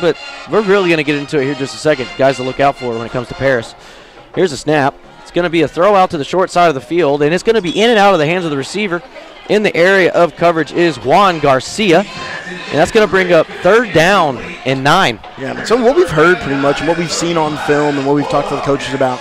but we're really going to get into it here in just a second. Guys to look out for when it comes to Paris. Here's a snap. It's going to be a throw out to the short side of the field, and it's going to be in and out of the hands of the receiver. In the area of coverage is Juan Garcia, and that's going to bring up 3rd down and 9. Yeah, so what we've heard pretty much and what we've seen on film and what we've talked to the coaches about,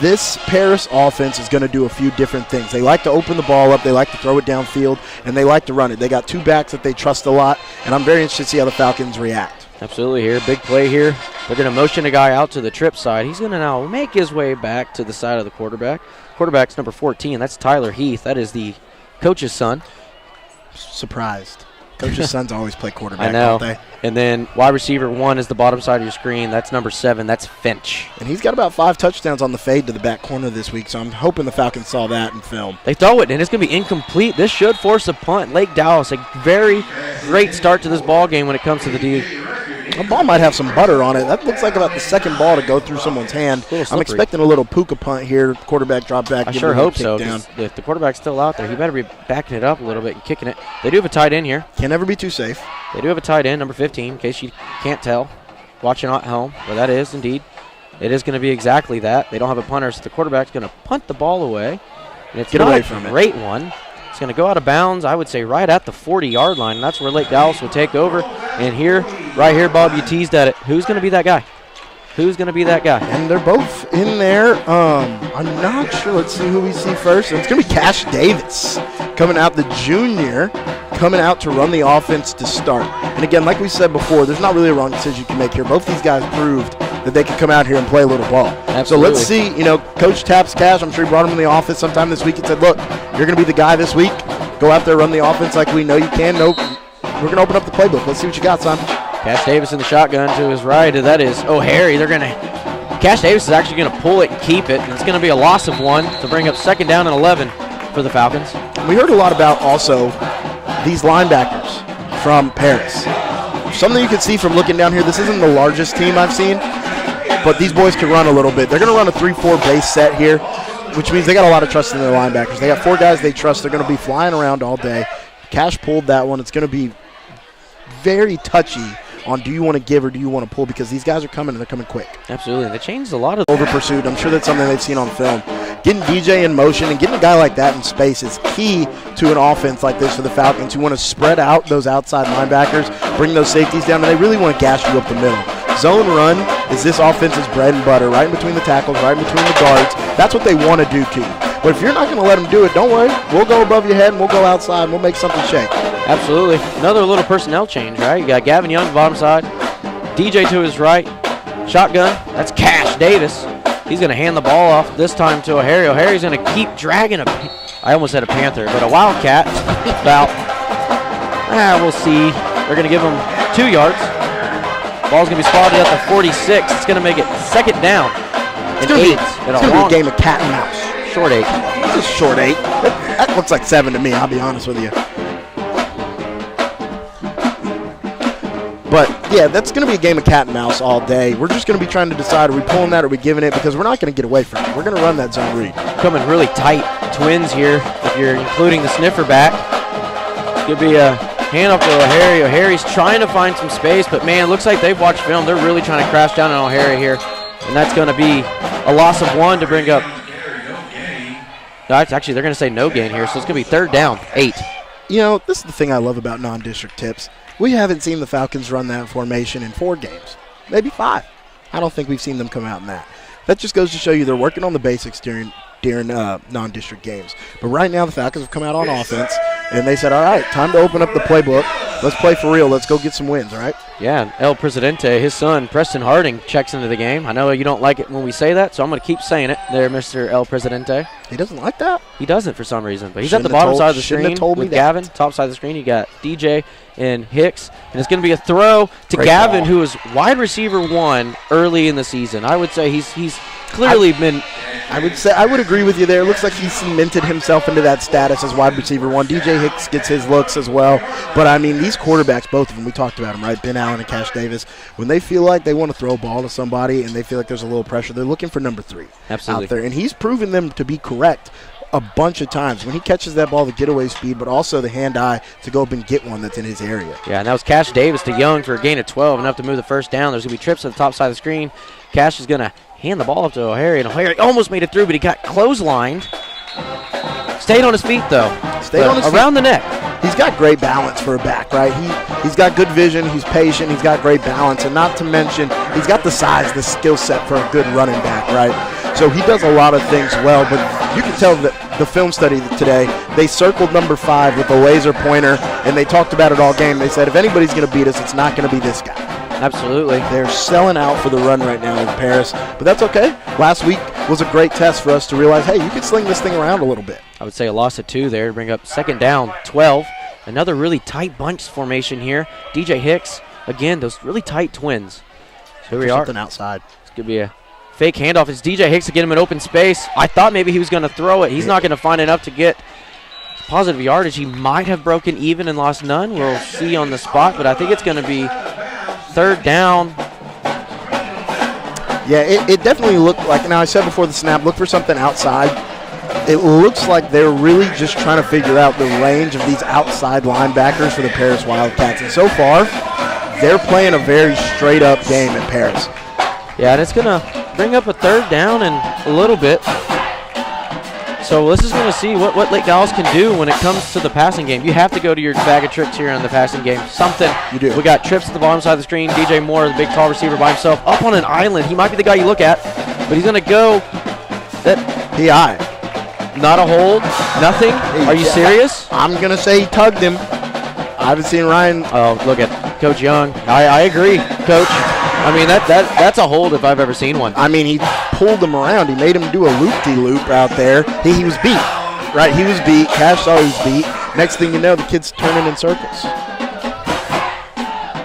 this Paris offense is going to do a few different things. They like to open the ball up, they like to throw it downfield, and they like to run it. They got 2 backs that they trust a lot, and I'm very interested to see how the Falcons react. Absolutely here. Big play here. They're going to motion a guy out to the trip side. He's going to now make his way back to the side of the quarterback. Quarterback's number 14. That's Tyler Heath. That is the coach's son. Surprised. Coach's sons always play quarterback, I know. don't they? And then wide receiver 1 is the bottom side of your screen. That's number 7. That's Finch. And he's got about 5 touchdowns on the fade to the back corner this week, so I'm hoping the Falcons saw that in film. They throw it, and it's going to be incomplete. This should force a punt. Lake Dallas, a very great start to this ball game when it comes to the D. The ball might have some butter on it. That looks like about the second ball to go through someone's hand. I'm expecting a little puka punt here. Quarterback drop back. I sure hope so. If the quarterback's still out there, he better be backing it up a little bit and kicking it. They do have a tight end here. Can never be too safe. They do have a tight end, number 15, in case you can't tell. Watching at home, but that is indeed. It is going to be exactly that. They don't have a punter, so the quarterback's going to punt the ball away. And it's not a great one. It's going to go out of bounds, I would say, right at the 40-yard line. And that's where Lake Dallas will take over. And here, right here, Bob, you teased at it. Who's going to be that guy? Who's going to be that guy? And they're both in there. I'm not sure. Let's see who we see first. It's going to be Cash Davis coming out, the junior, coming out to run the offense to start. And again, like we said before, there's not really a wrong decision you can make here. Both these guys proved that they could come out here and play a little ball. Absolutely. So let's see, Coach taps Cash. I'm sure he brought him in the office sometime this week and said, look, you're going to be the guy this week. Go out there, run the offense like we know you can. Nope. We're going to open up the playbook. Let's see what you got, son. Cash Davis in the shotgun to his right. That is O'Harry. Cash Davis is actually going to pull it and keep it. And it's going to be a loss of 1 to bring up 2nd down and 11 for the Falcons. We heard a lot about also these linebackers from Paris. Something you can see from looking down here, this isn't the largest team I've seen, but these boys can run a little bit. They're going to run a 3-4 base set here, which means they got a lot of trust in their linebackers. They got 4 guys they trust. They're going to be flying around all day. Cash pulled that one. It's going to be very touchy on do you want to give or do you want to pull, because these guys are coming and they're coming quick. Absolutely. They changed a lot of over pursuit. I'm sure that's something they've seen on film. Getting DJ in motion and getting a guy like that in space is key to an offense like this for the Falcons, who want to spread out those outside linebackers, bring those safeties down, and they really want to gash you up the middle. Zone run is this offense's bread and butter, right in between the tackles, right in between the guards. That's what they want to do to you. But if you're not going to let them do it, don't worry. We'll go above your head and we'll go outside and we'll make something shake. Absolutely. Another little personnel change, right? You got Gavin Young, bottom side. DJ to his right. Shotgun. That's Cash Davis. He's going to hand the ball off this time to O'Harry. O'Harry's going to keep dragging I almost said a Panther, but a Wildcat. We'll see. They're going to give him 2 yards. Ball's going to be spotted at the 46. It's going to make it 2nd down. It's going to be a game of cat and mouse. Short 8. This is short 8. That looks like 7 to me, I'll be honest with you. But, yeah, that's going to be a game of cat and mouse all day. We're just going to be trying to decide, are we pulling that or are we giving it, because we're not going to get away from it. We're going to run that zone read. Coming really tight. Twins here, if you're including the sniffer back. Could be a hand up to O'Harry. O'Harry's trying to find some space, but, man, looks like they've watched film. They're really trying to crash down on O'Harry here. And that's going to be a loss of 1 to bring up. Actually, they're going to say no gain here, so it's going to be 3rd down, 8. This is the thing I love about non-district tips. We haven't seen the Falcons run that formation in 4 games, maybe 5. I don't think we've seen them come out in that. That just goes to show you they're working on the basics during non-district games. But right now the Falcons have come out on offense, and they said, all right, time to open up the playbook. Let's play for real. Let's go get some wins, all right? Yeah, El Presidente, his son, Preston Harding, checks into the game. I know you don't like it when we say that, so I'm going to keep saying it there, Mr. El Presidente. He doesn't like that? He doesn't for some reason, but he's at the bottom side of the screen with Gavin. Top side of the screen, you got DJ and Hicks, and it's going to be a throw to Gavin, who is wide receiver 1 early in the season. I would say he's clearly been. I would agree with you there. It looks like he cemented himself into that status as wide receiver 1. DJ Hicks gets his looks as well. But, I mean, these quarterbacks, both of them, we talked about them, right? Ben Allen and Cash Davis. When they feel like they want to throw a ball to somebody and they feel like there's a little pressure, they're looking for number 3 out there. And he's proven them to be correct a bunch of times. When he catches that ball, the getaway speed, but also the hand-eye to go up and get one that's in his area. Yeah, and that was Cash Davis to Young for a gain of 12, enough to move the first down. There's going to be trips on the top side of the screen. Cash is going to hand the ball up to O'Hare, and O'Hare almost made it through, but he got clotheslined. Stayed on his feet, though. Stayed on his feet. Around the neck. He's got great balance for a back, right? He's got good vision. He's patient. He's got great balance. And not to mention, he's got the size, the skill set for a good running back, right? So he does a lot of things well. But you can tell that the film study today, they circled number 5 with a laser pointer, and they talked about it all game. They said, if anybody's going to beat us, it's not going to be this guy. Absolutely. They're selling out for the run right now in Paris. But that's okay. Last week was a great test for us to realize, hey, you can sling this thing around a little bit. I would say a loss of 2 there to bring up second down, 12. Another really tight bunch formation here. DJ Hicks, again, those really tight twins. So here we are. Something outside. It's going to be a fake handoff. It's DJ Hicks to get him in open space. I thought maybe he was going to throw it. He's not going to find enough to get positive yardage. He might have broken even and lost none. We'll see on the spot, but I think it's going to be third down. Yeah, it definitely looked like, now I said before the snap, look for something outside. It looks like they're really just trying to figure out the range of these outside linebackers for the Paris Wildcats. And so far, they're playing a very straight-up game at Paris. Yeah, and it's going to bring up a third down in a little bit. So this is going to see what Lake Dallas can do when it comes to the passing game. You have to go to your bag of tricks here in the passing game. Something. You do. We got trips to the bottom side of the screen. DJ Moore, the big tall receiver by himself, up on an island. He might be the guy you look at, but he's going to go. PI. Not a hold, nothing. Are you serious? I'm going to say he tugged him. I haven't seen Ryan. Oh, look at Coach Young. I agree, Coach. I mean, that's a hold if I've ever seen one. I mean, he pulled him around. He made him do a loop-de-loop out there. He was beat, right? He was beat. Cash saw he was beat. Next thing you know, the kid's turning in circles.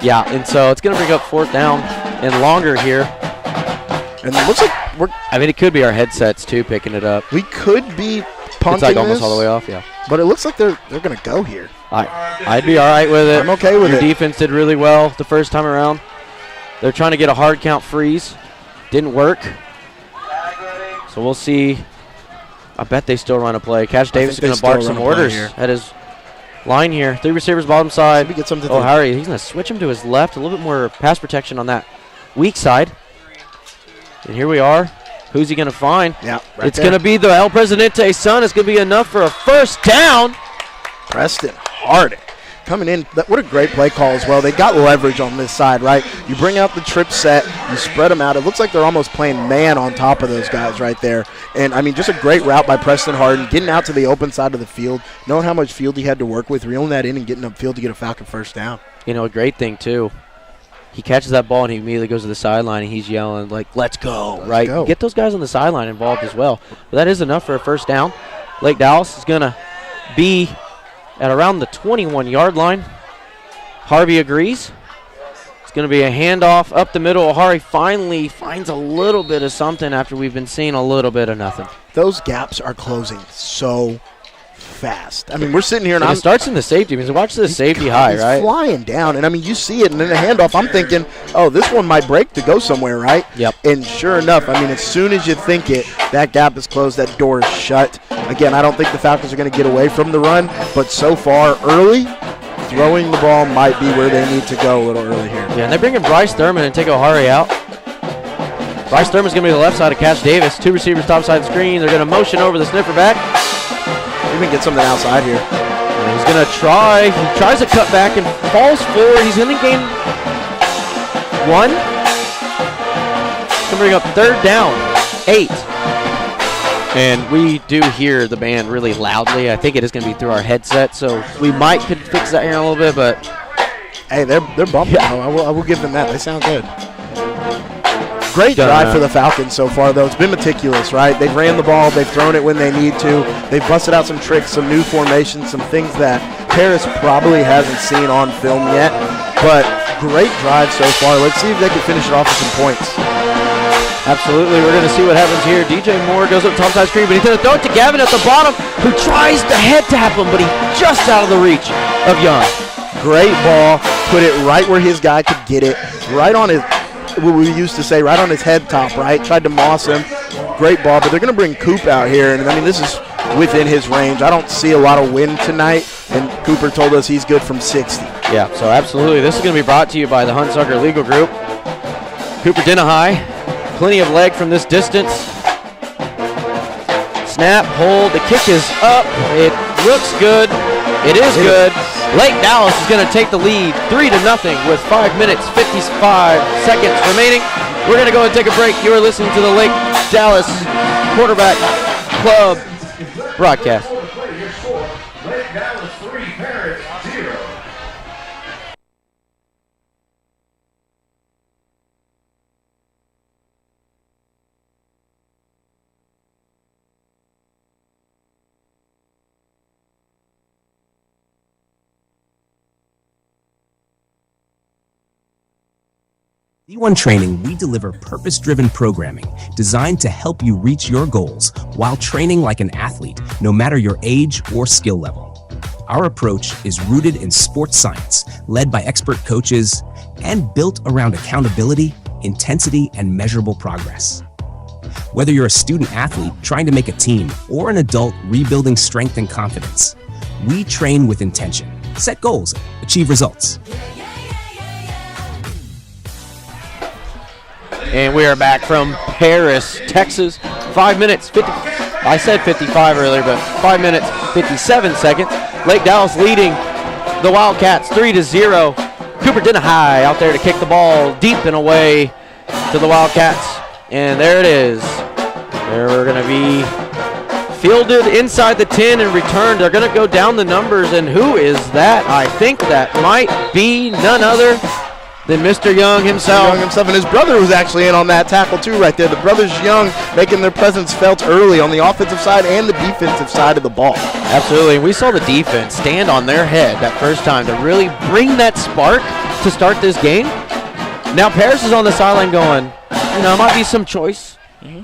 Yeah, and so it's going to bring up fourth down and longer here. And it looks like it could be our headsets, too, picking it up. We could be punting it's like almost all the way off, yeah. But it looks like they're going to go here. I'd be all right with it. I'm okay with it. Your defense did really well the first time around. They're trying to get a hard count freeze. Didn't work. So we'll see. I bet they still run a play. Cash Davis is going to bark some orders at his line here. 3 receivers, bottom side. Get something Harry, he's going to switch him to his left. A little bit more pass protection on that weak side. And here we are. Who's he going to find? Yeah, it's going to be the El Presidente son. It's going to be enough for a first down. Preston Harding coming in. What a great play call as well. They got leverage on this side, right? You bring out the trip set. You spread them out. It looks like they're almost playing man on top of those guys right there. And, I mean, just a great route by Preston Harding, getting out to the open side of the field, knowing how much field he had to work with, reeling that in and getting upfield to get a Falcon first down. You know, a great thing, too. He catches that ball and he immediately goes to the sideline and he's yelling, like, let's go, right? Go. Get those guys on the sideline involved as well. But that is enough for a first down. Lake Dallas is going to be at around the 21-yard line. Harvey agrees. It's going to be a handoff up the middle. Harvey finally finds a little bit of something after we've been seeing a little bit of nothing. Those gaps are closing so fast. I mean, we're sitting here and it starts in the safety. Because watch this safety high, right? He's flying down, and I mean, you see it, and then the handoff, I'm thinking, oh, this one might break to go somewhere, right? Yep. And sure enough, I mean, as soon as you think it, that gap is closed, that door is shut. Again, I don't think the Falcons are going to get away from the run, but so far, early, throwing the ball might be where they need to go a little early here. Yeah, and they bring in Bryce Thurman and take O'Hare out. Bryce Thurman's going to be the left side of Cash Davis. 2 receivers top side of the screen. They're going to motion over the sniffer back. Maybe get something outside here. And he's going to try. He tries to cut back and falls forward. He's going to gain 1. He's going to bring up third down, 8. And we do hear the band really loudly. I think it is going to be through our headset, so we might could fix that here in a little bit, but hey, they're bumping. Yeah. I will give them that. They sound good. Great drive for the Falcons so far, though. It's been meticulous, right? They've ran the ball. They've thrown it when they need to. They've busted out some tricks, some new formations, some things that Paris probably hasn't seen on film yet. But great drive so far. Let's see if they can finish it off with some points. Absolutely. We're going to see what happens here. DJ Moore goes up top side screen, but he's going to throw it to Gavin at the bottom, who tries to head tap him, but he's just out of the reach of Young. Great ball. Put it right where his guy could get it. Right on his, what we used to say, right on his head top, right? Tried to moss him. Great ball, but they're going to bring Coop out here. And, I mean, this is within his range. I don't see a lot of wind tonight, and Cooper told us he's good from 60. Yeah, so absolutely. This is going to be brought to you by the Hunsucker Legal Group. Cooper Denahai, plenty of leg from this distance. Snap, hold, the kick is up. It looks good. It is good. Lake Dallas is going to take the lead 3-0 with 5 minutes, 55 seconds remaining. We're going to go and take a break. You are listening to the Lake Dallas Quarterback Club broadcast. Lake Dallas 3, Paris 0. D1 Training, we deliver purpose-driven programming designed to help you reach your goals while training like an athlete, no matter your age or skill level. Our approach is rooted in sports science, led by expert coaches, and built around accountability, intensity, and measurable progress. Whether you're a student athlete trying to make a team or an adult rebuilding strength and confidence, we train with intention, set goals, achieve results. And we are back from Paris, Texas. 5 minutes, 50. I said 55 earlier, but 5 minutes, 57 seconds. Lake Dallas leading the Wildcats 3-0. Cooper Denahai out there to kick the ball deep and away to the Wildcats. And there it is. They're going to be fielded inside the 10 and returned. They're going to go down the numbers. And who is that? I think that might be none other than Mr. Young himself. And his brother was actually in on that tackle too right there. The brothers Young making their presence felt early on the offensive side and the defensive side of the ball. Absolutely. We saw the defense stand on their head that first time to really bring that spark to start this game. Now Paris is on the sideline going, might be some choice. Mm-hmm.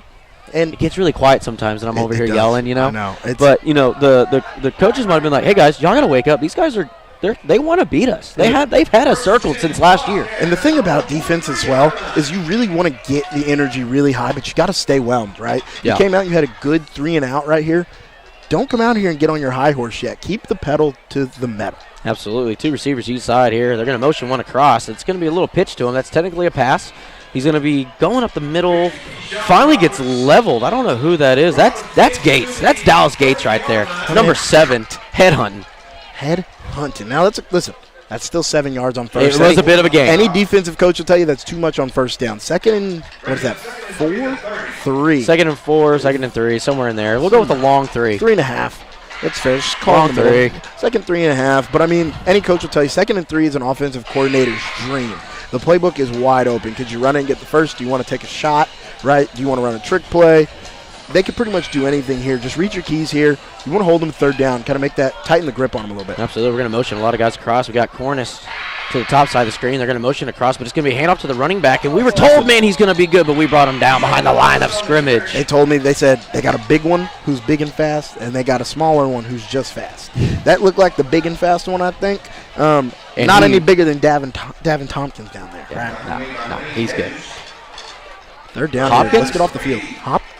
And it gets really quiet sometimes, and I'm over here yelling, I know. But, the coaches might have been like, hey, guys, y'all got to wake up. These guys are they want to beat us. They've had us circled since last year. And the thing about defense as well is you really want to get the energy really high, but you got to stay whelmed, right? Yeah. You came out, you had a good 3-and-out right here. Don't come out here and get on your high horse yet. Keep the pedal to the metal. Absolutely. 2 receivers each side here. They're going to motion one across. It's going to be a little pitch to him. That's technically a pass. He's going to be going up the middle. Finally gets leveled. I don't know who that is. That's Gates. That's Dallas Gates right there. Number 7, headhunting. Headhunting. Now, listen. That's still 7 yards on first. It was a bit of a game. Any defensive coach will tell you that's too much on first down. Second and, 4? 3. Second and 4, second and 3, somewhere in there. We'll go with a long 3. 3.5. That's fair. Just call long 3. Second 3.5. But, any coach will tell you second and 3 is an offensive coordinator's dream. The playbook is wide open. Could you run it and get the first? Do you want to take a shot, right? Do you want to run a trick play? They can pretty much do anything here. Just read your keys here. You want to hold them third down, kind of make that, tighten the grip on them a little bit. Absolutely. We're going to motion a lot of guys across. We got Cornish to the top side of the screen. They're going to motion across, but it's going to be a handoff to the running back. And we were told, man, he's going to be good, but we brought him down behind the line of scrimmage. They said they got a big one who's big and fast, and they got a smaller one who's just fast. That looked like the big and fast one, I think. Not any bigger than Davin Tompkins down there. Yeah, right? No, he's good. They're down Hopkins? here. Let's get off the field.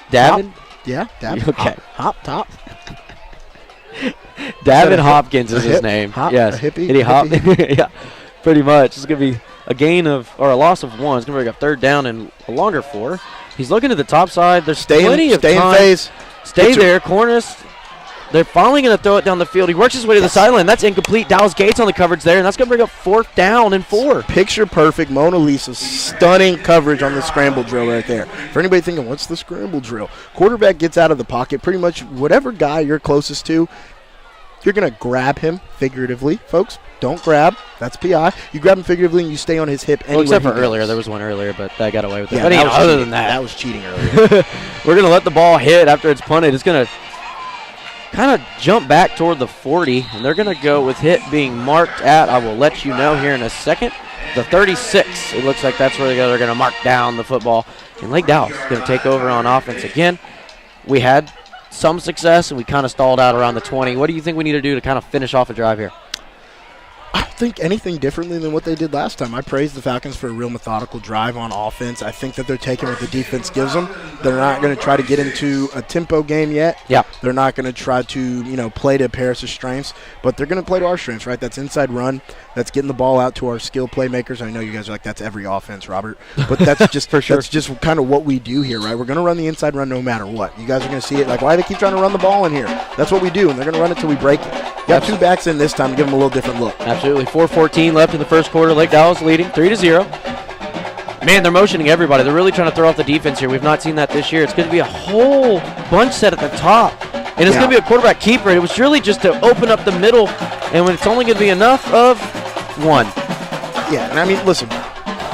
Davin? Yeah, Davin. Okay. Top. Davin Hopkins is his name. Yes. A hippie? Did he hop? Yeah, pretty much. It's going to be a loss of 1. It's going to be a third down and a longer 4. He's looking to the top side. There's plenty of time. Stay in phase. Stay there, Cornish. They're finally going to throw it down the field. He works his way to the sideline. That's incomplete. Dallas Gates on the coverage there, and that's going to bring up 4th down and 4. Picture perfect Mona Lisa stunning coverage on the scramble drill right there. For anybody thinking, what's the scramble drill? Quarterback gets out of the pocket. Pretty much whatever guy you're closest to, you're going to grab him figuratively. Folks, don't grab. That's PI. You grab him figuratively, and you stay on his hip anywhere. Well, except for earlier. There was one earlier, but I got away with it. Yeah, but other than that. That was cheating earlier. We're going to let the ball hit after it's punted. It's going to kind of jump back toward the 40, and they're going to go with hit being marked at, I will let you know here in a second, the 36. It looks like that's where they're going to mark down the football. And Lake Dallas is going to take over on offense again. We had some success, and we kind of stalled out around the 20. What do you think we need to do to kind of finish off a drive here? think anything differently than what they did last time. I praise the Falcons for a real methodical drive on offense. I think that they're taking what the defense gives them. They're not going to try to get into a tempo game yet. Yeah. They're not going to try to, play to Paris' strengths, but they're going to play to our strengths, right? That's inside run. That's getting the ball out to our skill playmakers. I know you guys are like, that's every offense, Robert. But that's just for sure. That's just kind of what we do here, right? We're going to run the inside run no matter what. You guys are going to see it. Like, why do they keep trying to run the ball in here? That's what we do, and they're going to run it till we break it. Got 2 backs in this time to give them a little different look. Absolutely. 4:14 left in the first quarter. Lake Dallas leading 3-0. Man, they're motioning everybody. They're really trying to throw off the defense here. We've not seen that this year. It's going to be a whole bunch set at the top. And it's going to be a quarterback keeper. It was really just to open up the middle, and when it's only going to be enough of 1. Yeah, and I mean, listen,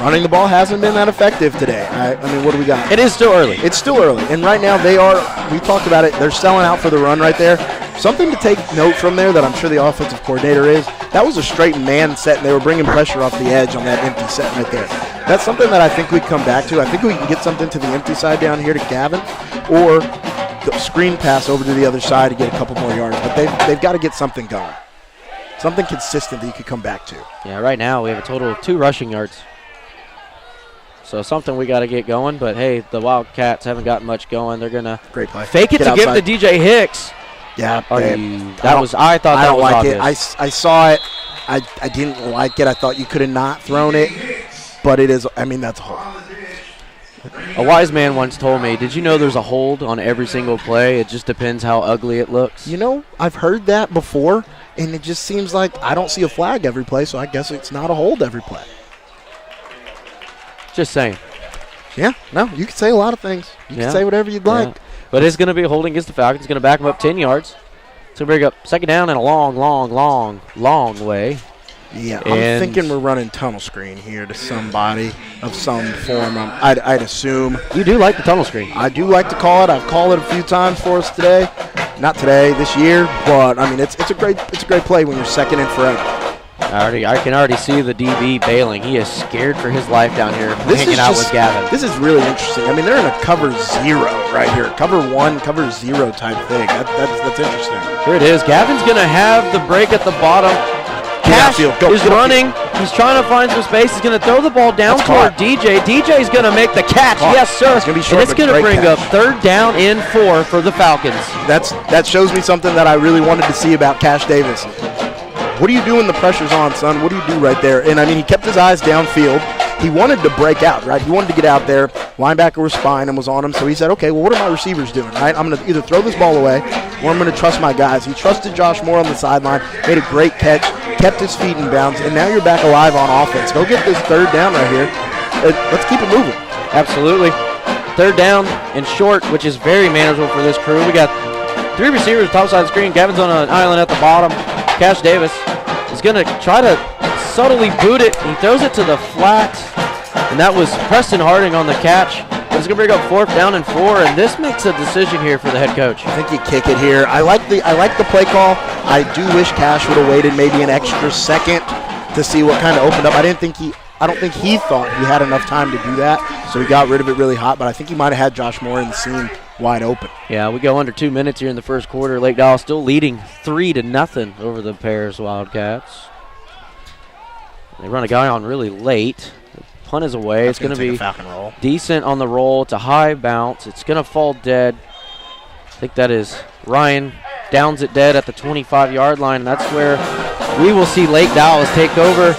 running the ball hasn't been that effective today. I mean, what do we got? It is still early. It's still early. And right now we talked about it, they're selling out for the run right there. Something to take note from there that I'm sure the offensive coordinator is, that was a straight man set, and they were bringing pressure off the edge on that empty set right there. That's something that I think we come back to. I think we can get something to the empty side down here to Gavin, or the screen pass over to the other side to get a couple more yards. But they've got to get something going. Something consistent that you could come back to. Yeah, right now we have a total of 2 rushing yards. So something we got to get going. But, hey, the Wildcats haven't gotten much going. They're going to fake it to give it to DJ Hicks. Yeah, I thought that was obvious. I saw it. I didn't like it. I thought you could have not thrown it. But it is, I mean, that's a hold. A wise man once told me, did you know there's a hold on every single play? It just depends how ugly it looks. I've heard that before, and it just seems like I don't see a flag every play, so I guess it's not a hold every play. Just saying. Yeah, no, you can say a lot of things. You can say whatever you'd like. But it's going to be a holding against the Falcons. It's going to back them up 10 yards. It's going to bring up second down and a long, long, long, long way. Yeah, I'm thinking we're running tunnel screen here to somebody of some form. I'd assume. You do like the tunnel screen. I do like to call it. I've called it a few times for us today. Not today, this year, but I mean it's a great play when you're second and forever. I can already see the DB bailing. He is scared for his life down here, hanging out with Gavin. This is really interesting. I mean, they're in a cover 0 right here, cover 1, cover 0 type thing. That's interesting. Here it is. Gavin's going to have the break at the bottom. Cash is running. He's trying to find some space. He's going to throw the ball down toward DJ. DJ's going to make the catch. Yes, sir. It's going to be short, and it's going to bring up 3rd down and 4 for the Falcons. That shows me something that I really wanted to see about Cash Davis. What do you do when the pressure's on, son? What do you do right there? And, I mean, he kept his eyes downfield. He wanted to break out, right? He wanted to get out there. Linebacker was spying and was on him, so he said, okay, well, what are my receivers doing, right? I'm going to either throw this ball away or I'm going to trust my guys. He trusted Josh Moore on the sideline, made a great catch, kept his feet in bounds, and now you're back alive on offense. Go get this 3rd down right here. Let's keep it moving. Absolutely. 3rd down and short, which is very manageable for this crew. We got 3 receivers top side of the screen. Gavin's on an island at the bottom. Cash Davis is going to try to subtly boot it. He throws it to the flat, and that was Preston Harding on the catch. It's going to bring up 4th down and 4, and this makes a decision here for the head coach. I think you kick it here. I like the play call. I do wish Cash would have waited maybe an extra second to see what kind of opened up. I don't think he thought he had enough time to do that, so he got rid of it really hot, but I think he might have had Josh Moore in the scene wide open. Yeah, we go under 2 minutes here in the first quarter. Lake Dallas still leading 3-0 over the Paris Wildcats. They run a guy on really late. The punt is away. It's going to be decent on the roll. It's a high bounce. It's going to fall dead. I think that is Ryan downs it dead at the 25-yard line, and that's where we will see Lake Dallas take over.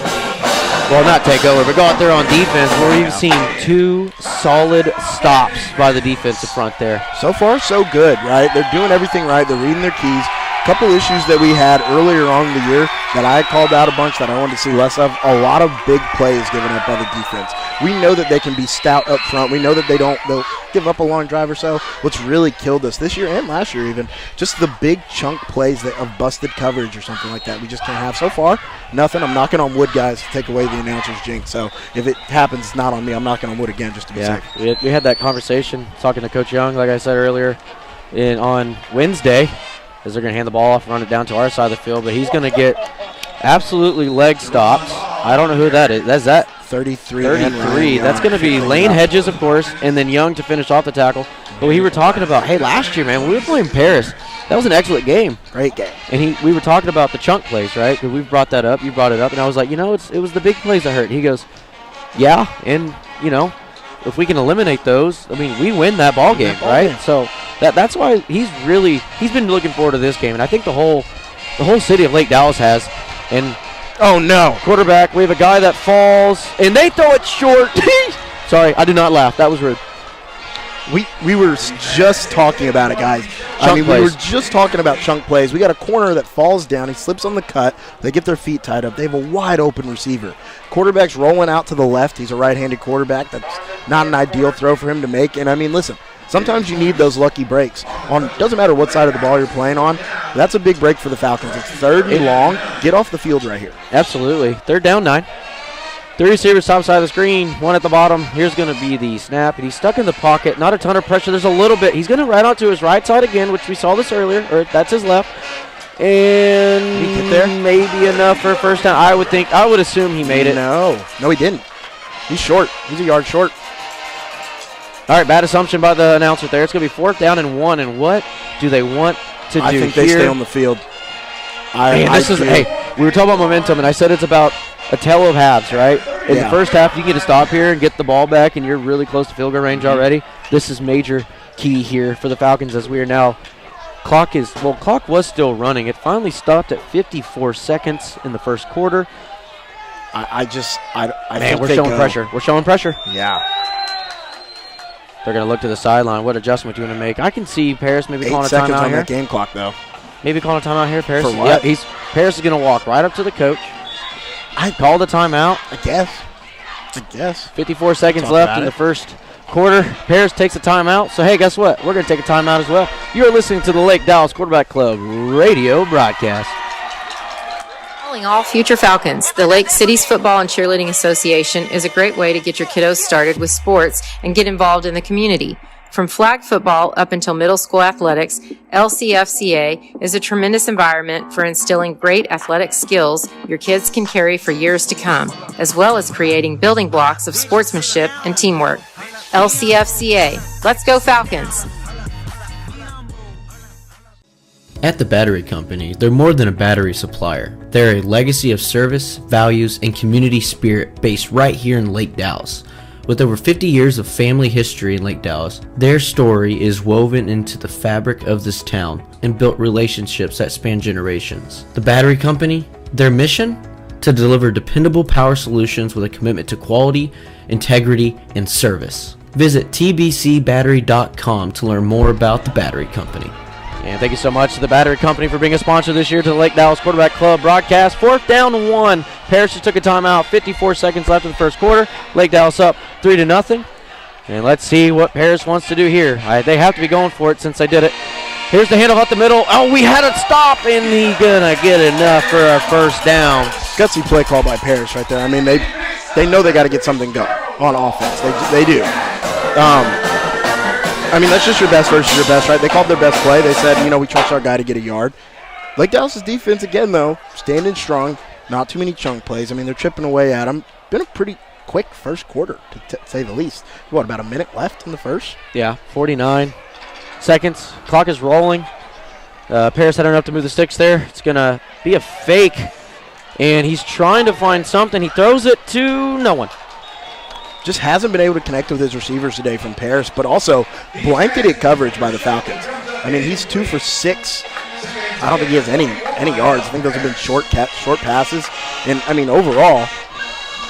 Well, not take over, but go out there on defense, where we've seen 2 solid stops by the defensive front there. So far, so good, right? They're doing everything right. They're reading their keys. Couple issues that we had earlier on in the year that I called out a bunch that I wanted to see less of. A lot of big plays given up by the defense. We know that they can be stout up front. We know that they'll give up a long drive or so. What's really killed us this year and last year even, just the big chunk plays of busted coverage or something like that we just can't have. So far, nothing. I'm knocking on wood, guys, to take away the announcer's jinx. So if it happens, it's not on me. I'm knocking on wood again just to be safe. We had that conversation talking to Coach Young, like I said earlier, on Wednesday, as they're going to hand the ball off and run it down to our side of the field, but he's going to get absolutely leg stopped. I don't know who that is. That's that 33. That's going to be Lane Hedges, of course, and then Young to finish off the tackle. But we were talking about, hey, last year, man, when we were playing Paris, that was an excellent game. Great game. And we were talking about the chunk plays, right? Because we've brought that up. You brought it up. And I was like, it was the big plays that hurt. He goes, yeah, and, if we can eliminate those, I mean, we win that ball game, right? So that's why he's been looking forward to this game. And I think the whole city of Lake Dallas has. And oh, no. Quarterback, we have a guy that falls, and they throw it short. Sorry, I did not laugh. That was rude. We were just talking about it, guys. We were just talking about chunk plays. We got a corner that falls down. He slips on the cut. They get their feet tied up. They have a wide open receiver. Quarterback's rolling out to the left. He's a right-handed quarterback. That's not an ideal throw for him to make. And, listen, sometimes you need those lucky breaks. Doesn't matter what side of the ball you're playing on. That's a big break for the Falcons. It's 3rd and long. Get off the field right here. Absolutely. 3rd down, 9. 3 receivers top side of the screen, 1 at the bottom. Here's going to be the snap, and he's stuck in the pocket. Not a ton of pressure. There's a little bit. He's going to ride onto his right side again, which we saw this earlier, or that's his left. And did he get there? Maybe enough for a first down. I would assume he made it. No, he didn't. He's short. He's a yard short. All right, bad assumption by the announcer there. It's going to be 4th down and 1, and what do they want to do I think here? They stay on the field. We were talking about momentum, and I said it's about a tale of halves, right? In the first half, you get to stop here and get the ball back, and you're really close to field goal range already. This is major key here for the Falcons as we are now. Clock was still running. It finally stopped at 54 seconds in the first quarter. I think we're showing pressure. We're showing pressure. Yeah. They're going to look to the sideline. What adjustment do you want to make? I can see Paris maybe calling a timeout here. 8 seconds on that game clock, though. Maybe calling a timeout here, Paris. For what? Yeah, Paris is going to walk right up to the coach. I called a timeout. I guess. 54 seconds left in the first quarter. Paris takes a timeout. So, hey, guess what? We're going to take a timeout as well. You are listening to the Lake Dallas Quarterback Club radio broadcast. Calling all future Falcons, the Lake Cities Football and Cheerleading Association is a great way to get your kiddos started with sports and get involved in the community. From flag football up until middle school athletics, LCFCA is a tremendous environment for instilling great athletic skills your kids can carry for years to come, as well as creating building blocks of sportsmanship and teamwork. LCFCA, let's go Falcons! At the Battery Company, they're more than a battery supplier. They're a legacy of service, values, and community spirit based right here in Lake Dallas. With over 50 years of family history in Lake Dallas, their story is woven into the fabric of this town and built relationships that span generations. The Battery Company, their mission? To deliver dependable power solutions with a commitment to quality, integrity, and service. Visit tbcbattery.com to learn more about the Battery Company. And thank you so much to the Battery Company for being a sponsor this year to the Lake Dallas Quarterback Club broadcast. 4th down 1. Paris just took a timeout. 54 seconds left in the first quarter. Lake Dallas up 3-0. And let's see what Paris wants to do here. They have to be going for it since they did it. Here's the handoff up the middle. Oh, we had it stop, and he's going to get enough for a first down. Gutsy play call by Paris right there. I mean, they know they got to get something going on offense. They do. That's just your best versus your best, right? They called their best play. They said, we trust our guy to get a yard. Lake Dallas' defense, again, though, standing strong. Not too many chunk plays. They're chipping away at them. Been a pretty quick first quarter, to say the least. About a minute left in the first? Yeah, 49 seconds. Clock is rolling. Paris had enough to move the sticks there. It's going to be a fake. And he's trying to find something. He throws it to no one. Just hasn't been able to connect with his receivers today from Paris, but also blanketed coverage by the Falcons. He's 2 for 6. I don't think he has any yards. I think those have been short passes. And, overall,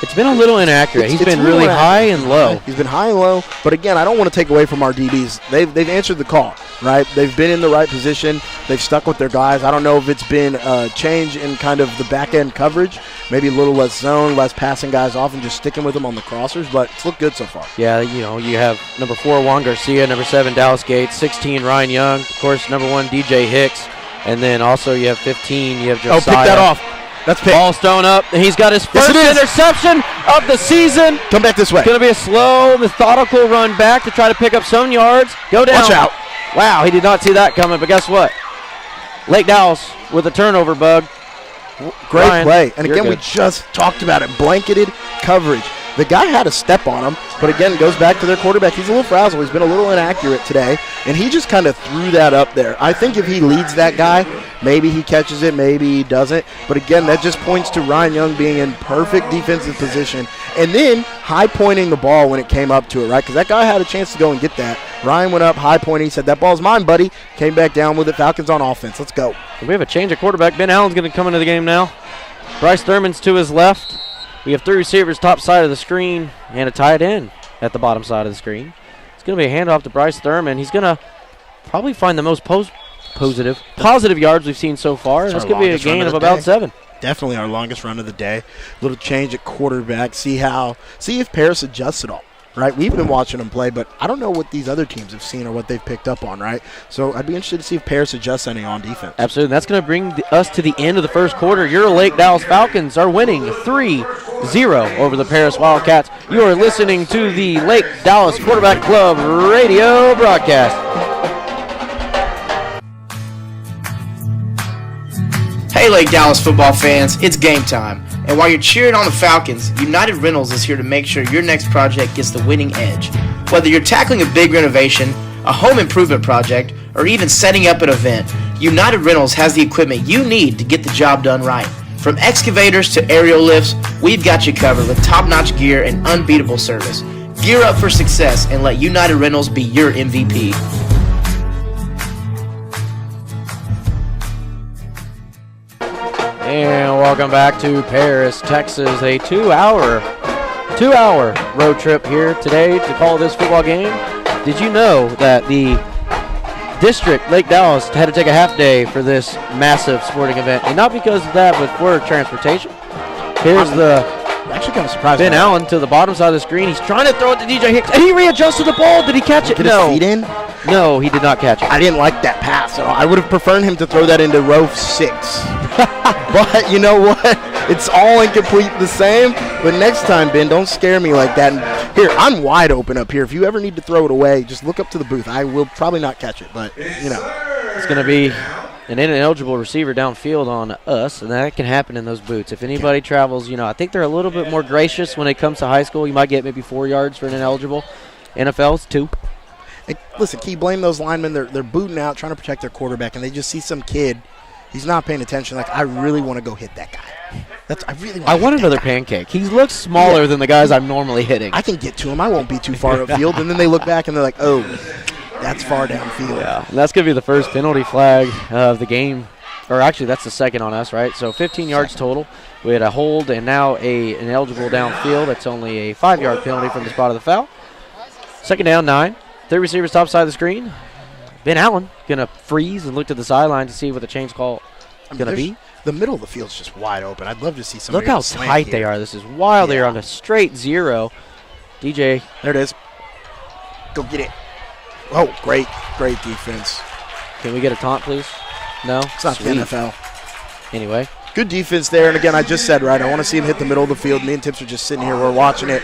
it's been a little inaccurate. He's been really high and low. He's been high and low. But, again, I don't want to take away from our DBs. They've answered the call, right? They've been in the right position. They've stuck with their guys. I don't know if it's been a change in kind of the back-end coverage, maybe a little less zone, less passing guys off and just sticking with them on the crossers, but it's looked good so far. Yeah, you have number 4, Juan Garcia, number 7, Dallas Gates, 16, Ryan Young, of course, number 1, DJ Hicks, and then also you have 15, you have Josiah. Oh, pick that off. That's picked. Ball stone up. He's got his first interception of the season. Come back this way. It's going to be a slow, methodical run back to try to pick up some yards. Go down. Watch out. Wow, he did not see that coming, but guess what? Lake Dallas with a turnover bug. Great play. And again, we just talked about it. Blanketed coverage. The guy had a step on him, but again, goes back to their quarterback. He's a little frazzled. He's been a little inaccurate today, and he just kind of threw that up there. I think if he leads that guy, maybe he catches it, maybe he doesn't. But again, that just points to Ryan Young being in perfect defensive position, and then high-pointing the ball when it came up to it, right? Because that guy had a chance to go and get that. Ryan went up, high-pointing. He said, that ball's mine, buddy. Came back down with it. Falcons on offense. Let's go. We have a change at quarterback. Ben Allen's going to come into the game now. Bryce Thurman's to his left. We have 3 receivers top side of the screen and a tight end at the bottom side of the screen. It's going to be a handoff to Bryce Thurman. He's going to probably find the most positive yards we've seen so far. It's going to be a gain of about 7. Definitely our longest run of the day. Little change at quarterback. See if Paris adjusts it all. Right, we've been watching them play, but I don't know what these other teams have seen or what they've picked up on, right? So I'd be interested to see if Paris adjusts any on defense. Absolutely. That's going to bring us to the end of the first quarter. Your Lake Dallas Falcons are winning 3-0 over the Paris Wildcats. You are listening to the Lake Dallas Quarterback Club radio broadcast. Hey Lake Dallas football fans, it's game time. And while you're cheering on the Falcons, United Rentals is here to make sure your next project gets the winning edge. Whether you're tackling a big renovation, a home improvement project, or even setting up an event, United Rentals has the equipment you need to get the job done right. From excavators to aerial lifts, we've got you covered with top-notch gear and unbeatable service. Gear up for success and let United Rentals be your MVP. And welcome back to Paris, Texas. A two-hour road trip here today to call this football game. Did you know that the district, Lake Dallas, had to take a half day for this massive sporting event? And not because of that, but for transportation. Here's actually kind of surprised. Ben Allen to the bottom side of the screen. He's trying to throw it to DJ Hicks, and he readjusted the ball. Did he catch it? Get his feet in? No, he did not catch it. I didn't like that pass at all. I would have preferred him to throw that into row 6. But you know what? It's all incomplete the same. But next time, Ben, don't scare me like that. And here, I'm wide open up here. If you ever need to throw it away, just look up to the booth. I will probably not catch it, but, you know. It's going to be an ineligible receiver downfield on us, and that can happen in those boots. If anybody travels, I think they're a little bit more gracious when it comes to high school. You might get maybe 4 yards for an ineligible. NFL's 2. Hey, listen, can you blame those linemen? They're booting out, trying to protect their quarterback, and they just see some kid. He's not paying attention. Like, I really want to go hit that guy. I want another pancake. He looks smaller than the guys I'm normally hitting. I can get to him. I won't be too far upfield. And then they look back and they're like, oh, that's far downfield. Yeah, and that's going to be the first penalty flag of the game. Or actually, that's the second on us, right? So 15 yards total. We had a hold and now an ineligible downfield. That's only a 5-yard penalty from the spot of the foul. Second down, 9. 3 receivers top side of the screen. Ben Allen going to freeze and look to the sideline to see what the change call is going to be. The middle of the field's just wide open. I'd love to see somebody. Look how tight they are. This is wild. They're on a straight 0. DJ. There it is. Go get it. Oh, great defense. Can we get a taunt, please? No? It's not the NFL. Anyway. Good defense there. And again, I just said, right, I want to see him hit the middle of the field. Me and Tips are just sitting here. We're watching it.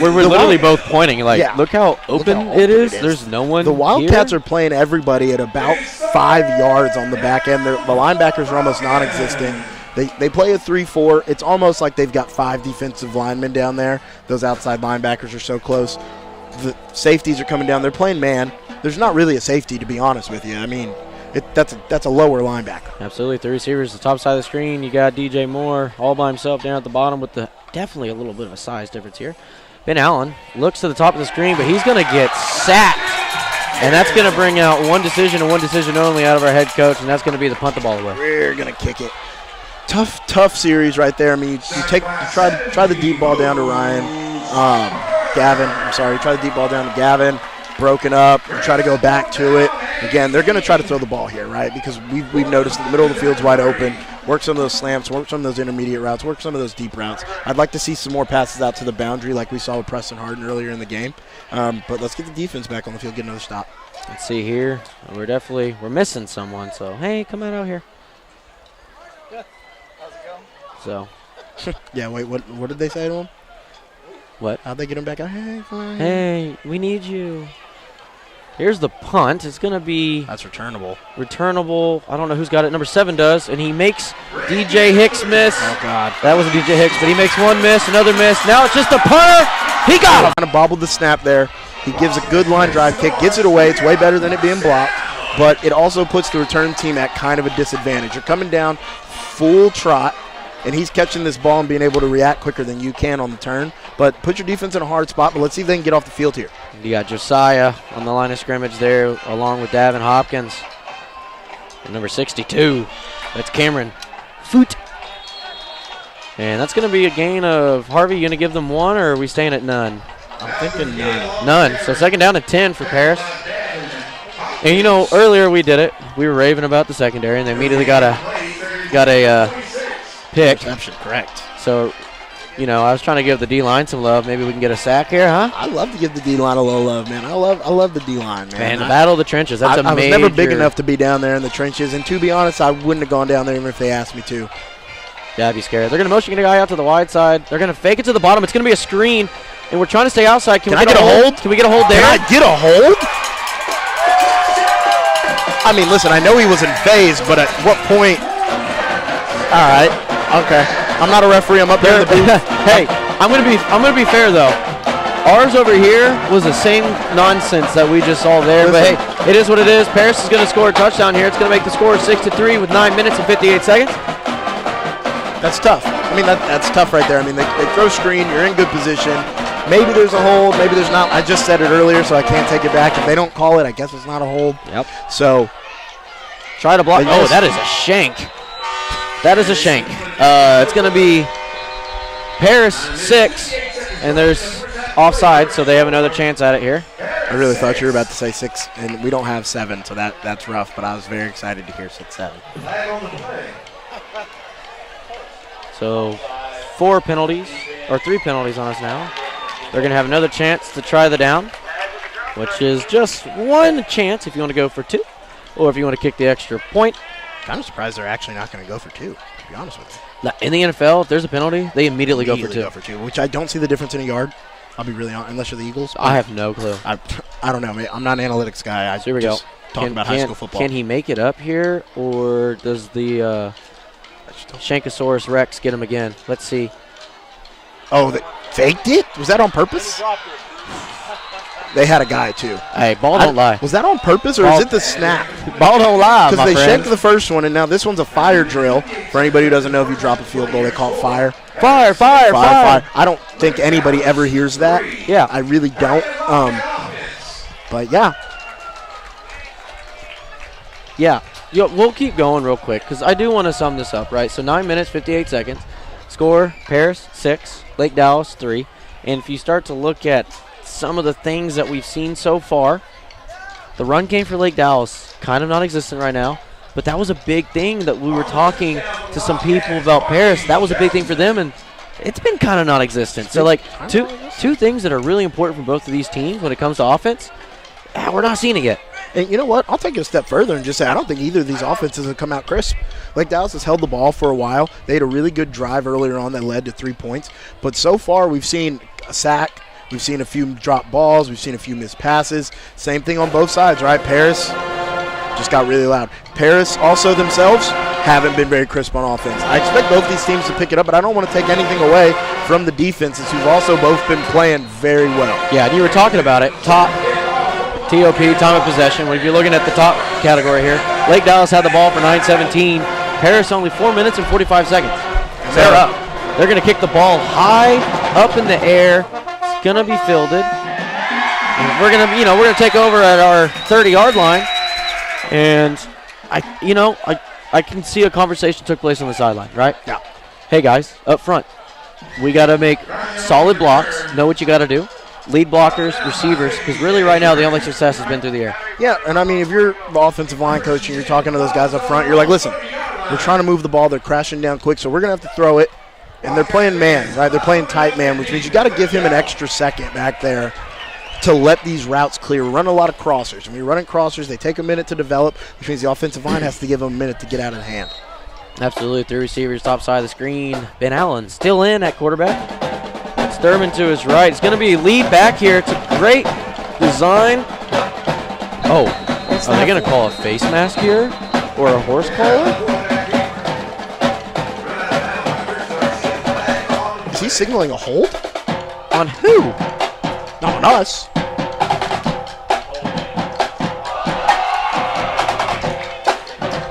We're literally both pointing. Look how open it is. There's no one. The Wildcats are playing everybody at about 5 yards on the back end. The linebackers are almost non-existent. They play a 3-4. It's almost like they've got 5 defensive linemen down there. Those outside linebackers are so close. The safeties are coming down. They're playing man. There's not really a safety, to be honest with you. I mean, that's a lower linebacker. Absolutely. 3 receivers, the top side of the screen. You got DJ Moore all by himself down at the bottom with definitely a little bit of a size difference here. Ben Allen looks to the top of the screen, but he's going to get sacked. And that's going to bring out one decision and one decision only out of our head coach, and that's going to be the punt the ball away. We're going to kick it. Tough series right there. I mean, you try the deep ball down to Ryan. Try the deep ball down to Gavin. Broken up. Try to go back to it. Again, they're going to try to throw the ball here, right? Because we've noticed the middle of the field's wide open. Work some of those slants, work some of those intermediate routes, work some of those deep routes. I'd like to see some more passes out to the boundary like we saw with Preston Harden earlier in the game. But let's get the defense back on the field, get another stop. Let's see here. We're missing someone, so hey, come on out here. Good. How's it going? So. Yeah, wait, what did they say to him? What? How'd they get him back out? Hey, fine. Hey, we need you. Here's the punt. It's going to be... That's returnable. Returnable. I don't know who's got it. Number 7 does, and he makes DJ Hicks miss. Oh, God. That was a DJ Hicks, but he makes one miss, another miss. Now it's just a punter. He got him. Kind of bobbled the snap there. He gives a good line drive kick, gets it away. It's way better than it being blocked, but it also puts the return team at kind of a disadvantage. You're coming down full trot, and he's catching this ball and being able to react quicker than you can on the turn. But put your defense in a hard spot, but let's see if they can get off the field here. You got Josiah on the line of scrimmage there, along with Davin Hopkins. And number 62, that's Cameron Foot. And that's going to be a gain of, Harvey, you going to give them 1, or are we staying at none? I'm thinking none. None. So second down and 10 for Paris. And, you know, earlier we did it. We were raving about the secondary, and they immediately got a pick. Interception, correct. So, you know, I was trying to give the D-line some love. Maybe we can get a sack here, huh? I love to give the D-line a little love, man. I love the D-line, man. Man, the battle of the trenches. That's I was never big enough to be down there in the trenches, and to be honest, I wouldn't have gone down there even if they asked me to. Yeah, I'd be scared. They're going to motion a guy out to the wide side. They're going to fake it to the bottom. It's going to be a screen, and we're trying to stay outside. Can we get a hold? Can we get a hold there? Can I get a hold? I mean, listen, I know he was in phase, but at what point? All right, okay. I'm not a referee. I'm up there in the booth. Hey, I'm gonna be fair though. Ours over here was the same nonsense that we just saw there. Listen. But hey, it is what it is. Paris is going to score a touchdown here. It's going to make the score 6-3 with 9 minutes and 58 seconds. That's tough. I mean, that's tough right there. I mean, they throw screen. You're in good position. Maybe there's a hold. Maybe there's not. I just said it earlier, so I can't take it back. If they don't call it, I guess it's not a hold. Yep. So try to block. Oh, that is a shank. That is a shank. It's going to be Paris 6, and there's offside, so they have another chance at it here. I really thought you were about to say 6, and we don't have 7, so that's rough, but I was very excited to hear 6-7. So 4 penalties, or 3 penalties on us now. They're going to have another chance to try the down, which is just one chance if you want to go for 2, or if you want to kick the extra point. Kind of surprised they're actually not going to go for 2, to be honest with you. In the NFL, if there's a penalty, they immediately go for 2. Which I don't see the difference in a yard. I'll be really honest, unless you're the Eagles. I have no clue. I don't know. I'm not an analytics guy. So here we go. Talking about high school football. Can he make it up here, or does the Shankosaurus Rex get him again? Let's see. Oh, they faked it? Was that on purpose? They had a guy, too. Hey, ball don't lie. Was that on purpose, or is it the snap? Ball don't lie, because they shanked the first one, and now this one's a fire drill. For anybody who doesn't know, if you drop a field goal, they call it fire. Fire. I don't think anybody ever hears that. Yeah. I really don't. But, yeah. Yeah. We'll keep going real quick, because I do want to sum this up, right? So 9 minutes, 58 seconds. Score, Paris 6, Lake Dallas 3. And if you start to look at some of the things that we've seen so far, the run game for Lake Dallas kind of non-existent right now, but that was a big thing that we were talking to some people about Paris. That was a big thing for them, and it's been kind of non-existent. So, like, two things that are really important for both of these teams when it comes to offense, we're not seeing it yet. And you know what? I'll take it a step further and just say I don't think either of these offenses have come out crisp. Lake Dallas has held the ball for a while. They had a really good drive earlier on that led to 3 points. But so far we've seen a sack. We've seen a few drop balls. We've seen a few missed passes. Same thing on both sides, right? Paris just got really loud. Paris also themselves haven't been very crisp on offense. I expect both these teams to pick it up, but I don't want to take anything away from the defenses who've also both been playing very well. Yeah, and you were talking about it. TOP, time of possession. If you're looking at the top category here, Lake Dallas had the ball for 9:17. Paris only 4 minutes and 45 seconds. They're up. They're going to kick the ball high up in the air. It's going to be fielded. And we're going to take over at our 30-yard line. And I can see a conversation took place on the sideline, right? Yeah. Hey guys, up front, we got to make solid blocks. Know what you got to do. Lead blockers, receivers, because really right now the only success has been through the air. Yeah, and I mean, if you're the offensive line coach and you're talking to those guys up front, you're like, listen, we're trying to move the ball. They're crashing down quick, so we're going to have to throw it. And they're playing man, right? They're playing tight man, which means you got to give him an extra second back there to let these routes clear. Run a lot of crossers. When you're running crossers, they take a minute to develop, which means the offensive line has to give them a minute to get out of hand. Absolutely. 3 receivers, top side of the screen. Ben Allen still in at quarterback. Sturman to his right. It's going to be lead back here. It's a great design. Oh, are they going to call a face mask here or a horse collar? Is he signaling a hold? On who? Not on us.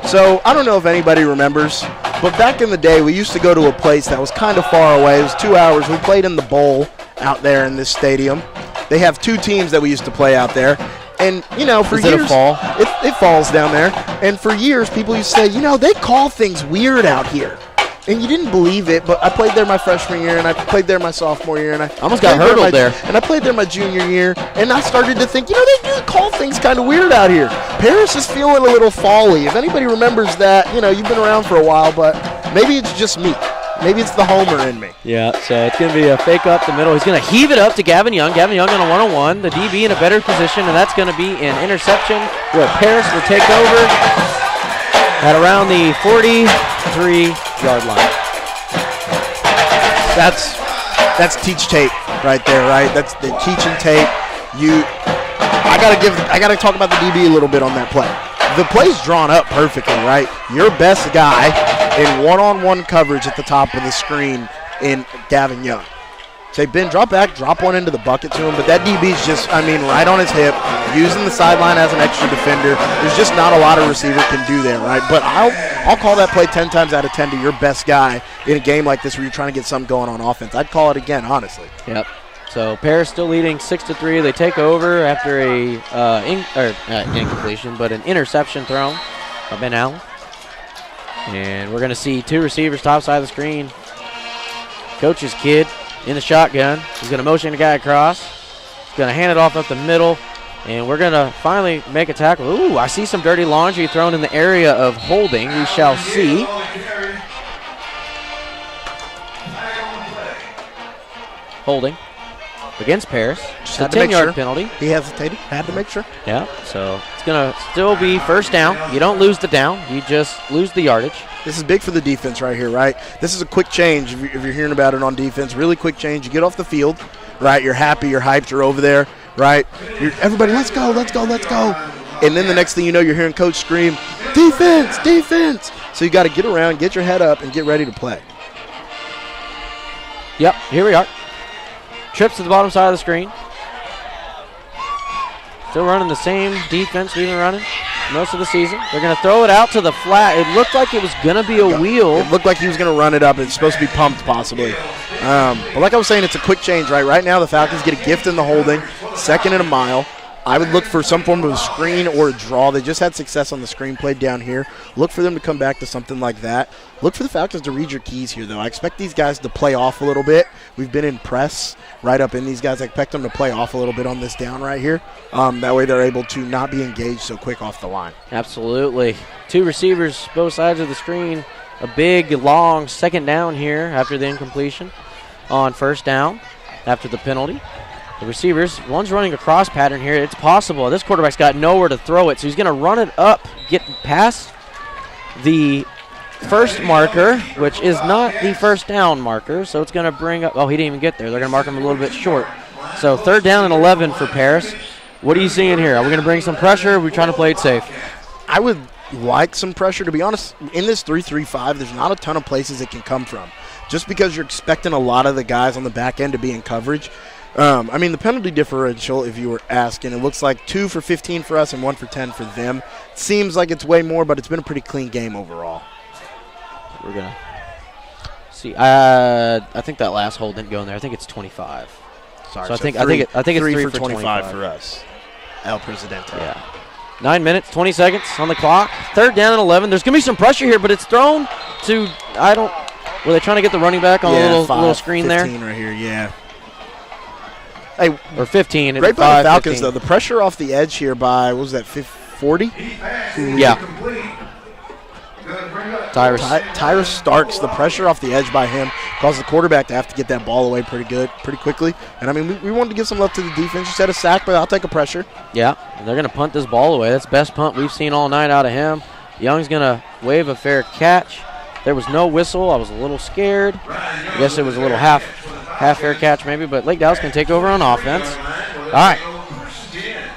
So, I don't know if anybody remembers, but back in the day, we used to go to a place that was kind of far away. It was 2 hours. We played in the bowl out there in this stadium. They have 2 teams that we used to play out there. And, you know, for years. Is it a fall? It falls down there. And for years, people used to say, you know, they call things weird out here. And you didn't believe it, but I played there my freshman year, and I played there my sophomore year, and I almost got hurdled there. And I played there my junior year, and I started to think, you know, they do call things kind of weird out here. Paris is feeling a little folly. If anybody remembers that, you know, you've been around for a while, but maybe it's just me. Maybe it's the homer in me. Yeah, so it's going to be a fake up the middle. He's going to heave it up to Gavin Young. Gavin Young on a one-on-one. The DB in a better position, and that's going to be an interception where Paris will take over at around the 43-yard line. That's teach tape right there, right? That's the teaching tape. I gotta talk about the DB a little bit on that play. The play's drawn up perfectly, right? Your best guy in one-on-one coverage at the top of the screen in Gavin Young. Say, Ben, drop back, drop one into the bucket to him, but that DB's just, right on his hip, using the sideline as an extra defender. There's just not a lot a receiver can do there, right? But I'll call that play 10 times out of 10 to your best guy in a game like this where you're trying to get something going on offense. I'd call it again, honestly. Yep. So Paris still leading 6-3. They take over after incompletion, but an interception thrown by Ben Allen. And we're going to see 2 receivers top side of the screen. Coach's kid in the shotgun. He's going to motion the guy across. He's going to hand it off up the middle. And we're going to finally make a tackle. Ooh, I see some dirty laundry thrown in the area of holding. We shall see. Holding against Paris. Just a 10-yard penalty. He hesitated. Had to make sure. Yeah, so it's going to still be first down. You don't lose the down. You just lose the yardage. This is big for the defense right here, right? This is a quick change if you're hearing about it on defense. Really quick change. You get off the field, right? You're happy. You're hyped. You're over there, right? Everybody, let's go, let's go, let's go. And then the next thing you know, you're hearing coach scream, defense, defense. So you got to get around, get your head up, and get ready to play. Yep, here we are. Trips to the bottom side of the screen. Still running the same defense we've been running most of the season. They're going to throw it out to the flat. It looked like it was going to be a wheel. It looked like he was going to run it up. It's supposed to be pumped possibly. But like I was saying, it's a quick change, right? Right now the Falcons get a gift in the holding, 2nd and a mile. I would look for some form of a screen or a draw. They just had success on the screen play down here. Look for them to come back to something like that. Look for the Falcons to read your keys here, though. I expect these guys to play off a little bit. We've been in press right up in these guys. I expect them to play off a little bit on this down right here. That way they're able to not be engaged so quick off the line. Absolutely. 2 receivers both sides of the screen. A big, long 2nd down here after the incompletion on 1st down after the penalty. The receivers, one's running a cross pattern here. It's possible. This quarterback's got nowhere to throw it, so he's going to run it up, get past the first marker, which is not the first down marker, so it's going to bring up – oh, he didn't even get there. They're going to mark him a little bit short. So 3rd down and 11 for Paris. What are you seeing here? Are we going to bring some pressure, or are we trying to play it safe? I would like some pressure. To be honest, in this 3-3-5, there's not a ton of places it can come from. Just because you're expecting a lot of the guys on the back end to be in coverage – the penalty differential, if you were asking, it looks like 2 for 15 for us and 1 for 10 for them. Seems like it's way more, but it's been a pretty clean game overall. We're going to see. I think that last hold didn't go in there. I think it's 25. Sorry. So I think it's 3 for 25 for us. El Presidente. Yeah. 9 minutes, 20 seconds on the clock. 3rd down and 11. There's going to be some pressure here, but it's thrown to, were they trying to get the running back on a little screen 15 there? 15 right here, yeah. Hey, or 15. Great by the Falcons, 15. Though. The pressure off the edge here by, what was that, 40? Yeah. Tyrus Starks, the pressure off the edge by him caused the quarterback to have to get that ball away pretty quickly. And, we wanted to give some love to the defense. Just had a sack, but I'll take a pressure. Yeah, and they're going to punt this ball away. That's the best punt we've seen all night out of him. Young's going to wave a fair catch. There was no whistle. I was a little scared. I guess it was a little half fair catch maybe, but Lake Dallas can take over on offense. All right.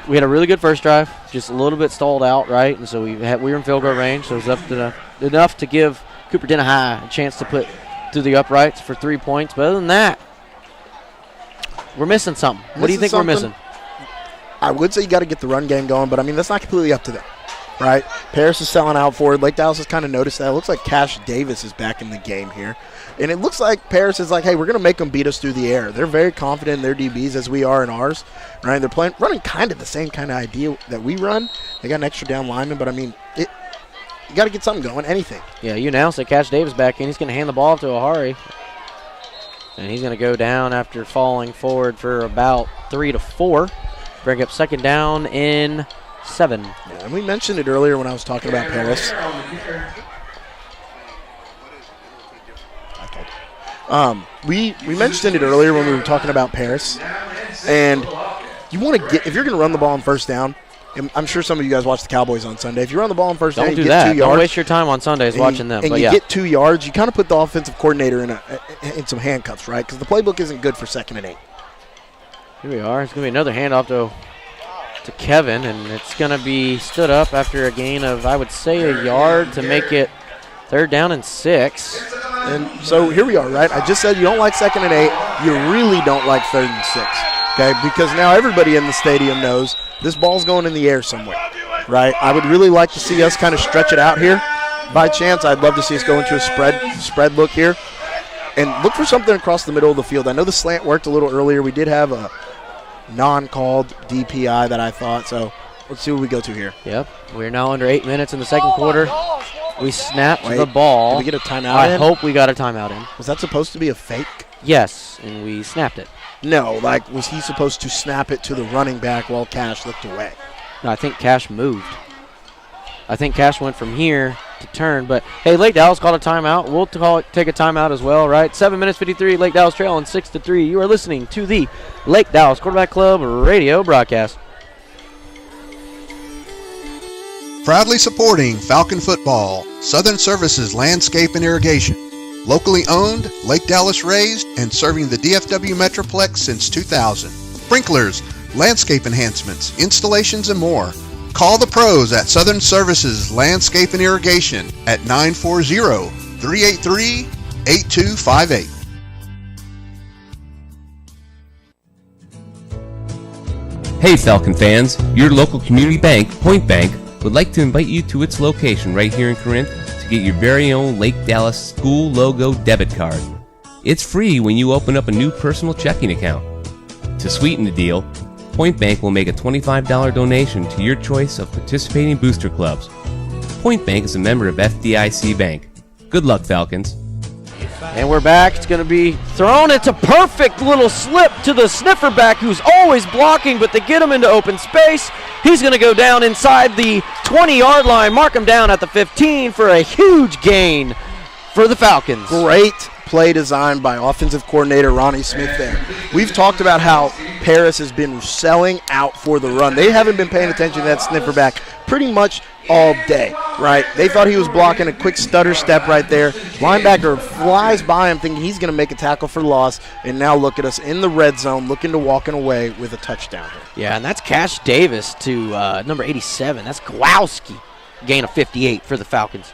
We had a really good first drive. just a little bit stalled out, right? And so we were in field goal range, so it was up to enough to give Cooper Denahai a chance to put through the uprights for 3 points. But other than that, we're missing something. What do you think we're missing? I would say you got to get the run game going, but, I mean, that's not completely up to them, right? Paris is selling out forward. Lake Dallas has kind of noticed that. It looks like Cash Davis is back in the game here. And it looks like Paris is like, hey, we're going to make them beat us through the air. They're very confident in their DBs as we are in ours, right? They're running kind of the same kind of idea that we run. They got an extra down lineman, but, I mean, you got to get something going, anything. Yeah, you announced that Cash Davis back in. He's going to hand the ball to Ahari. And he's going to go down after falling forward for about 3 to 4. Bring up second down in 7. Yeah, and we mentioned it earlier when I was talking about Paris. We mentioned it earlier when we were talking about Paris. And you want to get, if you're going to run the ball on first down, and I'm sure some of you guys watch the Cowboys on Sunday. If you run the ball on first down, you get 2 yards. Don't waste your time on Sundays watching them. And you get 2 yards, you kind of put the offensive coordinator in some handcuffs, right? Because the playbook isn't good for 2nd and 8. Here we are. It's going to be another handoff to Kevin, and it's going to be stood up after a gain of, I would say, a yard to make it 3rd down and 6. And so here we are, right? I just said you don't like 2nd and 8. You really don't like 3rd and 6, okay? Because now everybody in the stadium knows this ball's going in the air somewhere, right? I would really like to see us kind of stretch it out here. By chance, I'd love to see us go into a spread look here and look for something across the middle of the field. I know the slant worked a little earlier. We did have a non-called DPI that I thought, so let's see what we go to here. Yep, we're now under 8 minutes in the second quarter. We snapped the ball. Did we get a timeout I hope we got a timeout in. Was that supposed to be a fake? Yes, and we snapped it. No, like, was he supposed to snap it to the running back while Cash looked away? No, I think Cash moved. I think Cash went from here to turn, but hey, Lake Dallas called a timeout. We'll take a timeout as well, right? 7 minutes 53, Lake Dallas trailing 6-3. You are listening to the Lake Dallas Quarterback Club radio broadcast. Proudly supporting Falcon football, Southern Services Landscape and Irrigation. Locally owned, Lake Dallas raised, and serving the DFW Metroplex since 2000. Sprinklers, landscape enhancements, installations, and more. Call the pros at Southern Services Landscape and Irrigation at 940-383-8258. Hey Falcon fans, your local community bank, Point Bank, would like to invite you to its location right here in Corinth to get your very own Lake Dallas school logo debit card. It's free when you open up a new personal checking account. To sweeten the deal, Point Bank will make a $25 donation to your choice of participating booster clubs. Point Bank is a member of FDIC Bank. Good luck, Falcons. And we're back. It's going to be thrown. It's a perfect little slip to the sniffer back who's always blocking, but they get him into open space. He's going to go down inside the 20-yard line, mark him down at the 15 for a huge gain for the Falcons. Great play designed by offensive coordinator Ronnie Smith there. We've talked about how Paris has been selling out for the run. They haven't been paying attention to that sniffer back pretty much all day, right? They thought he was blocking a quick stutter step right there. Linebacker flies by him thinking he's going to make a tackle for loss, and now look at us in the red zone looking to walking away with a touchdown here. Yeah, and that's Cash Davis to number 87. That's Kowalski. Gain of 58 for the Falcons.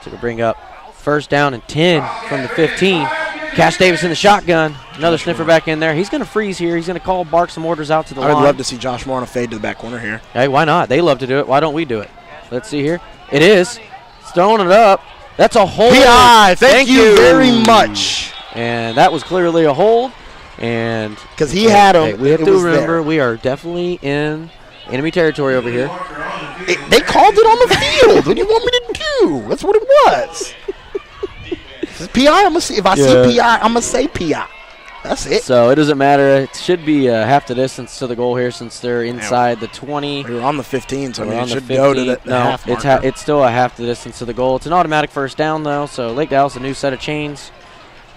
So to bring up first down and 10 from the 15. Cash Davis in the shotgun. Another sniffer back in there. He's going to freeze here. He's going to bark some orders out to the line. I would love to see Josh Moore on a fade to the back corner here. Hey, why not? They love to do it. Why don't we do it? Let's see here. It is. It's throwing it up. That's a hold. PI, thank you very much. And that was clearly a hold. And because he had him, we have to remember we are definitely in enemy territory over here. They called it on the field. What do you want me to do? That's what it was. PI, I'm gonna see. If I see PI, I'm gonna say PI. That's it. So it doesn't matter. It should be half the distance to the goal here since they're inside the 20. We're on the 15, so it should go to the half mark. It's still a half the distance to the goal. It's an automatic first down, though, so Lake Dallas, a new set of chains.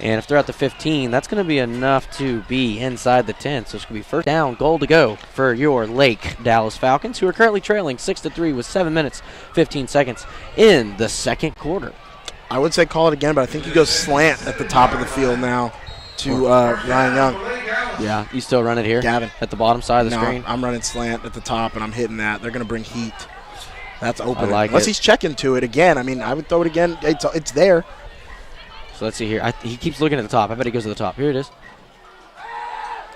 And if they're at the 15, that's going to be enough to be inside the 10. So it's going to be first down, goal to go for your Lake Dallas Falcons, who are currently trailing 6-3 with 7 minutes, 15 seconds in the second quarter. I would say call it again, but I think he goes slant at the top of the field now to Ryan Young. Yeah, you still run it here? Gavin. At the bottom side of the No, screen? I'm running slant at the top, and I'm hitting that. They're going to bring heat. That's open. I like Unless it. he's checking to it again. I mean, I would throw it again. It's there. So let's see here. He keeps looking at the top. I bet he goes to the top. Here it is.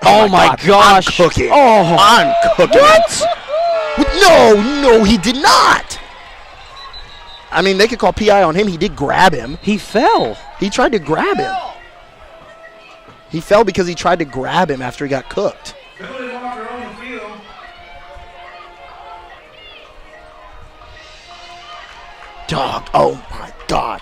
Oh, my gosh. I'm cooking. Oh. I'm cooking. What? No, he did not. I mean, they could call PI on him. He did grab him. He fell. He tried to grab him. He fell because he tried to grab him after he got cooked. Dog. Oh, my God.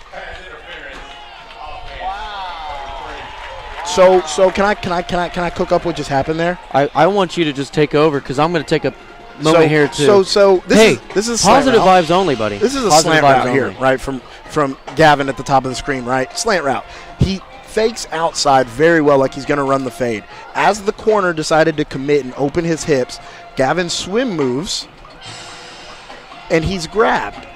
So can I cook up what just happened there? I want you to just take over because I'm going to take a moment here too. So this is positive vibes only, buddy. This is a positive slant route vibes here, only. right? From Gavin at the top of the screen, right? Slant route. He fakes outside very well, like he's going to run the fade. As the corner decided to commit and open his hips, Gavin swim moves, and he's grabbed.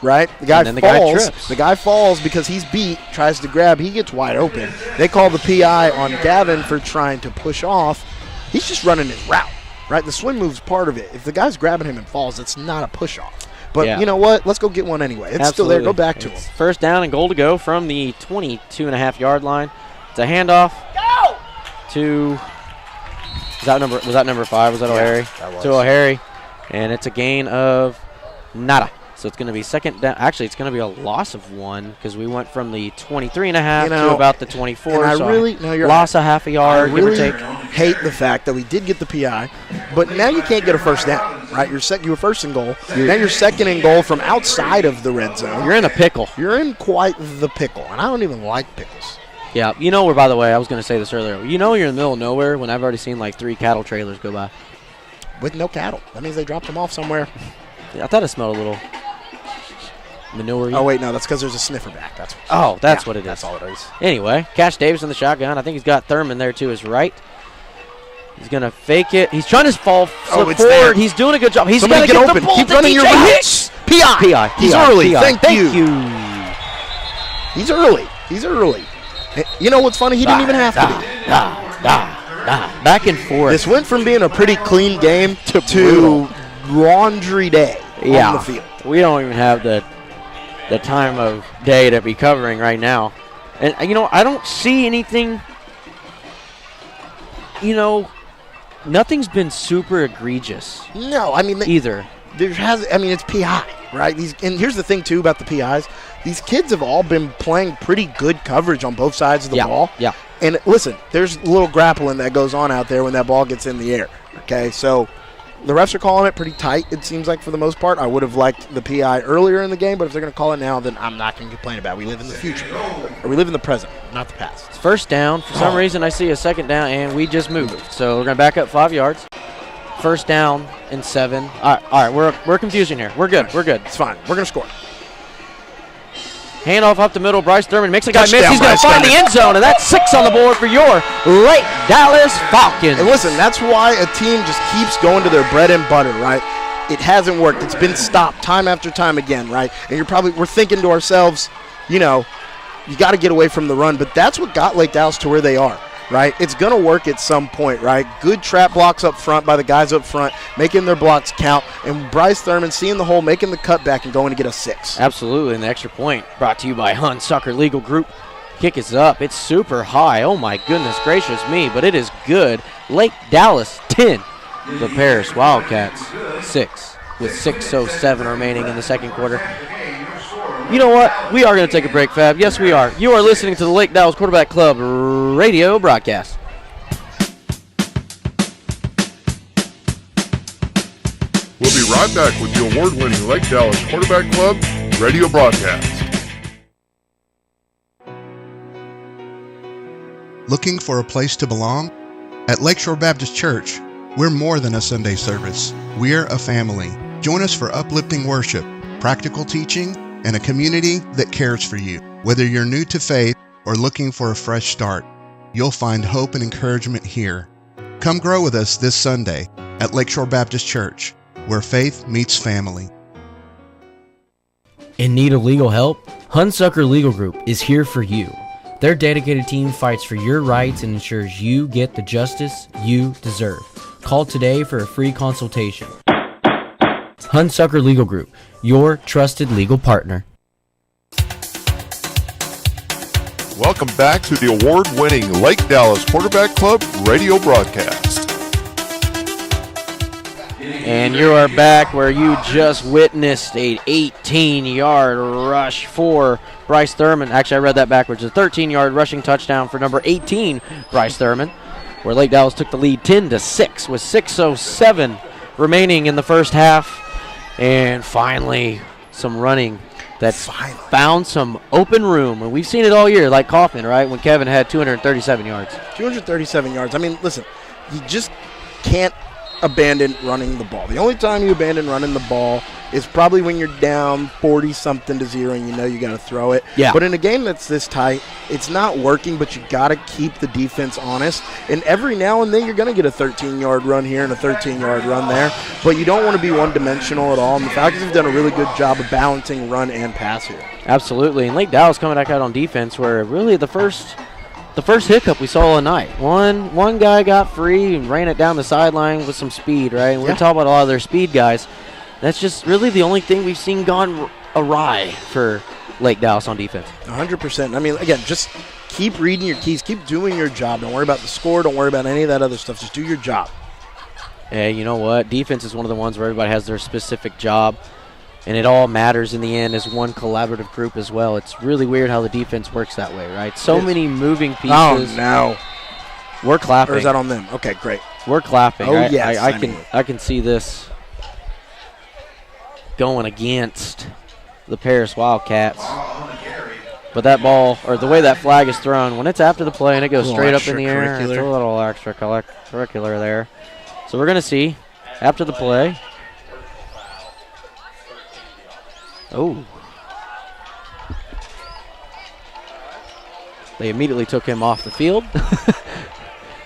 Right? The guy falls. The guy falls because he's beat, tries to grab. He gets wide open. They call the PI on Gavin for trying to push off. He's just running his route. Right? The swim move's part of it. If the guy's grabbing him and falls, it's not a push off. But you know what? Let's go get one anyway. It's still there. Go back to him. First down and goal to go from the 22.5-yard line. It's a handoff. Go! To was that number 5? Was that O'Harry? That was. To O'Harry. And it's a gain of nada. So it's going to be second down. Actually, it's going to be a loss of 1 because we went from the 23.5 to about the 24. And so you're loss a half a yard, give or take. take. Hate the fact that we did get the PI, but now you can't get a first down, right? You were first and goal. Now you're second and goal from outside of the red zone. You're in a pickle. You're in quite the pickle, and I don't even like pickles. Yeah, you know where, by the way, I was going to say this earlier. You know you're in the middle of nowhere when I've already seen like 3 cattle trailers go by. With no cattle. That means they dropped them off somewhere. Yeah, I thought it smelled a little manure. Oh, wait, no, that's because there's a sniffer back. That's what it is. That's all it is. Anyway, Cash Davis in the shotgun. I think he's got Thurman there to his right. He's going to fake it. He's trying to fall forward. There. He's doing a good job. He's going to get open. The ball Keep to running your routes. PI. He's early. Thank you. He's early. You know what's funny? He didn't even have to be. Back and forth. This went from being a pretty clean game to laundry day on the field. We don't even have the time of day to be covering right now. And, I don't see anything, nothing's been super egregious. No, I mean either. It's PI, right? And here's the thing too about the PIs. These kids have all been playing pretty good coverage on both sides of the ball. Yeah. And listen, there's a little grappling that goes on out there when that ball gets in the air. Okay, so the refs are calling it pretty tight, it seems like, for the most part. I would have liked the PI earlier in the game, but if they're going to call it now, then I'm not going to complain about it. We live in the future. Or we live in the present, not the past. It's first down. For some reason, I see a second down, and we just moved. So we're going to back up 5 yards. First down and 7. All right, we're confusing here. We're good. It's fine. We're going to score. Handoff up the middle. Bryce Thurman makes a guy miss. Touchdown, He's going to find the end zone, and that's 6 on the board for your Lake Dallas Falcons. And listen, that's why a team just keeps going to their bread and butter, right? It hasn't worked. It's been stopped time after time again, right? And we're thinking to ourselves, you got to get away from the run. But that's what got Lake Dallas to where they are, right? It's going to work at some point, right? Good trap blocks up front by the guys up front, making their blocks count. And Bryce Thurman seeing the hole, making the cutback, and going to get a 6. Absolutely, and the extra point brought to you by Hunt Sucker Legal Group. Kick is up. It's super high. Oh, my goodness gracious me, but it is good. Lake Dallas 10. The Paris Wildcats 6 with 6:07 remaining in the second quarter. You know what? We are going to take a break, Fab. Yes, we are. You are listening to the Lake Dallas Quarterback Club radio broadcast. We'll be right back with the award-winning Lake Dallas Quarterback Club radio broadcast. Looking for a place to belong? At Lakeshore Baptist Church, we're more than a Sunday service. We're a family. Join us for uplifting worship, practical teaching, and a community that cares for you. Whether you're new to faith or looking for a fresh start, you'll find hope and encouragement here. Come grow with us this Sunday at Lakeshore Baptist Church, where faith meets family. In need of legal help? Hunsucker Legal Group is here for you. Their dedicated team fights for your rights and ensures you get the justice you deserve. Call today for a free consultation. Hunsucker Legal Group, your trusted legal partner. Welcome back to the award-winning Lake Dallas Quarterback Club radio broadcast. And you are back where you just witnessed a 18-yard rush for Bryce Thurman. Actually, I read that backwards. A 13-yard rushing touchdown for number 18, Bryce Thurman, where Lake Dallas took the lead 10-6 with 6:07 remaining in the first half. And finally, some running that found some open room. And we've seen it all year, like Kaufman, right, when Kevin had 237 yards. 237 yards. I mean, listen, you just can't abandon running the ball. The only time you abandon running the ball is probably when you're down 40-something to 0 and you know you got to throw it. Yeah. But in a game that's this tight, it's not working, but you got to keep the defense honest. And every now and then you're going to get a 13-yard run here and a 13-yard run there, but you don't want to be one-dimensional at all. And the Falcons have done a really good job of balancing run and pass here. Absolutely. And Lake Dallas coming back out on defense where really the first hiccup we saw all night. One guy got free and ran it down the sideline with some speed, right? And we're talking about a lot of their speed guys. That's just really the only thing we've seen gone awry for Lake Dallas on defense. 100%. I mean, again, just keep reading your keys. Keep doing your job. Don't worry about the score. Don't worry about any of that other stuff. Just do your job. Hey, you know what? Defense is one of the ones where everybody has their specific job, and it all matters in the end as one collaborative group as well. It's really weird how the defense works that way, right? So many moving pieces. Oh, no. We're clapping. Or is that on them? Okay, great. We're clapping. Oh, yes. I can see this going against the Paris Wildcats. But that ball, or the way that flag is thrown, when it's after the play and it goes straight up in the air, it's a little extracurricular there. So we're going to see after the play. Oh. They immediately took him off the field.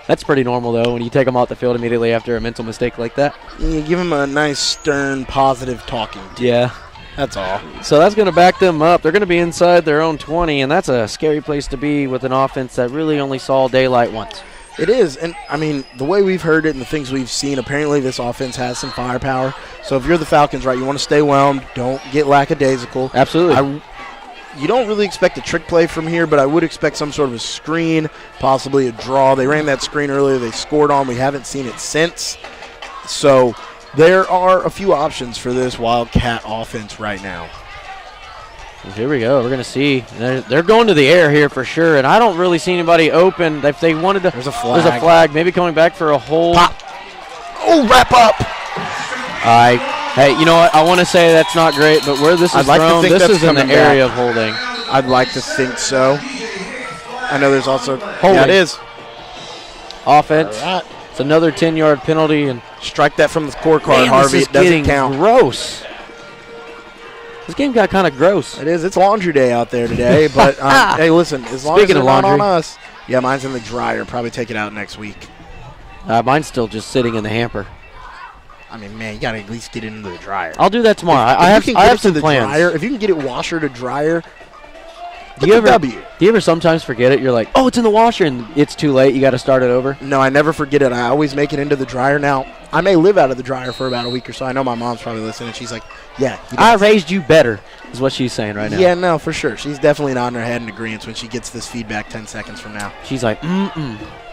That's pretty normal, though, when you take him off the field immediately after a mental mistake like that. You give him a nice, stern, positive talking to. Yeah. That's all. So that's going to back them up. They're going to be inside their own 20, and that's a scary place to be with an offense that really only saw daylight once. It is, and, I mean, the way we've heard it and the things we've seen, apparently this offense has some firepower. So if you're the Falcons, right, you want to stay whelmed. Don't get lackadaisical. Absolutely. You don't really expect a trick play from here, but I would expect some sort of a screen, possibly a draw. They ran that screen earlier. They scored on. We haven't seen it since. So there are a few options for this Wildcat offense right now. Well, here we go. We're going to see. They're going to the air here for sure, and I don't really see anybody open. If they wanted to, there's a flag. There's a flag. Maybe coming back for a hold. Pop. Oh, wrap up. Hey, you know what? I want to say that's not great, but where this is thrown, this is in the area of holding. I'd like to think so. I know there's also holding. Yeah, it is. Offense. All right. It's another 10-yard penalty. And strike that from the scorecard, Harvey. This is it doesn't count. Gross. This game got kind of gross. It is. It's laundry day out there today, but hey, listen, as long as it's not on us. Yeah, mine's in the dryer. Probably take it out next week. Mine's still just sitting in the hamper. I mean, man, you got to at least get it into the dryer. I'll do that tomorrow. I have some plans. Dryer, if you can get it washer to dryer, do you ever sometimes forget it? You're like, oh, it's in the washer, and it's too late. You got to start it over. No, I never forget it. I always make it into the dryer. Now, I may live out of the dryer for about a week or so. I know my mom's probably listening. She's like, yeah. I raised you better, is what she's saying right now. Yeah, no, for sure. She's definitely nodding her head in agreement when she gets this feedback 10 seconds from now. She's like,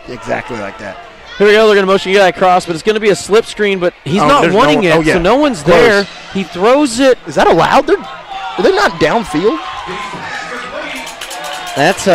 Exactly like that. Here we go. They're going to motion you that cross, but it's going to be a slip screen, but he's not wanting it, so no one's there. He throws it. Is that allowed? Are they not downfield? That's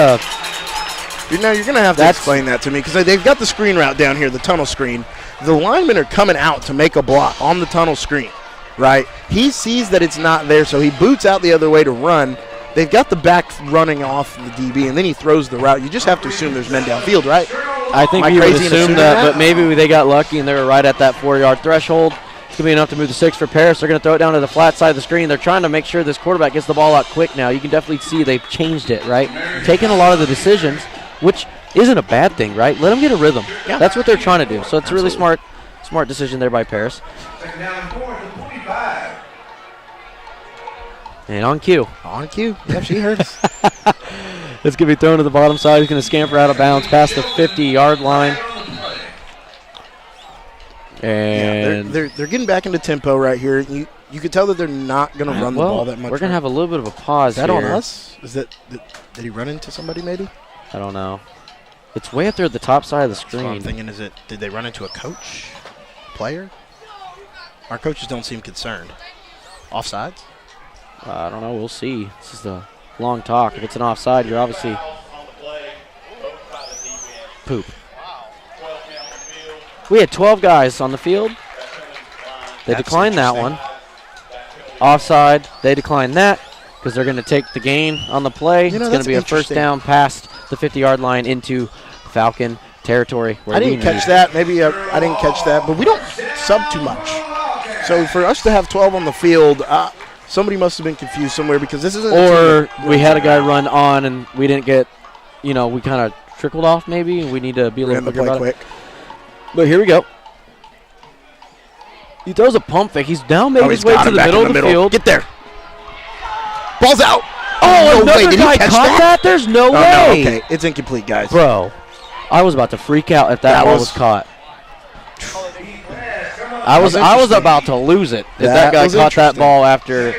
you're going to have to explain that to me because they've got the screen route down here, the tunnel screen. The linemen are coming out to make a block on the tunnel screen, right? He sees that it's not there, so he boots out the other way to run. They've got the back running off the DB, and then he throws the route. You just have to assume there's men downfield, right? I think we would assume that, but maybe they got lucky and they were right at that 4-yard threshold. It's going to be enough to move the 6 for Paris. They're going to throw it down to the flat side of the screen. They're trying to make sure this quarterback gets the ball out quick now. You can definitely see they've changed it, right? Taking a lot of the decisions, which isn't a bad thing, right? Let them get a rhythm. Yeah. That's what they're trying to do. So it's a really smart decision there by Paris. And on cue. On cue. Yeah, she heard us. It's going to be thrown to the bottom side. He's going to scamper out of bounds past the 50-yard line. And they're getting back into tempo right here. You could tell that they're not going to run the ball that much. We're going to have a little bit of a pause here. Is that on us? Did he run into somebody maybe? I don't know. It's way up there at the top side of the screen. That's what I'm thinking, did they run into a coach? Player? Our coaches don't seem concerned. Offsides? I don't know. We'll see. This is a long talk. If it's an offside, you're obviously poop. We had 12 guys on the field. They declined that one. Offside, they declined that because they're going to take the gain on the play. It's going to be a first down past the 50-yard line into Falcon territory. I didn't catch that. Maybe I didn't catch that, but we don't sub too much. So for us to have 12 on the field, somebody must have been confused somewhere because this isn't. Or we had a guy run on and we didn't get, we kind of trickled off maybe, and we need to be a little bit quick. But here we go. He throws a pump fake. He's now made his way to the middle of the field. Get there. Ball's out. Oh, another guy caught that? There's no way. No, okay. It's incomplete, guys. Bro, I was about to freak out if that ball was caught. I was about to lose it if that guy caught that ball after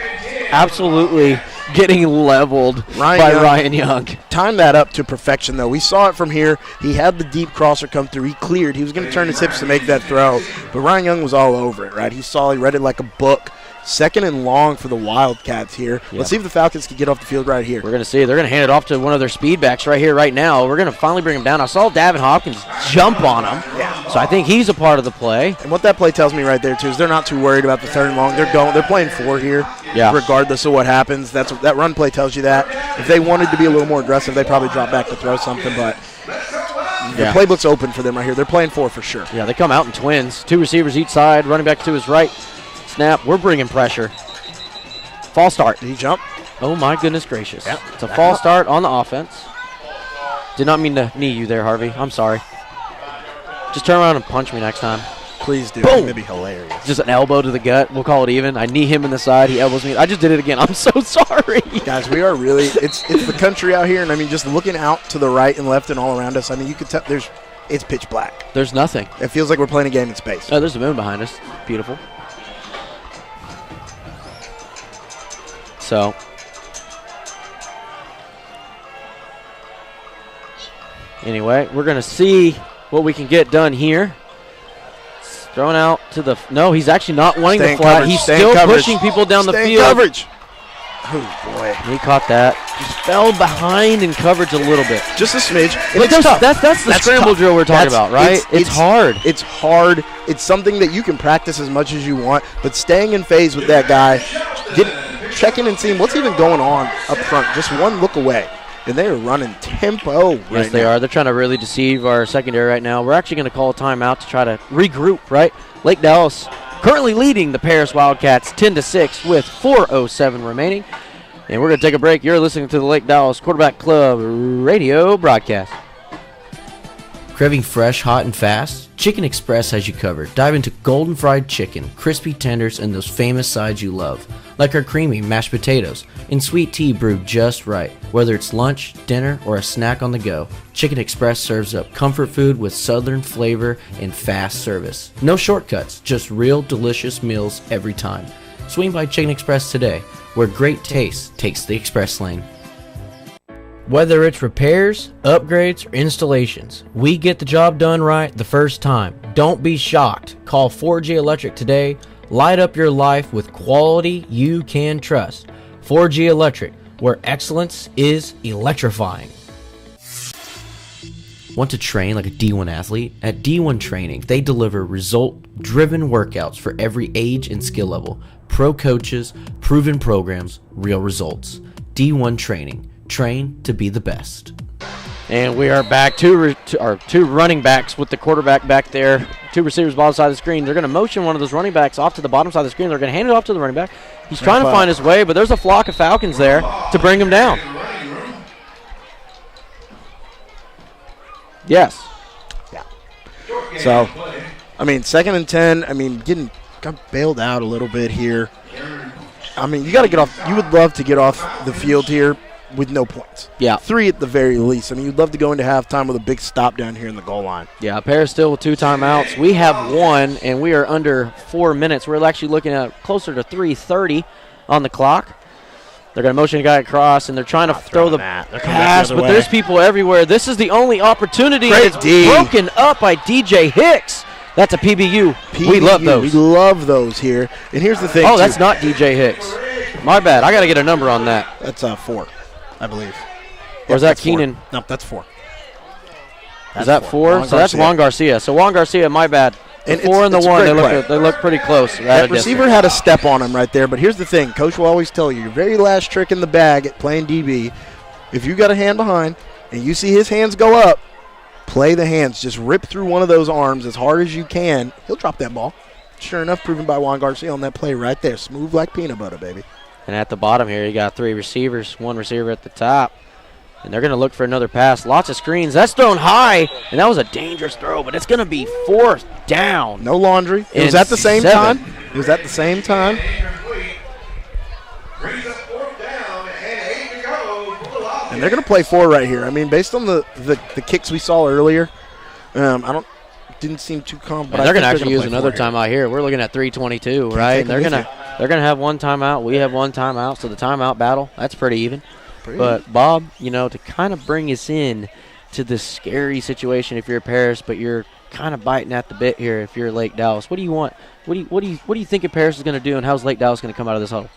absolutely getting leveled by Ryan Young. Timed that up to perfection, though. We saw it from here. He had the deep crosser come through. He cleared. He was going to turn his hips to make that throw, but Ryan Young was all over it, right? He read it like a book. Second and long for the Wildcats here. Yeah. Let's see if the Falcons can get off the field right here. We're going to see. They're going to hand it off to one of their speed backs right here, right now. We're going to finally bring him down. I saw Davin Hopkins jump on him, so I think he's a part of the play. And what that play tells me right there, too, is they're not too worried about the third and long. They're playing 4 here, regardless of what happens. That run play tells you that. If they wanted to be a little more aggressive, they probably drop back to throw something, but the playbook's open for them right here. They're playing 4 for sure. Yeah, they come out in twins. 2 receivers each side, running back to his right. Snap. We're bringing pressure. False start. Did he jump? Oh, my goodness gracious. Yep. It's a false start on the offense. Did not mean to knee you there, Harvey. I'm sorry. Just turn around and punch me next time. Please do. Boom. It'd be hilarious. Just an elbow to the gut. We'll call it even. I knee him in the side. He elbows me. I just did it again. I'm so sorry. Guys, we are really – it's the country out here, and, just looking out to the right and left and all around us, you could tell it's pitch black. There's nothing. It feels like we're playing a game in space. Oh, there's the moon behind us. Beautiful. So, anyway, we're going to see what we can get done here. It's thrown out to the – no, he's actually not wanting the flat. Coverage. He's still pushing people down the field. Coverage. Oh, boy. He caught that. Just fell behind in coverage a little bit. Just a smidge. That's the scramble drill we're talking about, right? It's hard. It's hard. It's something that you can practice as much as you want, but staying in phase with that guy, checking and seeing what's even going on up front, just one look away. And they are running tempo right now. Yes, they are. They're trying to really deceive our secondary right now. We're actually going to call a timeout to try to regroup, right? Lake Dallas currently leading the Paris Wildcats 10-6 with 4:07 remaining. And we're going to take a break. You're listening to the Lake Dallas Quarterback Club radio broadcast. Craving fresh, hot, and fast? Chicken Express has you covered. Dive into golden fried chicken, crispy tenders, and those famous sides you love, like our creamy mashed potatoes and sweet tea brewed just right. Whether it's lunch, dinner, or a snack on the go, Chicken Express serves up comfort food with southern flavor and fast service. No shortcuts, just real delicious meals every time. Swing by Chicken Express today, where great taste takes the express lane. Whether it's repairs, upgrades, or installations, we get the job done right the first time. Don't be shocked. Call 4G Electric today. Light up your life with quality you can trust. 4G Electric, where excellence is electrifying. Want to train like a D1 athlete? At D1 Training, they deliver result-driven workouts for every age and skill level. Pro coaches, proven programs, real results. D1 Training. Train to be the best. And we are back. Two running backs with the quarterback back there. 2 receivers bottom side of the screen. They're going to motion one of those running backs off to the bottom side of the screen. They're going to hand it off to the running back. He's trying to find his way, but there's a flock of Falcons there to bring him down. Yes. Yeah. So, second and 10. Got bailed out a little bit here. You got to get off. You would love to get off the field here. with no points. Yeah. 3 at the very least. I mean, you'd love to go into halftime with a big stop down here in the goal line. Yeah, Paris still with 2 timeouts. We have 1, and we are under 4 minutes. We're actually looking at closer to 3:30 on the clock. They're going to motion a guy across, and they're trying to throw the pass, but there's people everywhere. This is the only opportunity. It's broken up by DJ Hicks. That's a PBU. We love those. We love those here. And here's the thing. Oh, that's not DJ Hicks. My bad. I got to get a number on that. That's 4, I believe. Or is that Keenan? No, that's 4. Is that 4? So that's Juan Garcia. So Juan Garcia, my bad. The 4 and the 1, they look pretty close. That receiver had a step on him right there, but here's the thing. Coach will always tell you, your very last trick in the bag at playing DB, if you got a hand behind and you see his hands go up, play the hands. Just rip through one of those arms as hard as you can. He'll drop that ball. Sure enough, proven by Juan Garcia on that play right there. Smooth like peanut butter, baby. And at the bottom here, you got 3 receivers, 1 receiver at the top. And they're going to look for another pass. Lots of screens. That's thrown high, and that was a dangerous throw, but it's going to be 4th down. No laundry. It was at the same time. It was at the same time. And they're going to play 4 right here. I mean, based on the kicks we saw earlier, didn't seem too calm. But they're going to actually use another timeout here. We're looking at 3:22, right? And they're going to have 1 timeout. We have 1 timeout. So the timeout battle, that's pretty even. But Bob, to kind of bring us in to this scary situation if you're Paris, but you're kind of biting at the bit here if you're Lake Dallas. What do you want? What do you think Paris is going to do, and how's Lake Dallas going to come out of this huddle?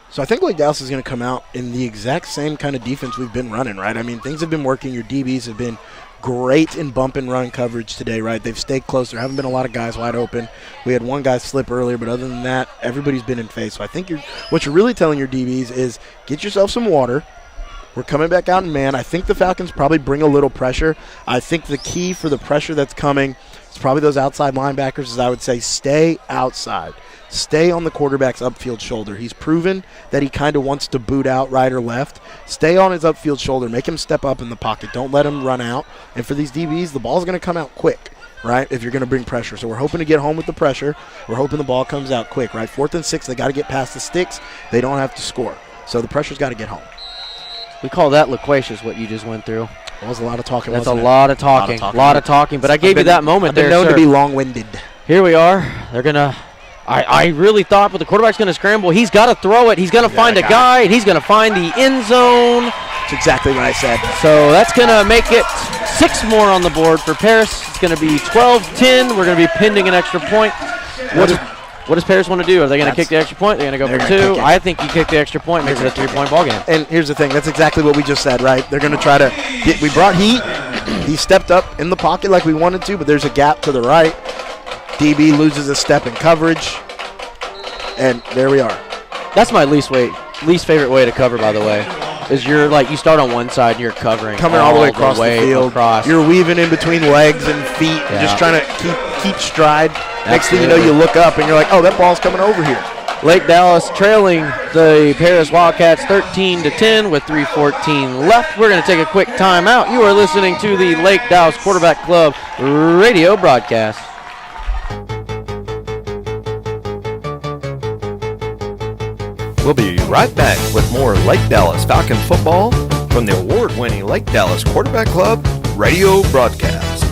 So I think Lake Dallas is going to come out in the exact same kind of defense we've been running, right? I mean, things have been working. Your DBs have been great in bump and run coverage today, right? They've stayed close. There haven't been a lot of guys wide open. We had 1 guy slip earlier, but other than that, everybody's been in phase. So I think what you're really telling your DBs is get yourself some water. We're coming back out in man. I think the Falcons probably bring a little pressure. I think the key for the pressure that's coming is probably those outside linebackers, as I would say, stay outside. Stay on the quarterback's upfield shoulder. He's proven that he kind of wants to boot out right or left. Stay on his upfield shoulder. Make him step up in the pocket. Don't let him run out. And for these DBs, the ball's going to come out quick, right, if you're going to bring pressure. So we're hoping to get home with the pressure. We're hoping the ball comes out quick, right? 4th and 6, they got to get past the sticks. They don't have to score. So the pressure's got to get home. We call that loquacious, what you just went through. That was a lot of talking. That's a lot of talking. A lot of talking. But I gave you that moment there, I've been known to be long-winded. Here we are. They're going to – I really thought, but the quarterback's going to scramble. He's got to throw it. He's going to find a guy. He's going to find the end zone. That's exactly what I said. So that's going to make it 6 more on the board for Paris. It's going to be 12-10. We're going to be pending an extra point. What does Paris want to do? Are they going to kick the extra point? They're going to go for 2. I think you kick the extra point, makes it a 3-point ball game. And here's the thing. That's exactly what we just said, right? They're going to try to get – we brought heat. He stepped up in the pocket like we wanted to, but there's a gap to the right. DB loses a step in coverage, and there we are. That's my least favorite way to cover, by the way, is you start on one side and you're covering all the way across the field. You're weaving in between legs and feet, just trying to keep stride. Next thing you know, you look up and you're like, oh, that ball's coming over here. Lake Dallas trailing the Paris Wildcats 13-10 with 3:14 left. We're going to take a quick timeout. You are listening to the Lake Dallas Quarterback Club radio broadcast. We'll be right back with more Lake Dallas Falcon football from the award-winning Lake Dallas Quarterback Club radio broadcast.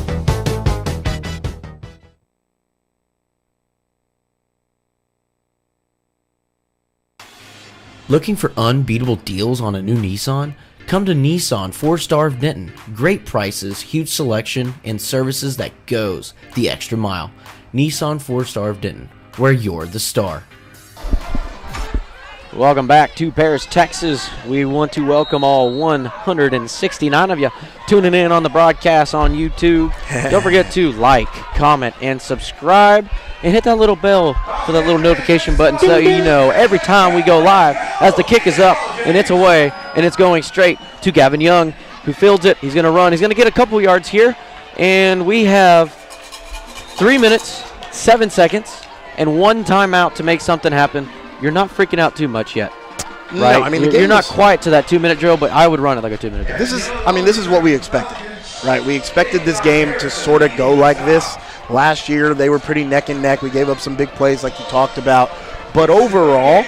Looking for unbeatable deals on a new Nissan? Come to Nissan 4-Star of Denton. Great prices, huge selection, and services that goes the extra mile. Nissan 4-Star of Denton, where you're the star. Welcome back to Paris, Texas. We want to welcome all 169 of you tuning in on the broadcast on YouTube. Don't forget to like, comment, and subscribe, and hit that little bell for that little notification button so you know every time we go live as the kick is up and it's away and it's going straight to Gavin Young, who fields it. He's going to run. He's going to get a couple yards here, and we have 3 minutes, 7 seconds, and 1 timeout to make something happen. You're not freaking out too much yet, right? No, I mean, you're not quite to that 2-minute drill, but I would run it like a 2-minute drill. This is what we expected, right? We expected this game to sort of go like this. Last year, they were pretty neck and neck. We gave up some big plays like you talked about. But overall,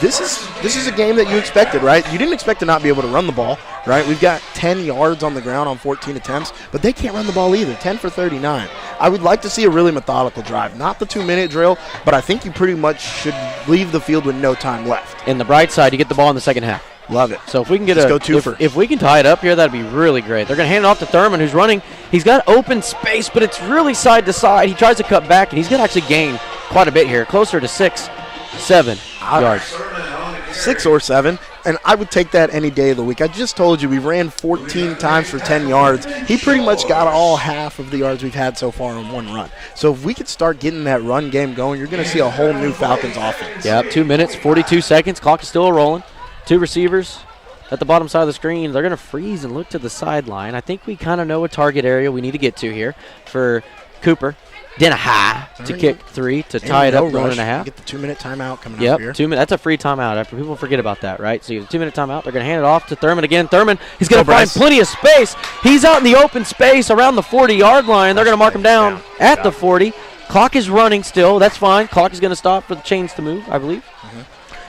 this is a game that you expected, right? You didn't expect to not be able to run the ball, right? We've got 10 yards on the ground on 14 attempts, but they can't run the ball either, 10 for 39. I would like to see a really methodical drive, not the 2-minute drill, but I think you pretty much should leave the field with no time left. In the bright side, you get the ball in the second half. Love it. So if we can get if we can tie it up here, that'd be really great. They're going to hand it off to Thurman, who's running. He's got open space, but it's really side to side. He tries to cut back, and he's going to actually gain quite a bit here, closer to 6-7 yards. 6 or 7, and I would take that any day of the week. I just told you we ran 14 times for 10 yards. He pretty much got all half of the yards we've had so far on one run. So if we could start getting that run game going, you're going to see a whole new Falcons offense. Yep, 2 minutes, 42 seconds. Clock is still rolling. 2 receivers at the bottom side of the screen. They're going to freeze and look to the sideline. I think we kind of know a target area we need to get to here for Cooper. Denaha to kick 3 to tie it up, 1.5. Get the 2-minute timeout coming up here. Yep, 2 minutes. That's a free timeout. After people forget about that, right? So you have a 2-minute timeout. They're going to hand it off to Thurman again. Thurman, he's going to find plenty of space. He's out in the open space around the 40-yard line. They're going to mark him down at the 40. Clock is running still. That's fine. Clock is going to stop for the chains to move, I believe. Mm-hmm.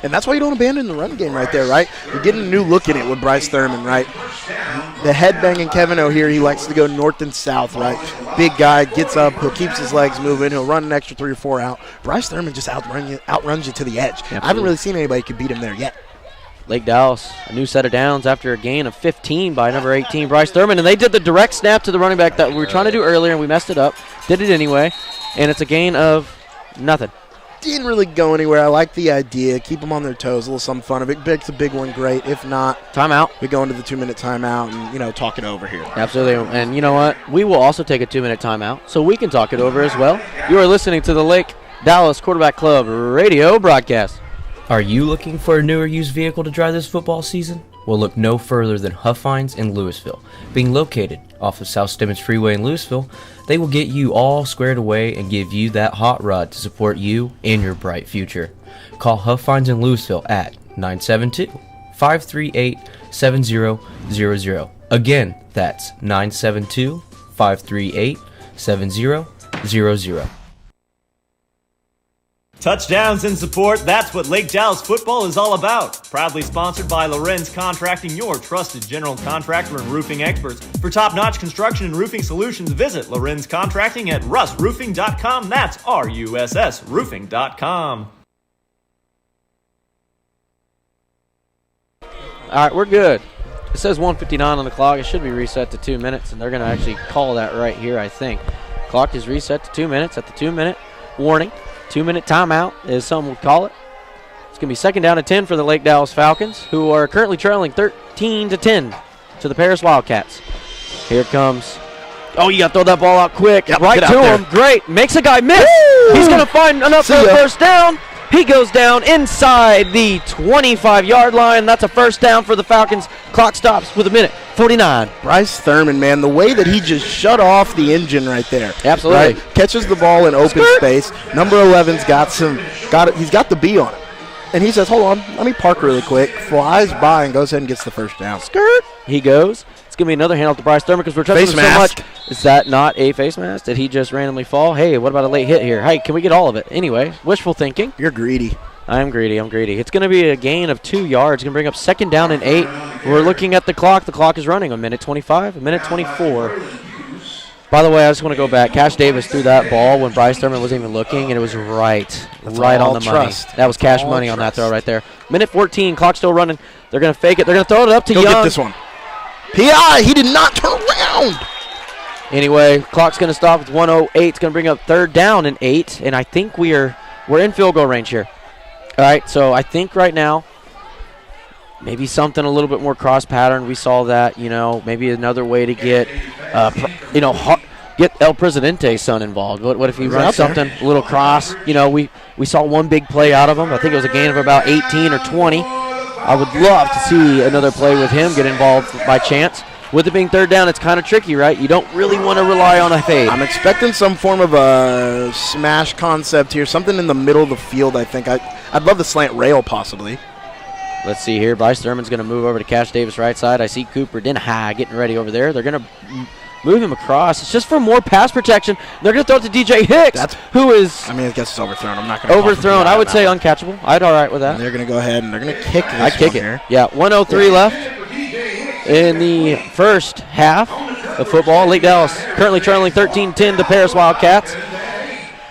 And that's why you don't abandon the run game right there, right? You're getting a new look at it with Bryce Thurman, right? The headbanging Kevin O'Here, he likes to go north and south, right? Big guy, gets up, he'll keeps his legs moving, he'll run an extra 3 or 4 out. Bryce Thurman just outruns you to the edge. Absolutely. I haven't really seen anybody who could beat him there yet. Lake Dallas, a new set of downs after a gain of 15 by number 18, Bryce Thurman. And they did the direct snap to the running back that we were trying to do earlier, and we messed it up. Did it anyway, and it's a gain of nothing. Didn't really go anywhere. I like the idea. Keep them on their toes. A little something fun. If it picks a big one, great. If not, timeout. We go into the 2-minute timeout and, talk it over here. Absolutely. And you know what? We will also take a 2-minute timeout so we can talk it over as well. You are listening to the Lake Dallas Quarterback Club radio broadcast. Are you looking for a new or used vehicle to drive this football season? Well, look no further than Huff Finds in Louisville. Being located off of South Stemmons Freeway in Louisville, they will get you all squared away and give you that hot rod to support you and your bright future. Call Huff Finds in Louisville at 972-538-7000. Again, that's 972-538-7000. Touchdowns and support, that's what Lake Dallas football is all about. Proudly sponsored by Lorenz Contracting, your trusted general contractor and roofing experts. For top-notch construction and roofing solutions, visit Lorenz Contracting at russroofing.com. That's R-U-S-S roofing.com. All right, we're good. It says 1:59 on the clock. It should be reset to 2 minutes, and they're going to actually call that right here, I think. Clock is reset to 2 minutes at the 2-minute warning. 2-minute timeout, as some would call it. It's going to be 2nd down and 10 for the Lake Dallas Falcons, who are currently trailing 13-10 to the Paris Wildcats. Here comes. Oh, you got to throw that ball out quick. Yep, right to him. Great. Makes a guy miss. Woo! He's going to find enough for a first down. He goes down inside the 25-yard line. That's a first down for the Falcons. Clock stops with 1:49. Bryce Thurman, man, the way that he just shut off the engine right there. Absolutely. Right? Catches the ball in open space. Number 11's he's got the B on it. And he says, hold on, let me park really quick. Flies by and goes ahead and gets the first down. Skirt. He goes. It's going to be another handoff to Bryce Thurman because we're trusting him so much. Is that not a face mask? Did he just randomly fall? Hey, what about a late hit here? Hey, can we get all of it? Anyway, wishful thinking. You're greedy. I'm greedy. It's going to be a gain of 2 yards. It's going to bring up 2nd down and 8. We're looking at the clock. The clock is running 1:25, 1:24. By the way, I just want to go back. Cash Davis threw that ball when Bryce Thurman wasn't even looking, and it was right on the money. That was cash money on that throw right there. 1:14, clock still running. They're going to fake it. They're going to throw it up to Young. Go get this one. P.I., he did not turn around. Anyway, clock's going to stop with 1:08. It's going to bring up 3rd down and 8, and I think we're in field goal range here. All right, so I think right now maybe something a little bit more cross pattern. We saw that, maybe another way to get, get El Presidente's son involved. What if he runs something a little cross? We saw one big play out of him. I think it was a gain of about 18 or 20. I would love to see another play with him get involved by chance. With it being 3rd down, it's kind of tricky, right? You don't really want to rely on a fade. I'm expecting some form of a smash concept here, something in the middle of the field, I think. I'd love the slant rail, possibly. Let's see here. Bryce Thurman's going to move over to Cash Davis right side. I see Cooper Denhigh getting ready over there. They're going to move him across. It's just for more pass protection. They're going to throw it to DJ Hicks, who is... I guess it's overthrown. I'm not going to... Overthrown. I would say uncatchable. I'd all right with that. And they're going to go ahead and they're going to kick this I'd kick it. here. Yeah, 1:03 left in the first half of football. Lake Dallas currently trailing 13-10 the Paris Wildcats.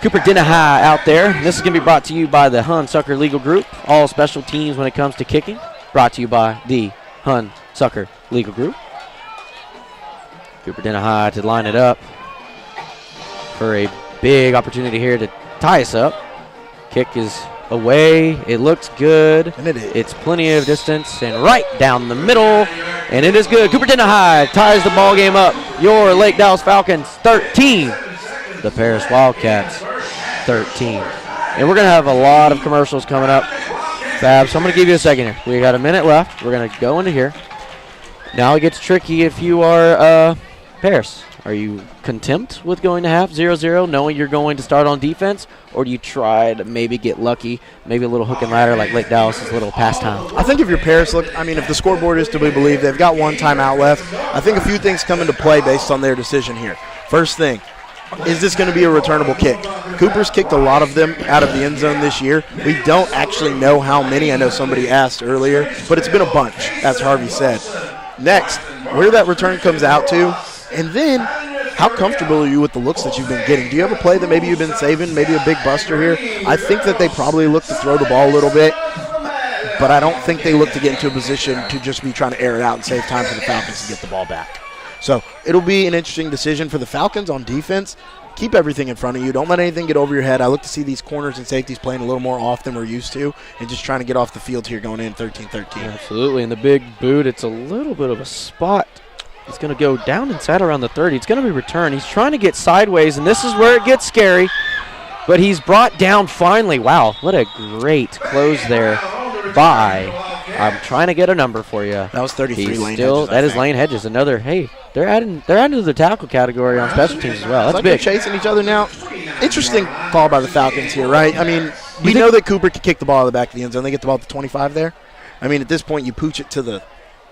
Cooper Denahai out there. This is going to be brought to you by the Hun Sucker Legal Group. All special teams when it comes to kicking. Brought to you by the Hun Sucker Legal Group. Cooper Denahai to line it up for a big opportunity here to tie us up. Kick is away. It looks good. And it is. It's plenty of distance and right down the middle. And it is good. Cooper Denahai ties the ball game up. Your Lake Dallas Falcons 13. The Paris Wildcats 13. And we're going to have a lot of commercials coming up, Fab. So I'm going to give you a second here. We got a minute left. We're going to go into here. Now it gets tricky if you are Paris. Are you content with going to half 0-0, knowing you're going to start on defense, or do you try to maybe get lucky, maybe a little hook and ladder like Lake Dallas' little pastime? I think if you're Paris, if the scoreboard is to be believed, they've got one timeout left. I think a few things come into play based on their decision here. First thing, is this going to be a returnable kick? Cooper's kicked a lot of them out of the end zone this year. We don't actually know how many. I know somebody asked earlier, but it's been a bunch, as Harvey said. Next, where that return comes out to, and then how comfortable are you with the looks that you've been getting? Do you have a play that maybe you've been saving, maybe a big buster here? I think that they probably look to throw the ball a little bit, but I don't think they look to get into a position to just be trying to air it out and save time for the Falcons to get the ball back. So it'll be an interesting decision for the Falcons on defense. Keep everything in front of you. Don't let anything get over your head. I look to see these corners and safeties playing a little more off than we're used to and just trying to get off the field here going in 13-13. Absolutely. And the big boot, it's a little bit of a spot. It's going to go down inside around the 30. It's going to be returned. He's trying to get sideways, and this is where it gets scary. But he's brought down finally. Wow, what a great close there by. I'm trying to get a number for you. That was 33 Lane still, Hedges. That is Lane Hedges. Another, hey, they're adding to the tackle category on special teams as well. That's like big. They're chasing each other now. Interesting call by the Falcons here, right? I mean, we know that Cooper can kick the ball out of the back of the end zone. They get the ball at the 25 there. I mean, at this point, you pooch it to the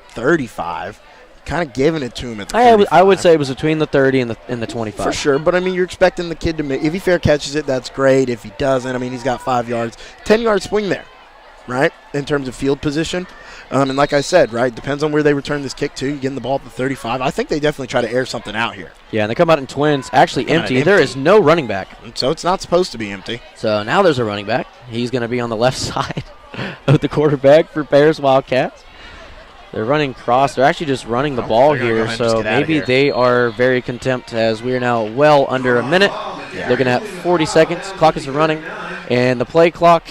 35. Kind of giving it to him at the 35. I would say it was between the 30 and the 25. For sure, but I mean, you're expecting the kid to make. If he fair catches it, that's great. If he doesn't, I mean, he's got 5 yards. 10-yard swing there, right, in terms of field position. And like I said, right, depends on where they return this kick to. You getting the ball at the 35. I think they definitely try to air something out here. Yeah, and they come out in twins. Actually empty. There is no running back. So it's not supposed to be empty. So now there's a running back. He's going to be on the left side of the quarterback for Paris Wildcats. They're running cross. They're actually just running the ball here, so maybe they are very content as we are now well under a minute. Yeah. Looking at 40 seconds. Clock is running, and the play clock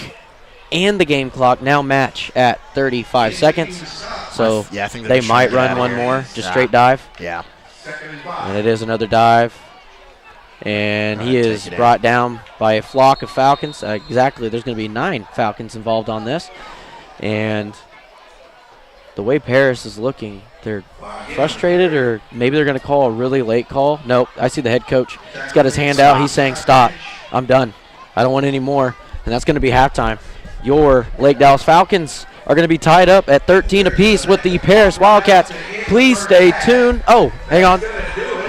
and the game clock now match at 35 seconds. So I think they might run one more, just straight dive. Yeah. And it is another dive. And he is brought down by a flock of Falcons. Exactly, there's going to be 9 Falcons involved on this. And the way Paris is looking, they're frustrated, or maybe they're going to call a really late call. Nope, I see the head coach. He's got his hand out. He's saying, stop. I'm done. I don't want any more. And that's going to be halftime. Your Lake Dallas Falcons are going to be tied up at 13 apiece with the Paris Wildcats. Please stay tuned. Oh, hang on.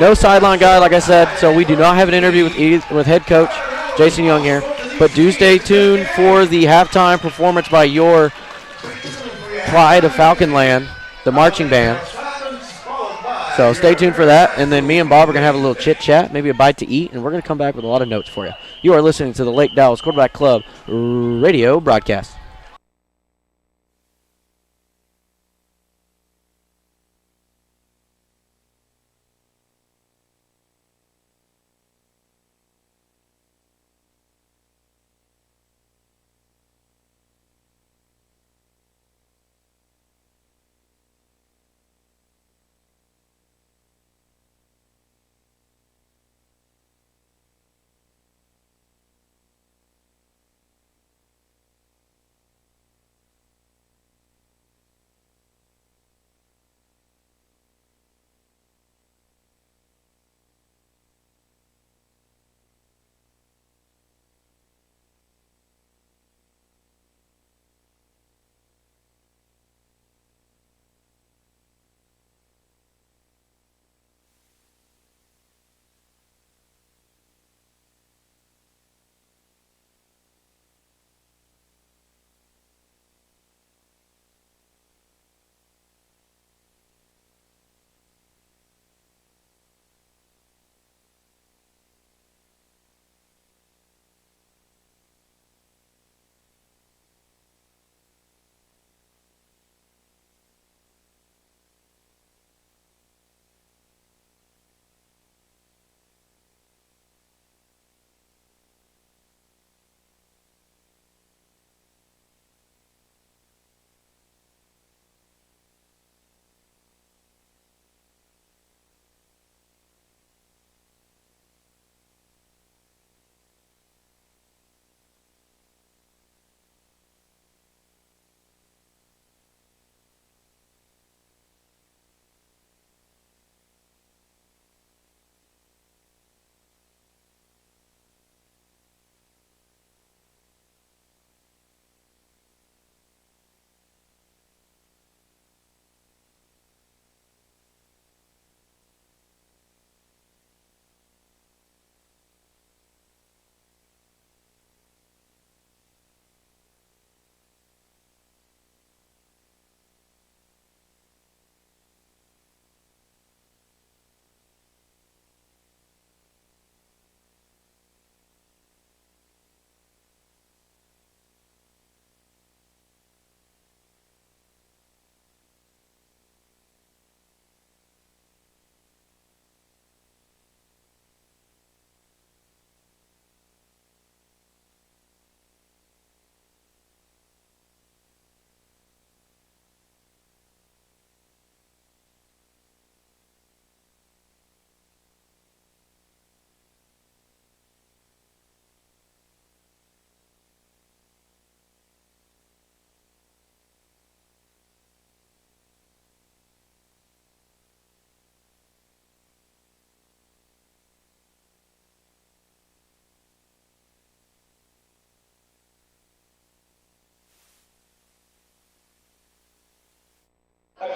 No sideline guy, like I said, so we do not have an interview with head coach Jason Young here. But do stay tuned for the halftime performance by your Pride of Falcon Land, the marching band. So stay tuned for that. And then me and Bob are going to have a little chit-chat, maybe a bite to eat, and we're going to come back with a lot of notes for you. You are listening to the Lake Dallas Quarterback Club radio broadcast.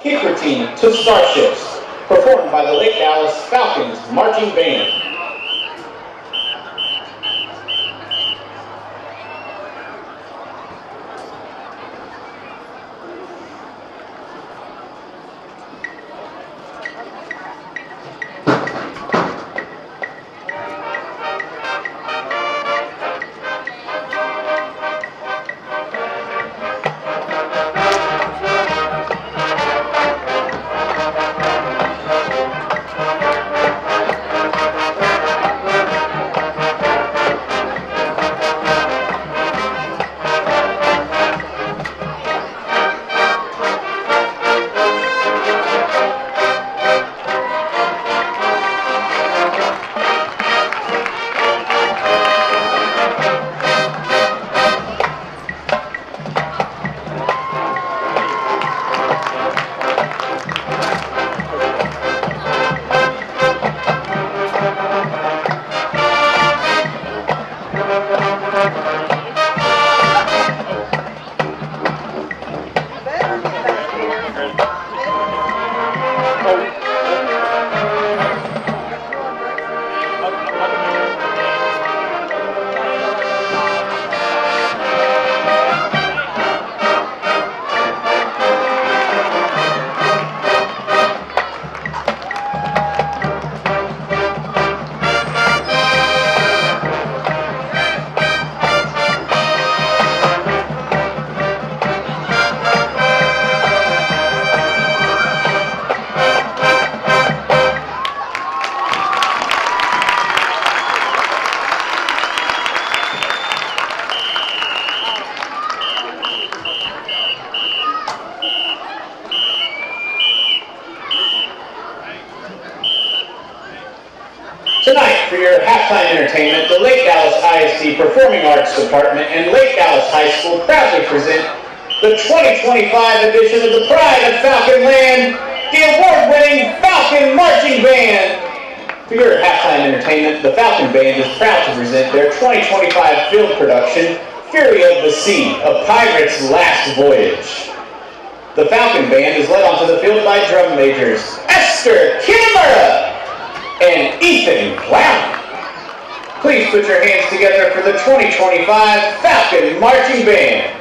Keeper Team to Starships, performed by the Lake Dallas Falcons Marching Band. Tonight, for your halftime entertainment, the Lake Dallas ISD Performing Arts Department and Lake Dallas High School proudly present the 2025 edition of the Pride of Falcon Land, the award-winning Falcon Marching Band. For your halftime entertainment, the Falcon Band is proud to present their 2025 field production, Fury of the Sea, A Pirate's Last Voyage. The Falcon Band is led onto the field by drum majors Esther Kimura and Ethan Clown. Please put your hands together for the 2025 Falcon Marching Band.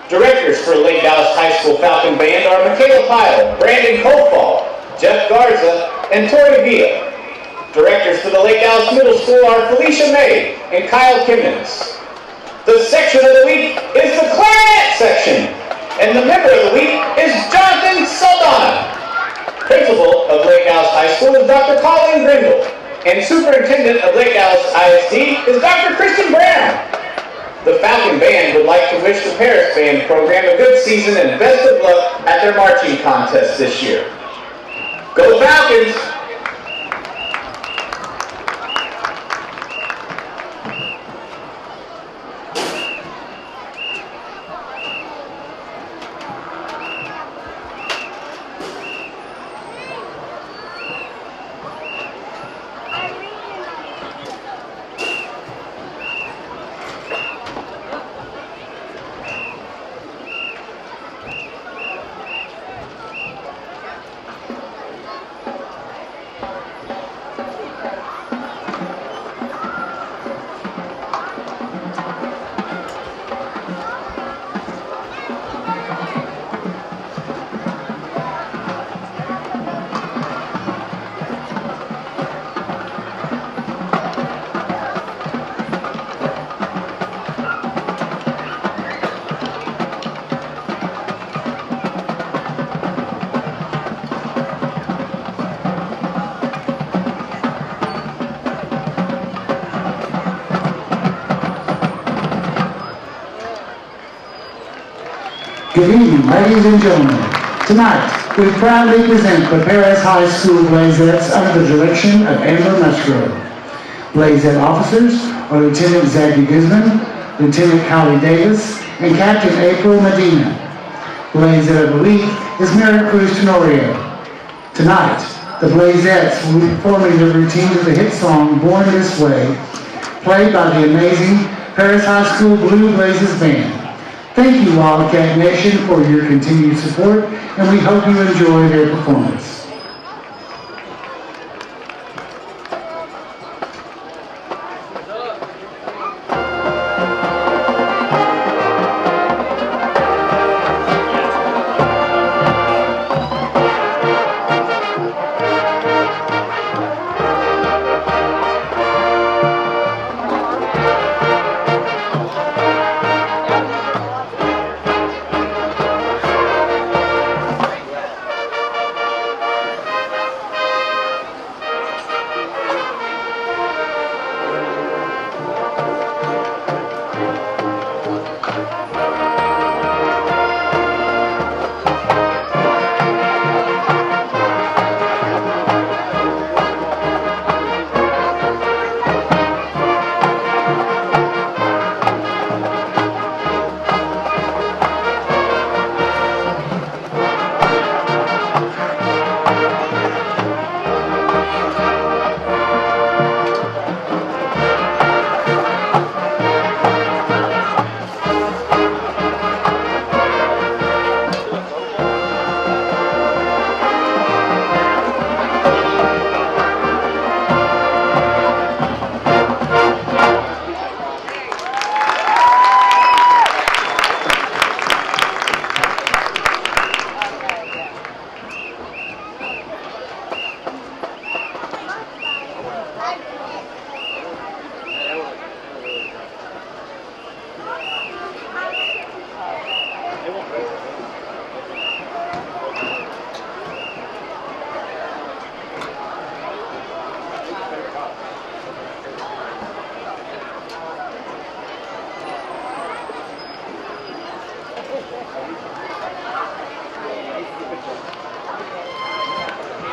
Directors for Lake Dallas High School Falcon Band are Michaela Pyle, Brandon Kofall, Jeff Garza, and Tori Villa. Directors for the Lake Dallas Middle School are Felicia May and Kyle Kimmons. The section of the week is the clarinet section, and the member of the week is Jonathan Saldana. Principal of Lake Dallas High School is Dr. Colleen Grindle, and Superintendent of Lake Dallas ISD is Dr. Kristen Brown. The Falcon Band would like to wish the Paris Band program a good season and best of luck at their marching contest this year. Go Falcons! Good evening, ladies and gentlemen. Tonight, we proudly present the Paris High School Blazettes under the direction of Amber Musgrove. Blazette officers are Lieutenant Zachary Guzman, Lieutenant Holly Davis, and Captain April Medina. Blazette of the week is Mary Cruz Tenorio. Tonight, the Blazettes will be performing their routine to the hit song Born This Way, played by the amazing Paris High School Blue Blazes Band. Thank you, Wildcat Nation, for your continued support, and we hope you enjoy their performance.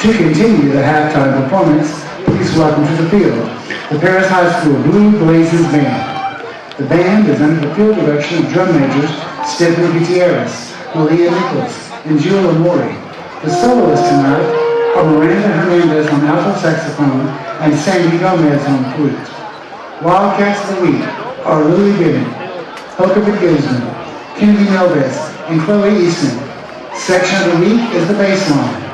To continue the halftime performance, please welcome to the field the Paris High School Blue Blazes Band. The band is under the field direction of drum majors Stephanie Gutierrez, Malia Nicholas, and Julia Mori. The soloists tonight are Miranda Hernandez on alto saxophone and Sandy Gomez on flute. Wildcats of the week are Louie Gibbon, Hoka Guzman, Kennedy Melvez, and Chloe Easton. Section of the week is the bass line.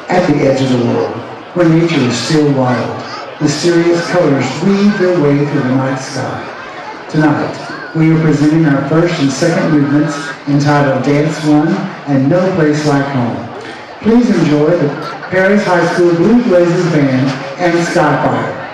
At the edge of the world, where nature is still wild, mysterious colors weave their way through the night sky. Tonight, We are presenting our first and second movements entitled Dance One and No Place Like Home. Please enjoy the Paris High School Blue Blazers Band and Skyfire.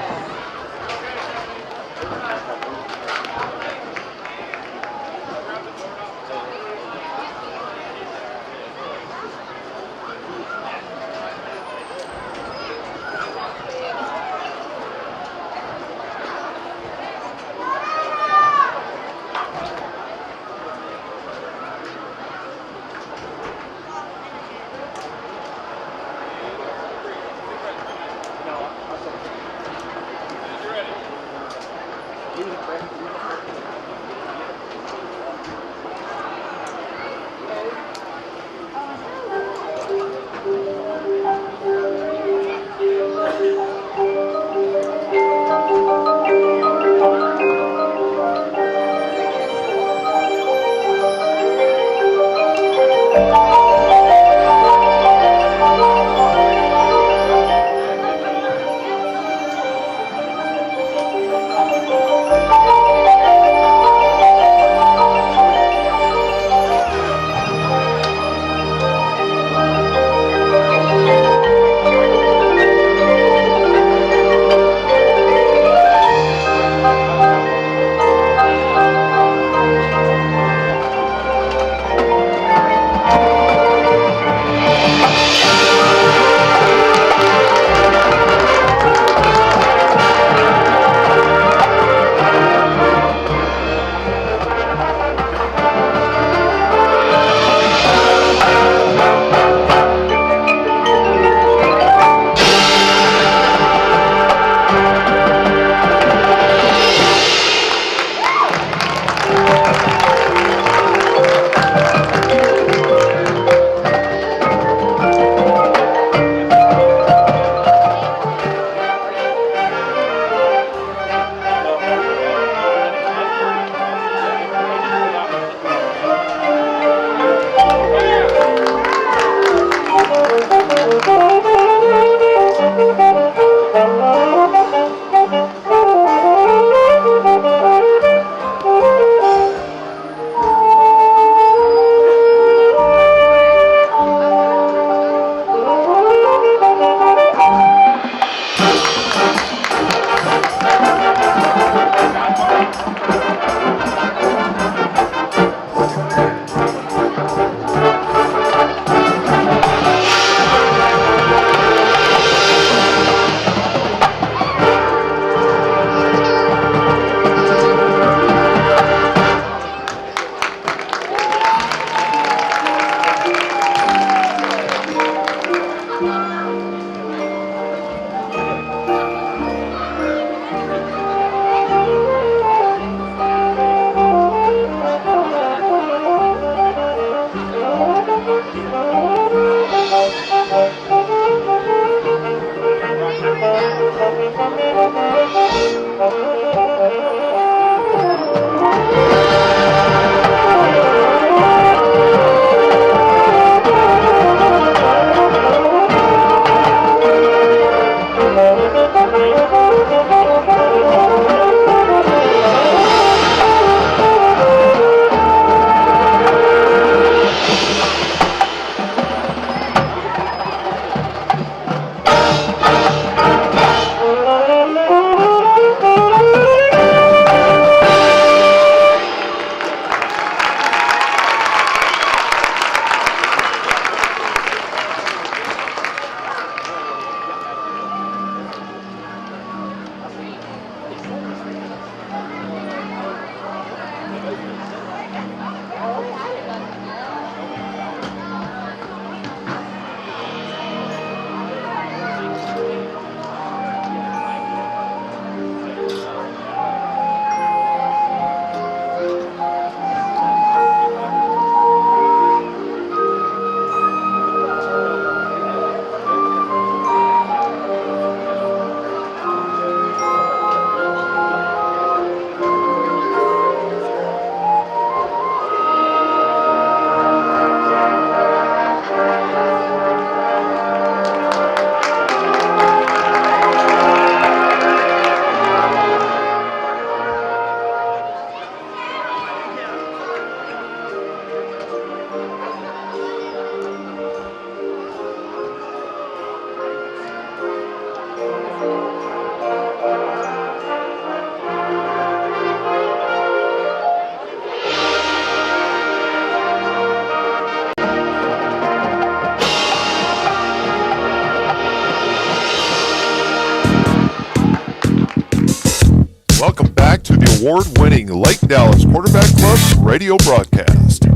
the award-winning Lake Dallas Quarterback Club radio broadcast.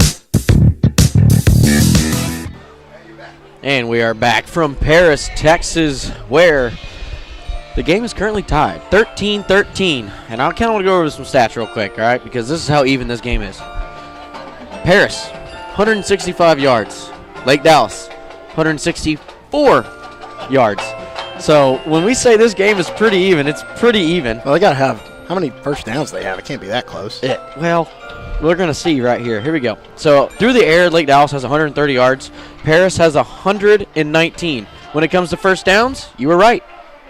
And we are back from Paris, Texas, where the game is currently tied, 13-13. And I kind of want to go over some stats real quick, all right, because this is how even this game is. Paris, 165 yards. Lake Dallas, 164 yards. So when we say this game is pretty even, it's pretty even. Well, they got to have how many first downs they have. It can't be that close. Well, we're going to see right here. Here we go. So through the air, Lake Dallas has 130 yards. Paris has 119. When it comes to first downs, you were right.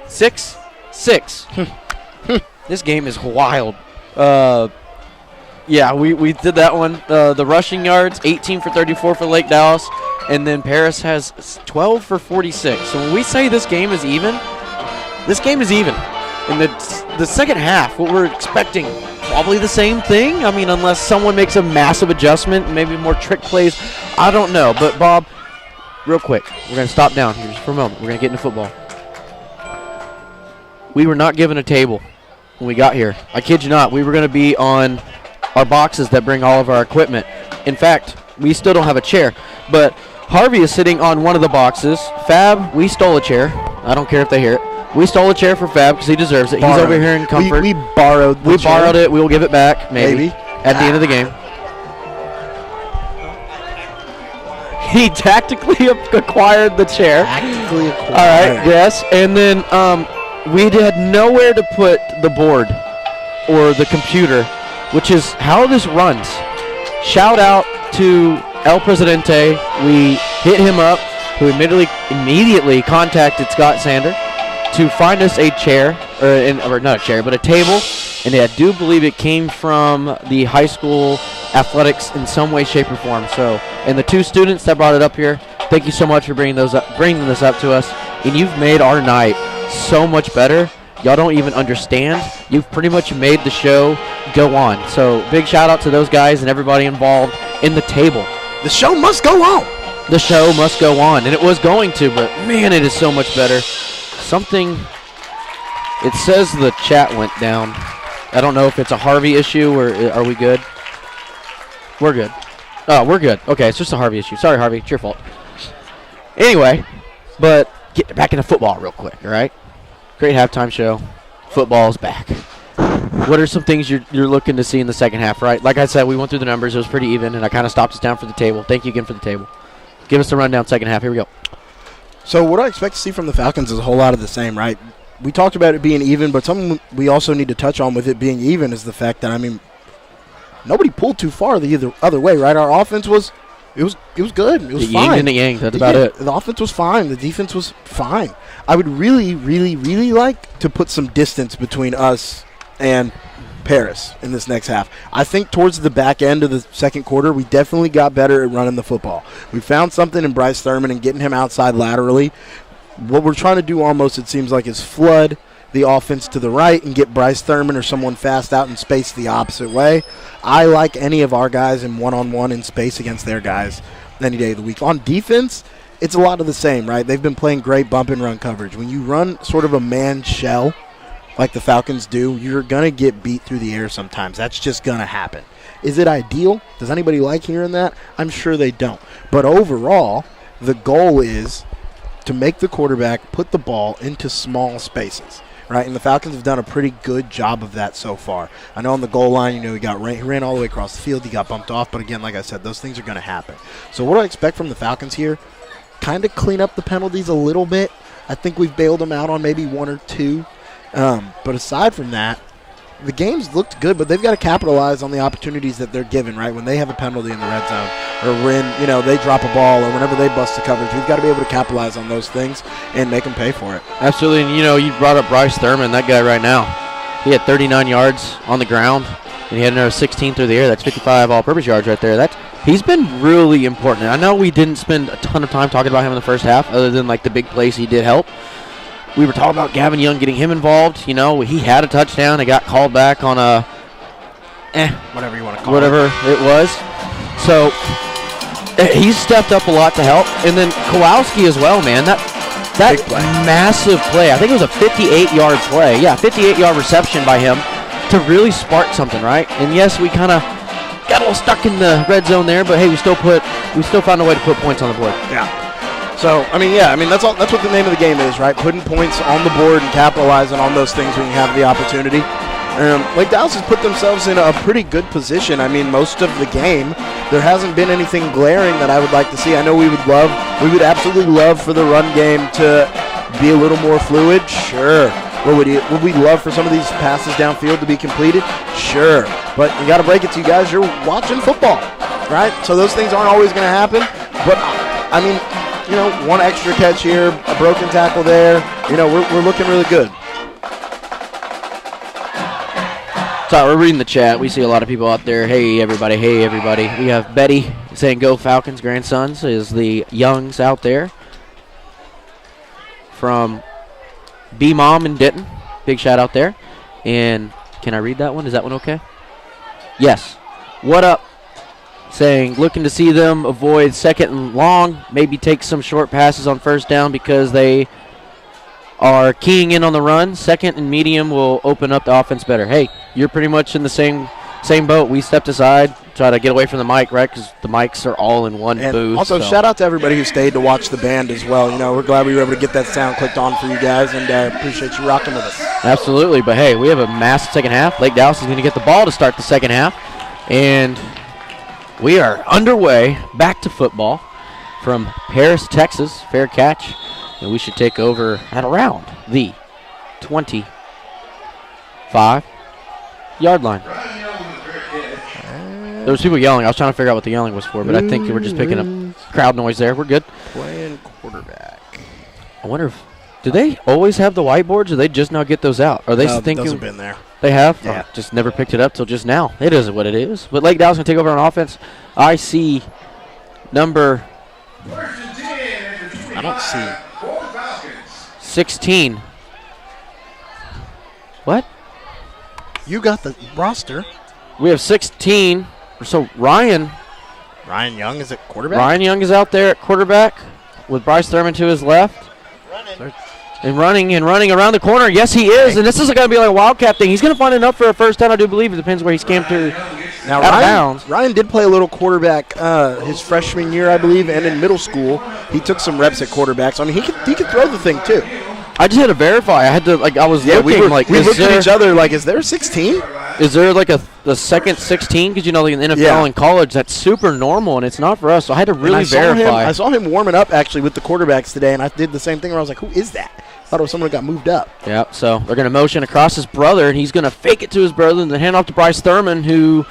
6-6. This game is wild. Yeah, we did that one. The rushing yards, 18 for 34 for Lake Dallas. And then Paris has 12 for 46. So when we say this game is even, this game is even. In the second half, what we're expecting, probably the same thing. I mean, unless someone makes a massive adjustment, maybe more trick plays. I don't know. But, Bob, real quick, we're going to stop down here just for a moment. We're going to get into football. We were not given a table when we got here. I kid you not. We were going to be on our boxes that bring all of our equipment. In fact, we still don't have a chair. But Harvey is sitting on one of the boxes. Fab, we stole a chair. I don't care if they hear it. We stole a chair for Fab because he deserves it. He's over here in comfort. We borrowed the chair. Borrowed it. We will give it back, maybe. At the end of the game. He tactically acquired the chair. Tactically acquired. All right, yes. And then we had nowhere to put the board or the computer, which is how this runs. Shout out to El Presidente. We hit him up, who immediately contacted Scott Sander to find us a chair, or not a chair, but a table. And I do believe it came from the high school athletics in some way, shape, or form. So, and the two students that brought it up here, thank you so much for bringing this up to us. And you've made our night so much better. Y'all don't even understand. You've pretty much made the show go on. So big shout out to those guys and everybody involved in the table. The show must go on. The show must go on. And it was going to, but man, it is so much better. It says the chat went down. I don't know if it's a Harvey issue or are we good? We're good. Oh, we're good. Okay, it's just a Harvey issue. Sorry, Harvey. It's your fault. Anyway, but get back into football real quick, all right? Great halftime show. Football's back. What are some things you're looking to see in the second half, right? Like I said, we went through the numbers. It was pretty even, and I kind of stopped us down for the table. Thank you again for the table. Give us the rundown second half. Here we go. So what I expect to see from the Falcons is a whole lot of the same, right? We talked about it being even, but something we also need to touch on with it being even is the fact that, I mean, nobody pulled too far the other way, right? Our offense was good. It was fine. Yin and the yang. That's about it. The offense was fine. The defense was fine. I would really, really, really like to put some distance between us and Paris in this next half. I think towards the back end of the second quarter, we definitely got better at running the football. We found something in Bryce Thurman and getting him outside laterally. What we're trying to do almost, it seems like, is flood the offense to the right and get Bryce Thurman or someone fast out in space the opposite way. I like any of our guys in one-on-one in space against their guys any day of the week. On defense, it's a lot of the same, right? They've been playing great bump and run coverage. When you run sort of a man shell like the Falcons do, you're going to get beat through the air sometimes. That's just going to happen. Is it ideal? Does anybody like hearing that? I'm sure they don't. But overall, the goal is to make the quarterback put the ball into small spaces, right? And the Falcons have done a pretty good job of that so far. I know on the goal line, he ran all the way across the field. He got bumped off. But again, like I said, those things are going to happen. So what do I expect from the Falcons here? Kind of clean up the penalties a little bit. I think we've bailed them out on maybe one or two. But aside from that, the game's looked good, but they've got to capitalize on the opportunities that they're given, right? When they have a penalty in the red zone or when, they drop a ball or whenever they bust the coverage, we've got to be able to capitalize on those things and make them pay for it. Absolutely. And, you brought up Bryce Thurman, that guy right now. He had 39 yards on the ground, and he had another 16 through the air. That's 55 all-purpose yards right there. He's been really important. I know we didn't spend a ton of time talking about him in the first half other than, the big plays he did help. We were talking about Gavin Young getting him involved. He had a touchdown. It got called back on a whatever you want to call whatever it was. So he's stepped up a lot to help. And then Kowalski as well, man. That massive play. I think it was a 58-yard play. Yeah, 58-yard reception by him. to really spark something, right? And yes, we kind of got a little stuck in the red zone there, but hey, we still found a way to put points on the board. Yeah. So, that's all. That's what the name of the game is, right? Putting points on the board and capitalizing on those things when you have the opportunity. Lake Dallas has put themselves in a pretty good position. I mean, most of the game, there hasn't been anything glaring that I would like to see. I know we would absolutely love for the run game to be a little more fluid. Sure. Would we love for some of these passes downfield to be completed? Sure. But you got to break it to you guys. You're watching football, right? So those things aren't always going to happen. But, I mean, one extra catch here, a broken tackle there. We're looking really good. So we're reading the chat. We see a lot of people out there. Hey, everybody. Hey, everybody. We have Betty saying go Falcons. Grandsons is the Youngs out there from B-Mom in Denton. Big shout out there. And can I read that one? Is that one okay? Yes. What up? Saying looking to see them avoid second and long, maybe take some short passes on first down because they are keying in on the run. Second and medium will open up the offense better. Hey, you're pretty much in the same boat. We stepped aside, try to get away from the mic, right, because the mics are all in one booth. Also, shout out to everybody who stayed to watch the band as well. We're glad we were able to get that sound clicked on for you guys, and appreciate you rocking with us. Absolutely, but hey, we have a massive second half. Lake Dallas is going to get the ball to start the second half, and we are underway back to football from Paris, Texas. Fair catch. And we should take over at around the 25-yard line. There was people yelling. I was trying to figure out what the yelling was for, but I think we're just picking up crowd noise there. We're good. Playing quarterback. I wonder if do they always have the whiteboards, or they just now get those out? Are they thinking? Those have been there. They have? Yeah. Oh, just never picked it up till just now. It is what it is. But Lake Dallas going to take over on offense. I see number. I don't see 16. What? You got the roster. We have 16. So Ryan Young is at quarterback? Ryan Young is out there at quarterback with Bryce Thurman to his left. Running around the corner. Yes, he is. And this is going to be like a Wildcat thing. He's going to find enough for a first down, I do believe. It depends where he's camped to now, out of bounds. Ryan did play a little quarterback his freshman year, I believe, and in middle school. He took some reps at quarterback. So, I mean, he could throw the thing, too. I just had to verify. I had to, I was looking. We looked at each other like, is there a 16? Is there, the second 16? Because, in the NFL and college, that's super normal, and it's not for us. So I had to really verify. I saw him warming up, actually, with the quarterbacks today, and I did the same thing where I was like, who is that? I thought it was someone who got moved up. Yeah, so they're going to motion across his brother, and he's going to fake it to his brother and then hand off to Bryce Thurman, who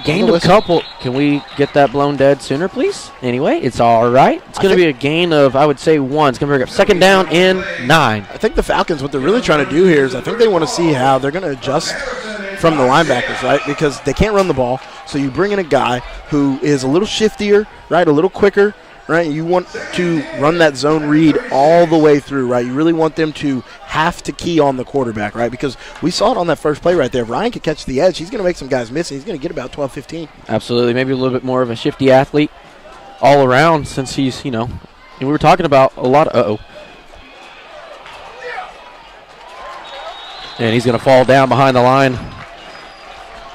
gained a couple. Can we get that blown dead sooner, please? Anyway, it's all right. It's going to be a gain of, I would say, 1. It's going to bring up second down and 9. I think the Falcons, what they're really trying to do here is I think they want to see how they're going to adjust from the linebackers, right? Because they can't run the ball, so you bring in a guy who is a little shiftier, right, a little quicker, right? You want to run that zone read all the way through, right? You really want them to have to key on the quarterback, right? Because we saw it on that first play right there. If Ryan could catch the edge, he's going to make some guys miss, and he's going to get about 12, 15. Absolutely. Maybe a little bit more of a shifty athlete all around since he's, and we were talking about a lot of, and he's going to fall down behind the line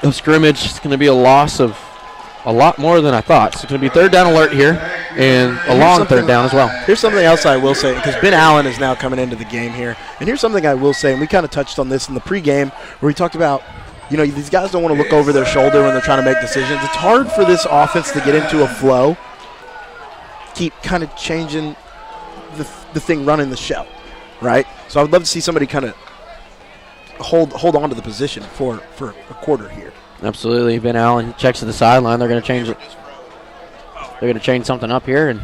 of scrimmage. It's going to be a loss of a lot more than I thought. So it's going to be third down alert here and a long third down as well. Here's something else I will say, because Ben Allen is now coming into the game here. And here's something I will say, and we kind of touched on this in the pregame where we talked about, these guys don't want to look over their shoulder when they're trying to make decisions. It's hard for this offense to get into a flow, keep kind of changing the thing running the show, right? So I would love to see somebody kind of hold on to the position for a quarter here. Absolutely. Ben Allen checks to the sideline. They're going to change it. They're going to change something up here, and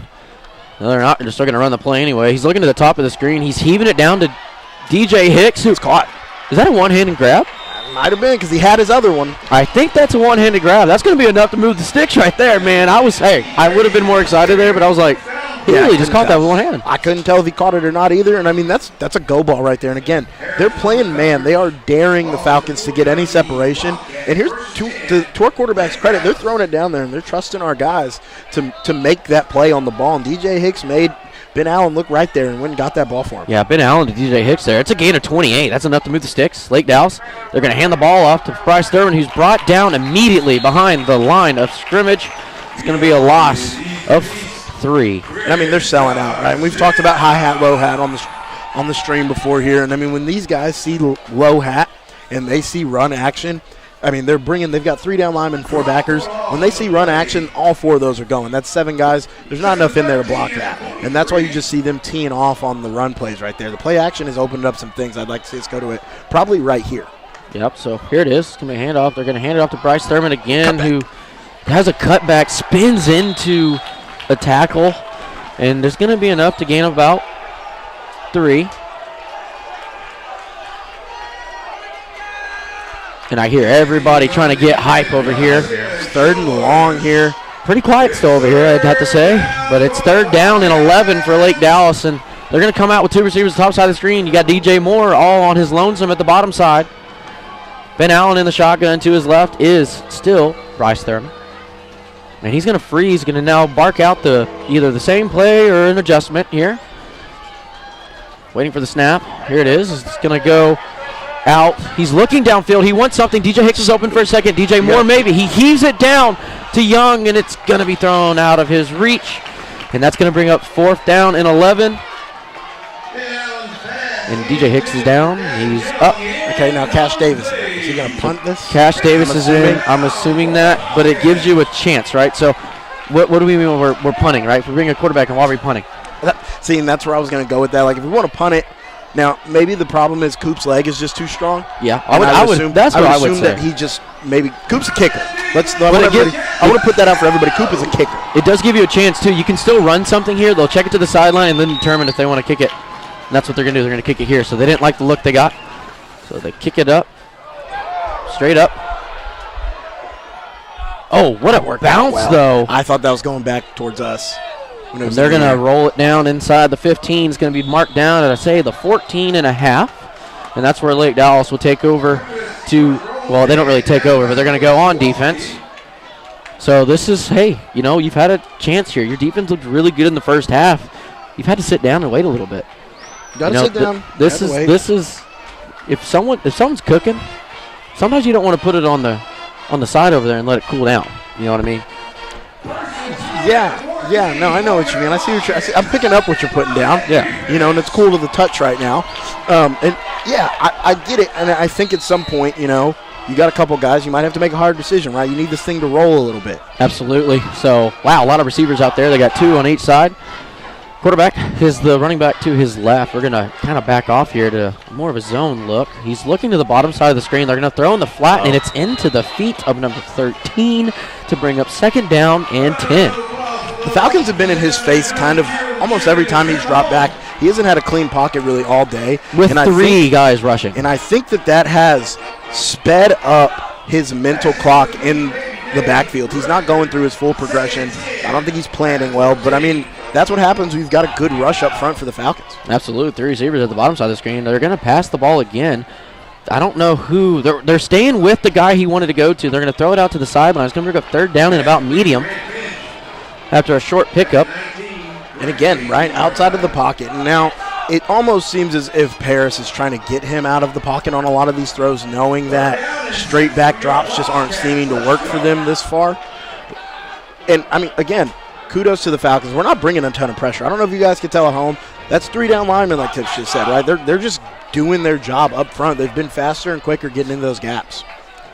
no, they're not. They're still going to run the play anyway. He's looking to the top of the screen. He's heaving it down to DJ Hicks, who's caught. Is that a one-handed grab? Might have been, because he had his other one. I think that's a one-handed grab. That's going to be enough to move the sticks right there, man. I would have been more excited there, but I was like, he really just caught that with one hand. I couldn't tell if he caught it or not either, and I mean, that's a go ball right there. And again, they're playing man. They are daring the Falcons to get any separation. And here's to our quarterback's credit, they're throwing it down there, and they're trusting our guys to make that play on the ball. And DJ Hicks made Ben Allen looked right there and went and got that ball for him. Yeah, Ben Allen to DJ Hicks there. It's a gain of 28. That's enough to move the sticks. Lake Dallas, they're going to hand the ball off to Bryce Thurman, who's brought down immediately behind the line of scrimmage. It's going to be a loss of 3. And, I mean, they're selling out, right? And we've talked about high hat, low hat on the stream before here. And, I mean, when these guys see low hat and they see run action, I mean, they've got 3 down linemen, 4 backers. When they see run action, all 4 of those are going. That's 7 guys. There's not enough in there to block that. And that's why you just see them teeing off on the run plays right there. The play action has opened up some things. I'd like to see us go to it probably right here. Yep, so here it is. It's going to be a handoff. They're going to hand it off to Bryce Thurman again, who has a cutback, spins into a tackle, and there's going to be enough to gain about 3. And I hear everybody trying to get hype over here. It's 3rd and long here. Pretty quiet still over here, I'd have to say. But it's 3rd down and 11 for Lake Dallas. And they're going to come out with 2 receivers top side of the screen. You got DJ Moore all on his lonesome at the bottom side. Ben Allen in the shotgun to his left is still Bryce Thurman. And he's going to freeze, going to now bark out either the same play or an adjustment here. Waiting for the snap. Here it is. It's going to go out. He's looking downfield. He wants something. DJ Hicks is open for a second. DJ Moore maybe. He heaves it down to Young, and it's going to be thrown out of his reach. And that's going to bring up 4th down and 11. And DJ Hicks is down. He's up. Okay, now Cash Davis. Is he going to punt this? Cash Davis is in. I'm assuming that, but it gives you a chance, right? So what do we mean when we're punting, right? If we bring a quarterback and why are we punting? See, and that's where I was going to go with that. Like, if we want to punt it, now maybe the problem is Coop's leg is just too strong. Yeah, I would assume that he just maybe Coop's a kicker. I want to put that out for everybody. Coop is a kicker. It does give you a chance too. You can still run something here. They'll check it to the sideline and then determine if they want to kick it. And that's what they're going to do. They're going to kick it here. So they didn't like the look they got. So they kick it up, straight up. Oh, what a bounce though! I thought that was going back towards us. And they're going to roll it down inside the 15. It's going to be marked down at, I say, the 14 and a half. And that's where Lake Dallas will take over to, well, they don't really take over, but they're going to go on defense. So this is, hey, you've had a chance here. Your defense looked really good in the first half. You've had to sit down and wait a little bit. Got to sit down. This is if someone's cooking, sometimes you don't want to put it on the side over there and let it cool down. You know what I mean? Yeah, no, I know what you mean. I see what I'm picking up what you're putting down. Yeah. And it's cool to the touch right now. And, yeah, I get it. And I think at some point, you got a couple guys, you might have to make a hard decision, right? You need this thing to roll a little bit. Absolutely. So, wow, a lot of receivers out there. They got 2 on each side. Quarterback is the running back to his left. We're going to kind of back off here to more of a zone look. He's looking to the bottom side of the screen. They're going to throw in the flat, and it's into the feet of number 13 to bring up 2nd down and 10. The Falcons have been in his face kind of almost every time he's dropped back. He hasn't had a clean pocket really all day. With 3 guys rushing. And I think that has sped up his mental clock in the backfield. He's not going through his full progression. I don't think he's planning well, but, I mean, that's what happens when you've got a good rush up front for the Falcons. Absolutely. 3 receivers at the bottom side of the screen. They're going to pass the ball again. I don't know who. They're staying with the guy he wanted to go to. They're going to throw it out to the sideline. It's going to bring up 3rd down and about medium after a short pickup. And again, right outside of the pocket. And now it almost seems as if Paris is trying to get him out of the pocket on a lot of these throws, knowing that straight back drops just aren't seeming to work for them this far. And, I mean, again, kudos to the Falcons. We're not bringing a ton of pressure. I don't know if you guys can tell at home. That's 3 down linemen, like Tips just said, right? They're just doing their job up front. They've been faster and quicker getting into those gaps.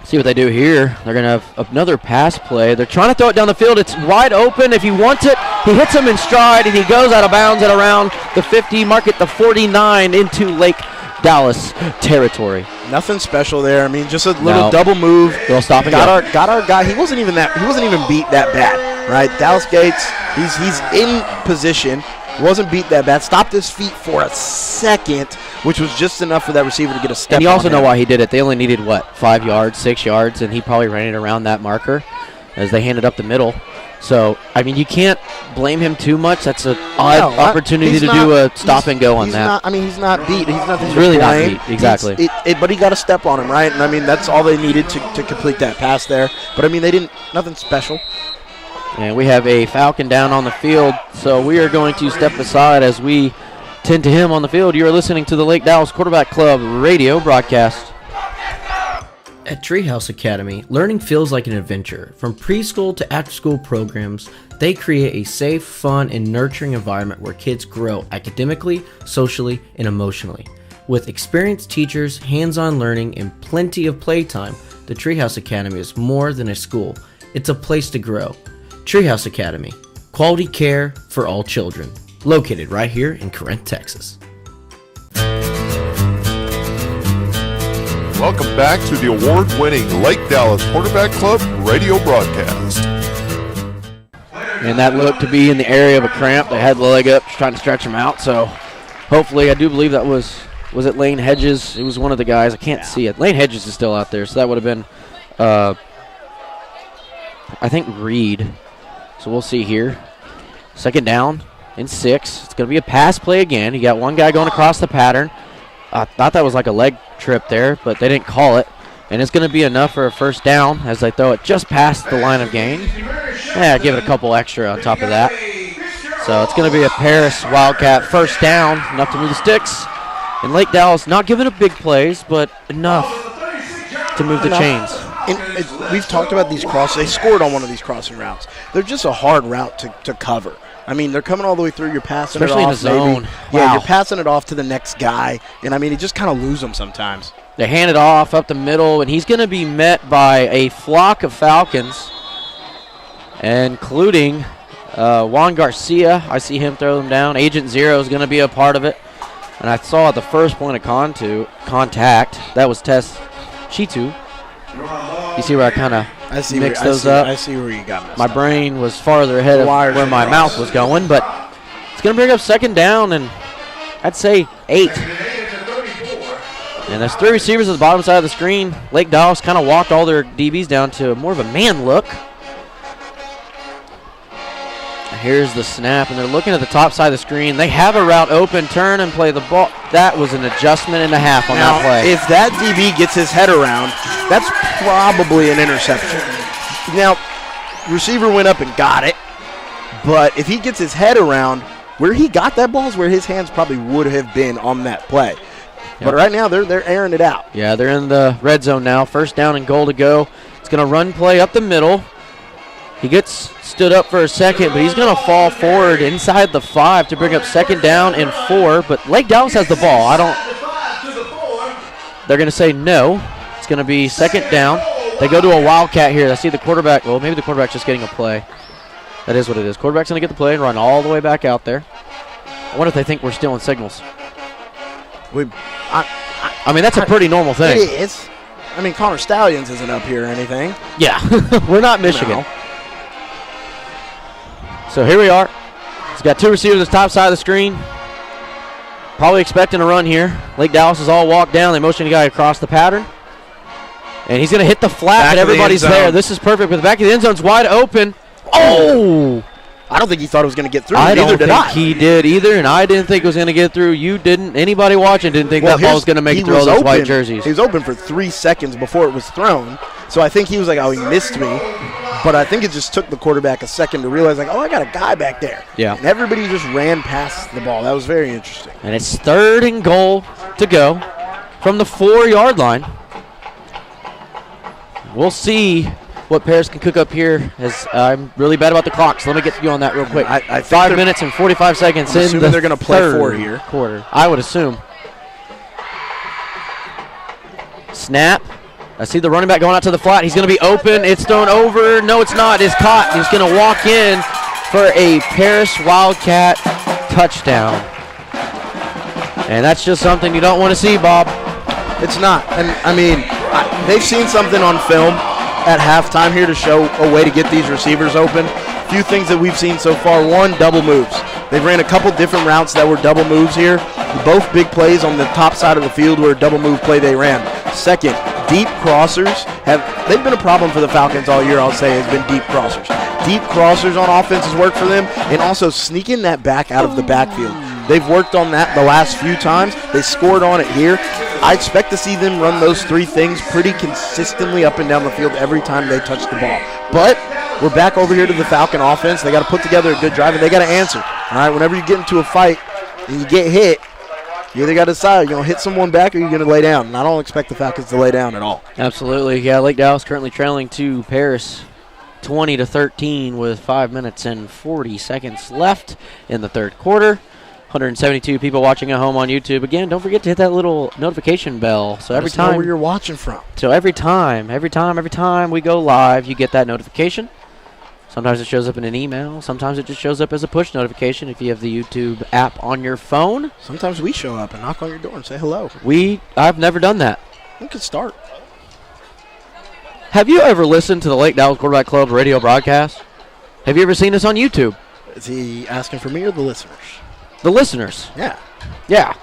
See what they do here. They're going to have another pass play. They're trying to throw it down the field. It's wide open. If he wants it, he hits him in stride, and he goes out of bounds at around the 50, mark it the 49 into Lake Dallas territory. Nothing special there. I mean, just a little double move. Little stop and got our guy. He wasn't even beat that bad, right? Dallas Gates, he's in position. Wasn't beat that bad. Stopped his feet for a second, which was just enough for that receiver to get a step. And you also know why he did it. They only needed 5 yards, 6 yards, and he probably ran it around that marker as they handed up the middle. So, I mean, you can't blame him too much. That's an odd opportunity to do a stop and go on that. He's not beat. He's really not beat. Exactly. But he got a step on him, right? And, I mean, that's all they needed to complete that pass there. But, I mean, they didn't – nothing special. And we have a Falcon down on the field, so we are going to step aside as we tend to him on the field. You are listening to the Lake Dallas Quarterback Club radio broadcast. At Treehouse Academy, learning feels like an adventure. From preschool to after-school programs, they create a safe, fun, and nurturing environment where kids grow academically, socially, and emotionally. With experienced teachers, hands-on learning, and plenty of playtime, the Treehouse Academy is more than a school. It's a place to grow. Treehouse Academy, quality care for all children. Located right here in Corinth, Texas. Welcome back to the award-winning Lake Dallas Quarterback Club radio broadcast. And that looked to be in the area of a cramp. They had the leg up, trying to stretch him out. So hopefully, I do believe that was it Lane Hedges? It was one of the guys. I can't see it. Lane Hedges is still out there, so that would have been, I think, Reed. So we'll see here. Second down and 6. It's going to be a pass play again. You got one guy going across the pattern. I thought that was like a leg trip there, but they didn't call it. And it's going to be enough for a first down as they throw it just past the line of gain. Yeah, give it a couple extra on top of that. So it's going to be a Paris Wildcat first down, enough to move the sticks. And Lake Dallas not giving up big plays, but enough to move the chains. And we've talked about these crosses. They scored on one of these crossing routes. They're just a hard route to cover. I mean, they're coming all the way through. You're passing especially it off. Especially in the zone. Maybe. Yeah, wow. You're passing it off to the next guy. And, I mean, you just kind of lose them sometimes. They hand it off up the middle, and he's going to be met by a flock of Falcons, including Juan Garcia. I see him throw them down. Agent Zero is going to be a part of it. And I saw at the first point of contact, that was Tess Chitu. You see where I kind of mixed those up? I see where you got messed My up. brain was farther ahead of where my mouth was going, but it's going to bring up second down, and I'd say 8. And there's 3 receivers at the bottom side of the screen. Lake Dallas kind of walked all their DBs down to more of a man look. Here's the snap, and they're looking at the top side of the screen. They have a route open, turn and play the ball. That was an adjustment and a half on that play. If that DB gets his head around, that's probably an interception. Now, receiver went up and got it, but if he gets his head around, where he got that ball is where his hands probably would have been on that play. Yep. But right now, they're airing it out. Yeah, they're in the red zone now. First down and goal to go. It's going to run play up the middle. He gets stood up for a second, but he's going to fall forward inside the 5 to bring up second down and 4. But Lake Dallas has the ball. They're going to say no. It's going to be second down. They go to a Wildcat here. I see the quarterback. Well, maybe the quarterback's just getting a play. That is what it is. Quarterback's going to get the play and run all the way back out there. I wonder if they think we're stealing signals. I mean, that's a pretty normal thing. It is. I mean, Connor Stallions isn't up here or anything. Yeah, we're not Michigan. No. So here we are. He's got 2 receivers at the top side of the screen. Probably expecting a run here. Lake Dallas is all walked down. They motion the guy across the pattern. And he's going to hit the flat, but everybody's there. This is perfect. But the back of the end zone's wide open. Oh! I don't think he thought it was going to get through. I don't think he did either, and I didn't think it was going to get through. You didn't. Anybody watching didn't think that ball was going to make it through all those white jerseys. He was open for 3 seconds before it was thrown. So I think he was like, oh, he missed me. But I think it just took the quarterback a second to realize, like, oh, I got a guy back there. Yeah. And everybody just ran past the ball. That was very interesting. And it's 3rd and goal to go from the 4-yard line. We'll see what Paris can cook up here, as I'm really bad about the clock, so let me get you on that real quick. 5 minutes and 45 seconds in the they're going to play 4 third here. Quarter. I would assume. Snap. I see the running back going out to the flat. He's going to be open. It's thrown over. No, it's not. It's caught. He's going to walk in for a Paris Wildcat touchdown. And that's just something you don't want to see, Bob. It's not. And, I mean, they've seen something on film at halftime here to show a way to get these receivers open. A few things that we've seen so far. 1, double moves. They've ran a couple different routes that were double moves here. Both big plays on the top side of the field were a double move play they ran. Second, deep crossers they've been a problem for the Falcons all year, I'll say, has been deep crossers. Deep crossers on offense has worked for them, and also sneaking that back out of the backfield. They've worked on that the last few times. They scored on it here. I expect to see them run those three things pretty consistently up and down the field every time they touch the ball. But we're back over here to the Falcon offense. They got to put together a good drive, and they got to answer. All right, whenever you get into a fight and you get hit, you either got to decide you're going to hit someone back or you're going to lay down. And I don't expect the Falcons to lay down at all. Absolutely. Yeah, Lake Dallas currently trailing to Paris 20-13 with 5 minutes and 40 seconds left in the third quarter. 172 people watching at home on YouTube. Again, don't forget to hit that little notification bell. So every time know where you're watching from. So every time we go live, you get that notification. Sometimes it shows up in an email. Sometimes it just shows up as a push notification if you have the YouTube app on your phone. Sometimes we show up and knock on your door and say hello. I've never done that. We could start. Have you ever listened to the Lake Dallas Quarterback Club radio broadcast? Have you ever seen us on YouTube? Is he asking for me or the listeners? The listeners. Yeah.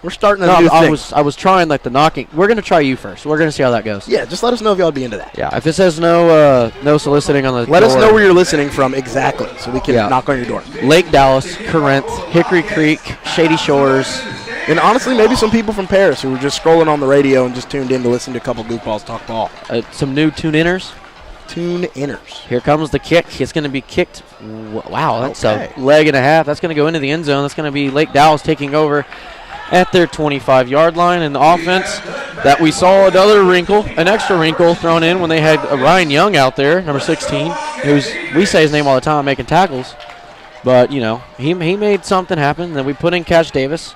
We're starting a new thing. I was trying like the knocking. We're going to try you first. We're going to see how that goes. Yeah, just let us know if y'all be into that. Yeah, if it says no soliciting on the Let us know where you're listening from exactly so we can knock on your door. Lake Dallas, Corinth, Hickory Creek, Shady Shores. And honestly, maybe some people from Paris who were just scrolling on the radio and just tuned in to listen to a couple goofballs talk ball. Some new tune-inners. Here comes the kick. It's going to be kicked. Wow, that's a leg and a half. That's going to go into the end zone. That's going to be Lake Dallas taking over at their 25-yard line. And the offense that we saw an extra wrinkle thrown in when they had Ryan Young out there, number 16, we say his name all the time, making tackles. But, he made something happen. Then we put in Cash Davis.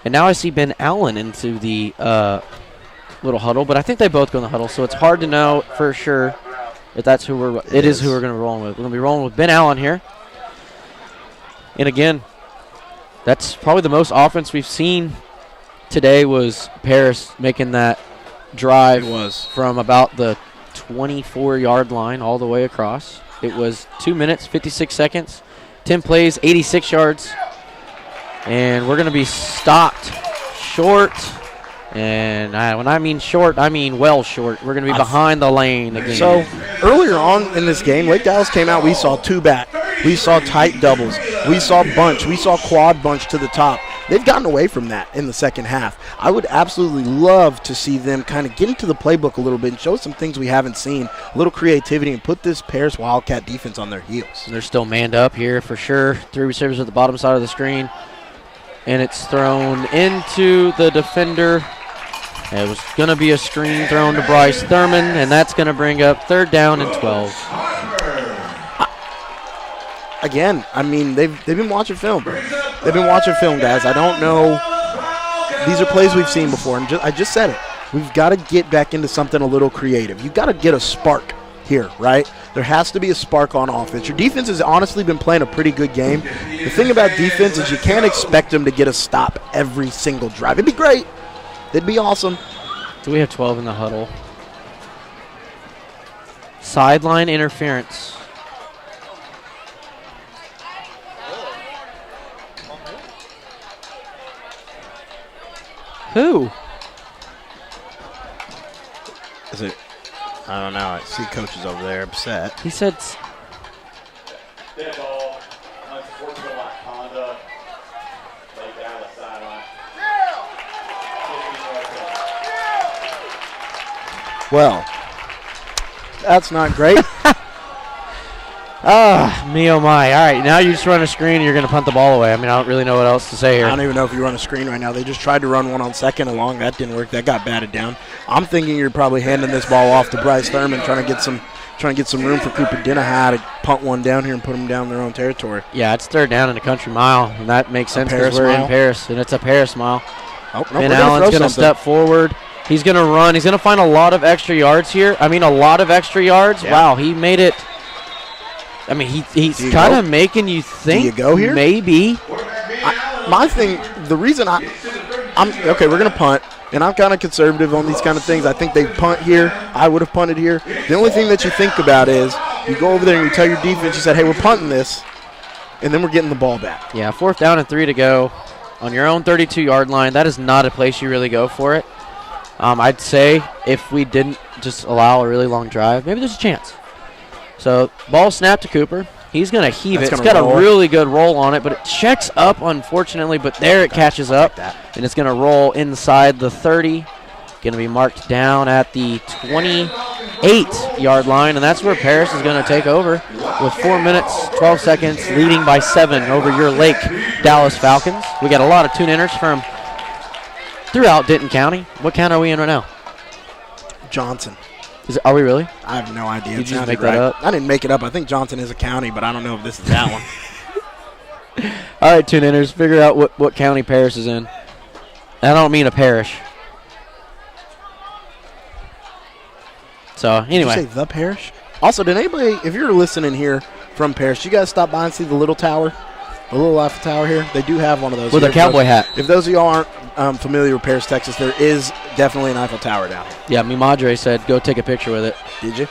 And now I see Ben Allen into the little huddle. But I think they both go in the huddle, so it's hard to know for sure if that's who we're going to be rolling with. We're going to be rolling with Ben Allen here. And again, that's probably the most offense we've seen today was Paris making that drive from about the 24-yard line all the way across. It was 2 minutes, 56 seconds, 10 plays, 86 yards. And we're going to be stopped short. And when I mean short, I mean well short. We're going to be behind the lane again. So earlier on in this game, Lake Dallas came out. We saw two back. We saw tight doubles. We saw bunch. We saw quad bunch to the top. They've gotten away from that in the second half. I would absolutely love to see them kind of get into the playbook a little bit and show some things we haven't seen, a little creativity, and put this Paris Wildcat defense on their heels. And they're still manned up here for sure. 3 receivers at the bottom side of the screen. And it's thrown into the defender. It was going to be a screen thrown to Bryce Thurman, and that's going to bring up 3rd down and 12. Again, I mean, they've been watching film. They've been watching film, guys. I don't know. These are plays we've seen before, and I just said it. We've got to get back into something a little creative. You've got to get a spark here, right? There has to be a spark on offense. Your defense has honestly been playing a pretty good game. The thing about defense is you can't expect them to get a stop every single drive. It'd be great. It'd be awesome. Do we have 12 in the huddle? Sideline interference. Who? Is it? I don't know. I see coaches over there upset. He said. Dead ball. Unsportsmanlike conduct. Lake Dallas sideline. Well, that's not great. Me oh my. All right, now you just run a screen and you're going to punt the ball away. I mean, I don't really know what else to say here. I don't even know if you run a screen right now. They just tried to run one on second and long. That didn't work. That got batted down. I'm thinking you're probably handing this ball off to Bryce Thurman, trying to get some room for Cooper Dinaha to punt one down here and put them down in their own territory. Yeah, it's 3rd down in a country mile, and that makes sense because we're in Paris, and it's a Paris mile. Oh, no, Ben Allen's going to step forward. He's going to run. He's going to find a lot of extra yards here. I mean, a lot of extra yards. Yeah. Wow, he made it. I mean, he's kind of making you think. Do you go here? Maybe. My thing, the reason I'm okay, we're going to punt, and I'm kind of conservative on these kind of things. I think they punt here. I would have punted here. The only thing that you think about is you go over there and you tell your defense, you said, hey, we're punting this, and then we're getting the ball back. Yeah, 4th down and 3 to go on your own 32-yard line. That is not a place you really go for it. I'd say if we didn't just allow a really long drive, maybe there's a chance. So ball snapped to Cooper. He's going to heave it. It's got a really good roll on it, but it checks up, unfortunately, but there it catches up, and it's going to roll inside the 30. Going to be marked down at the 28-yard line, and that's where Paris is going to take over with 4 minutes, 12 seconds, leading by 7 over your Lake Dallas Falcons. We got a lot of tune-inners from throughout Denton County. What county are we in right now? Johnson. Are we really? I have no idea. Did you just make that up? I didn't make it up. I think Johnson is a county, but I don't know if this is that one. All right, tune-inners, figure out what county Paris is in. I don't mean a parish. So, anyway. Did you say the parish? Also, did anybody, if you're listening here from Paris, you guys stop by and see the little tower? The little Eiffel Tower here? They do have one of those. With a cowboy hat. If those of y'all aren't familiar with Paris, Texas, there is definitely an Eiffel Tower down here. Yeah, mi madre said go take a picture with it. Did you?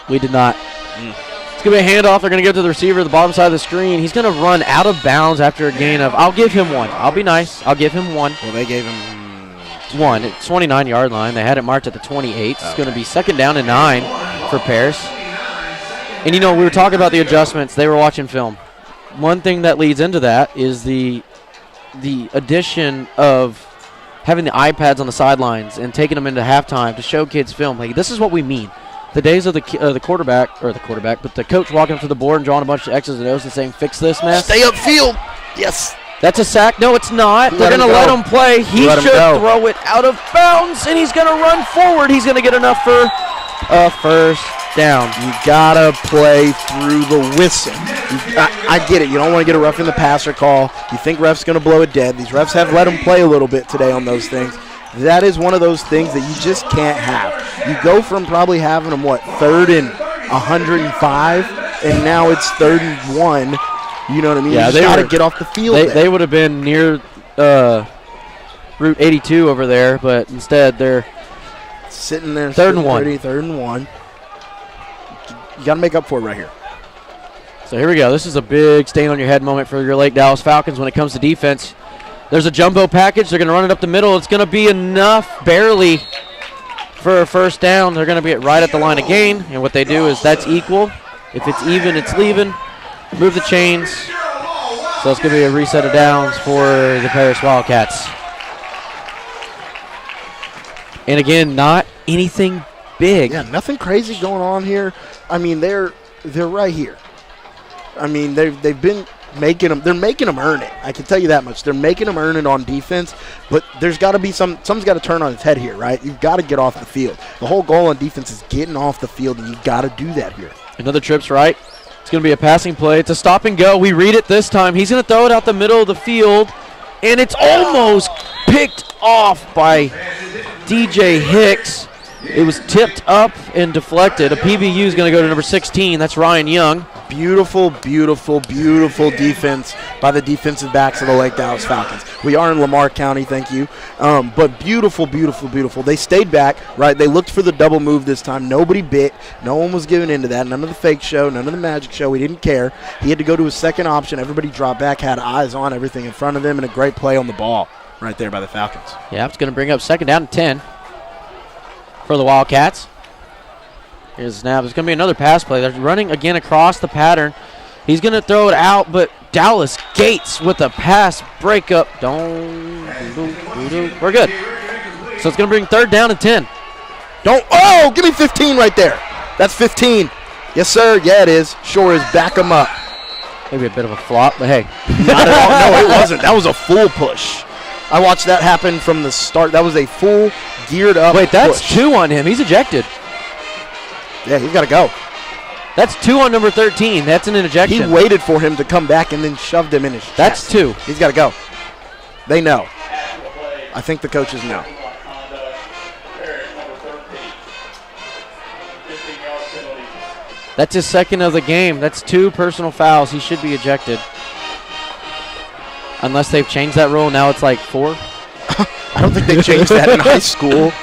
We did not. It's going to be a handoff. They're going to give it to the receiver at the bottom side of the screen. He's going to run out of bounds after a gain of, I'll give him 1. I'll be nice. I'll give him 1. Well, they gave him 1. It's 29-yard line. They had it marked at the 28. It's going to be 2nd down and 9 for Paris. And, we were talking about the adjustments. They were watching film. One thing that leads into that is the addition of having the iPads on the sidelines and taking them into halftime to show kids film. Like, this is what we mean. The days of the quarterback, but the coach walking up to the board and drawing a bunch of X's and O's and saying, fix this mess. Stay upfield. Yes. That's a sack. No, it's not. They're going to let him play. He should throw it out of bounds, and he's going to run forward. He's going to get enough for a first down. You got to play through the whistle. I get it. You don't want to get a rough in the passer call. You think ref's going to blow it dead. These refs have let him play a little bit today on those things. That is one of those things that you just can't have. You go from probably having them, 3rd and 105, and now it's 3rd and 1. You know what I mean? Yeah, they got to get off the field. They would have been near Route 82 over there, but instead they're sitting there. 3rd and 1. 3rd and 1. You got to make up for it right here. So here we go. This is a big stain on your head moment for your Lake Dallas Falcons when it comes to defense. There's a jumbo package. They're going to run it up the middle. It's going to be enough, barely, for a first down. They're going to be right at the line of gain, and what they do is that's equal. If it's even, it's leaving. Move the chains. So it's going to be a reset of downs for the Paris Wildcats. And again, not anything big. Yeah, nothing crazy going on here. I mean, they're right here. I mean, they've been making them. They're making them earn it. I can tell you that much. They're making them earn it on defense. But there's got to be something's got to turn on its head here, right? You've got to get off the field. The whole goal on defense is getting off the field, and you've got to do that here. Another trip's right. It's going to be a passing play. It's a stop and go. We read it this time. He's going to throw it out the middle of the field, and it's almost picked off by DJ Hicks. It was tipped up and deflected. A PBU is going to go to number 16. That's Ryan Young. Beautiful, beautiful, beautiful defense by the defensive backs of the Lake Dallas Falcons. We are in Lamar County, thank you. But beautiful, beautiful, beautiful. They stayed back, right? They looked for the double move this time. Nobody bit. No one was giving into that. None of the fake show, none of the magic show. We didn't care. He had to go to his second option. Everybody dropped back, had eyes on everything in front of them, and a great play on the ball right there by the Falcons. Yeah, it's going to bring up 2nd down and 10 for the Wildcats. Here's the snap. There's going to be another pass play. They're running again across the pattern. He's going to throw it out, but Dallas Gates with a pass breakup. We're good. So it's going to bring 3rd down and 10. Oh, give me 15 right there. That's 15. Yes, sir. Yeah, it is. Sure is. Back them up. Maybe a bit of a flop, but hey. Not at all. No, it wasn't. That was a full push. I watched that happen from the start. That was a full geared up Wait, that's push. 2 on him. He's ejected. Yeah, he's got to go. That's 2 on number 13. That's an ejection. He waited for him to come back and then shoved him in his chest. That's 2. He's got to go. They know. I think the coaches know. That's his 2nd of the game. That's 2 personal fouls. He should be ejected. Unless they've changed that rule. Now it's like 4. I don't think they changed that in high school.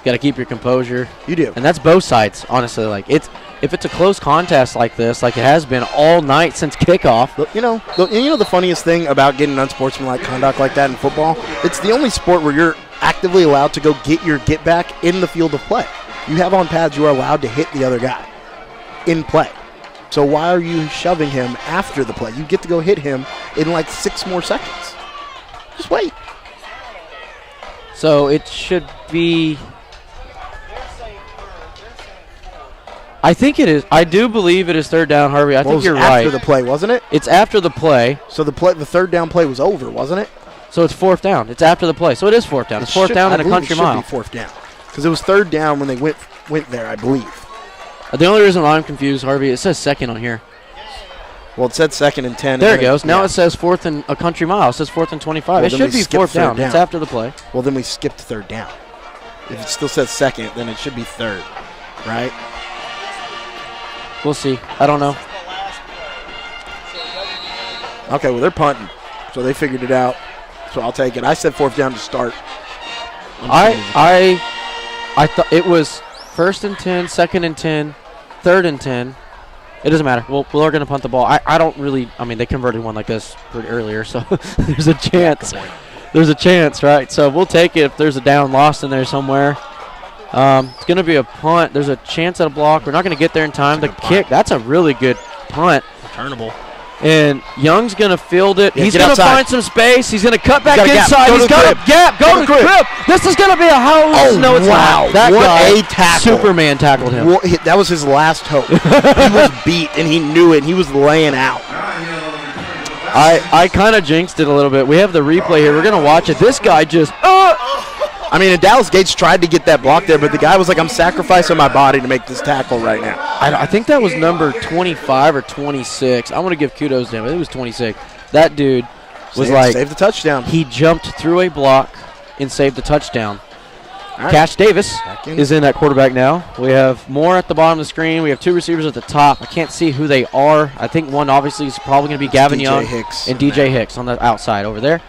Got to keep your composure. You do. And that's both sides, honestly. Like if it's a close contest like this, like it has been all night since kickoff. You know the funniest thing about getting unsportsmanlike conduct like that in football? It's the only sport where you're actively allowed to go get your get back in the field of play. You have on pads, you are allowed to hit the other guy in play. So why are you shoving him after the play? You get to go hit him in like 6 more seconds. Just wait. So it should be... I think it is. I do believe it is third down, Harvey. I think you're right. After the play, wasn't it? It's after the play. So the third down play was over, wasn't it? So it's fourth down. It's after the play. So it is fourth down. It's fourth down and a country mile. It should be fourth down. Because it was third down when they went there, I believe. The only reason why I'm confused, Harvey, it says second on here. Well, it said 2nd and 10. There it goes. Now it says fourth and a country mile. It says 4th and 25. Well, it should be fourth down. It's after the play. Well, then we skipped third down. If it still says second, then it should be third, right? We'll see. I don't know. Okay, well, they're punting. So they figured it out. So I'll take it. I said fourth down to start. I thought it was 1st and 10, 2nd and 10, 3rd and 10. It doesn't matter. We're going to punt the ball. I don't really – I mean, they converted one like this pretty earlier, so there's a chance. There's a chance, right? So we'll take it if there's a down lost in there somewhere. It's going to be a punt. There's a chance at a block. We're not going to get there in time. The kick, that's a really good punt. Returnable. And Young's going to field it. Yeah, he's going to find some space. He's going to cut back inside. He's got a gap. Go to the crib. This is going to be a house. Oh, no, it's wow. not. That what guy, a tackle. Superman tackled him. That was his last hope. He was beat, and he knew it. He was laying out. I kind of jinxed it a little bit. We have the replay here. We're going to watch it. This guy just I mean, and Dallas Gates tried to get that block there, but the guy was like, I'm sacrificing my body to make this tackle right now. I think that was number 25 or 26. I want to give kudos to him. I think it was 26. That dude was Save the touchdown. He jumped through a block and saved the touchdown. Right. Cash Davis is in at quarterback now. We have Moore at the bottom of the screen. We have 2 receivers at the top. I can't see who they are. I think one obviously is probably going to be Gavin Young and DJ Hicks on the outside over there.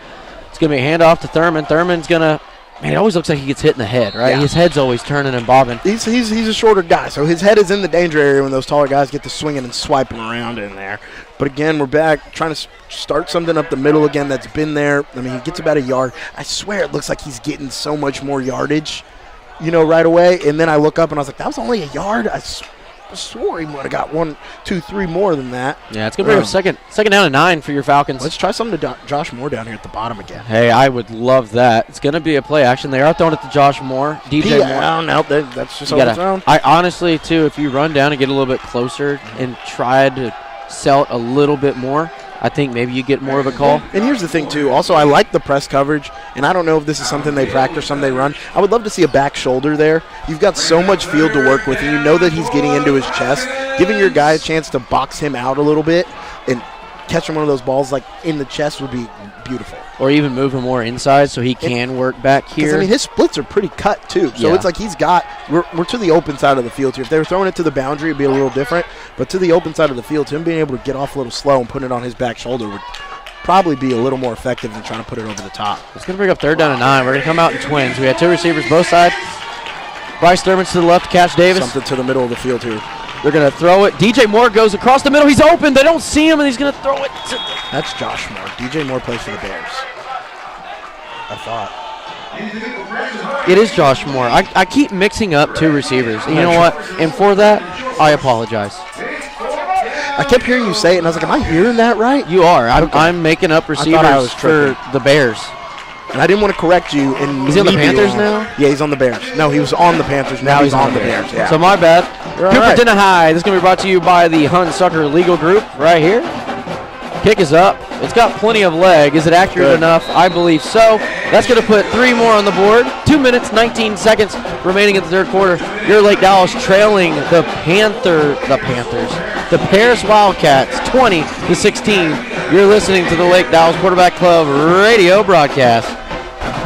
It's going to be a handoff to Thurman. Thurman's going to – man, it always looks like he gets hit in the head, right? Yeah. His head's always turning and bobbing. He's a shorter guy, so his head is in the danger area when those taller guys get to swinging and swiping around in there. But again, we're back trying to start something up the middle again that's been there. I mean, he gets about a yard. I swear it looks like he's getting so much more yardage, right away. And then I look up and I was like, that was only a yard? I swore he would have got 1, 2, 3 more than that. Yeah, it's going to be second down and 9 for your Falcons. Let's try something to Josh Moore down here at the bottom again. Hey, I would love that. It's going to be a play action. They are throwing it to Josh Moore. DJ Moore. I don't know. That's just overthrown. I honestly, too, if you run down and get a little bit closer and try to sell it a little bit more, I think maybe you get more of a call. And here's the thing, too. Also, I like the press coverage, and I don't know if this is something they practice, something they run. I would love to see a back shoulder there. You've got so much field to work with, and you know that he's getting into his chest. Giving your guy a chance to box him out a little bit and catching one of those balls like in the chest would be beautiful. Or even move him more inside so he can work back here. I mean, his splits are pretty cut, too. So it's like we're to the open side of the field here. If they were throwing it to the boundary, it would be a little different. But to the open side of the field, him being able to get off a little slow and put it on his back shoulder would probably be a little more effective than trying to put it over the top. It's going to bring up 3rd down and 9. We're going to come out in twins. We had 2 receivers both sides. Bryce Thurman's to the left, Cash Davis. Something to the middle of the field here. They're going to throw it. DJ Moore goes across the middle. He's open. They don't see him, and he's going to throw it. That's Josh Moore. DJ Moore plays for the Bears. I thought. It is Josh Moore. I keep mixing up 2 receivers. And you know what? And for that, I apologize. I kept hearing you say it, and I was like, am I hearing that right? You are. I'm making up receivers for the Bears. And I didn't want to correct you. He's on the Panthers now? Yeah, he's on the Bears. No, he was on the Panthers. Now he's on the Bears. Yeah. So my bad. Cupertino High. This is going to be brought to you by the Hunsucker Legal Group right here. Kick is up. It's got plenty of leg. Is it accurate enough? I believe so. That's going to put 3 more on the board. 2 minutes, 19 seconds remaining in the 3rd quarter. Your Lake Dallas trailing the Paris Wildcats 20-16. You're listening to the Lake Dallas Quarterback Club radio broadcast.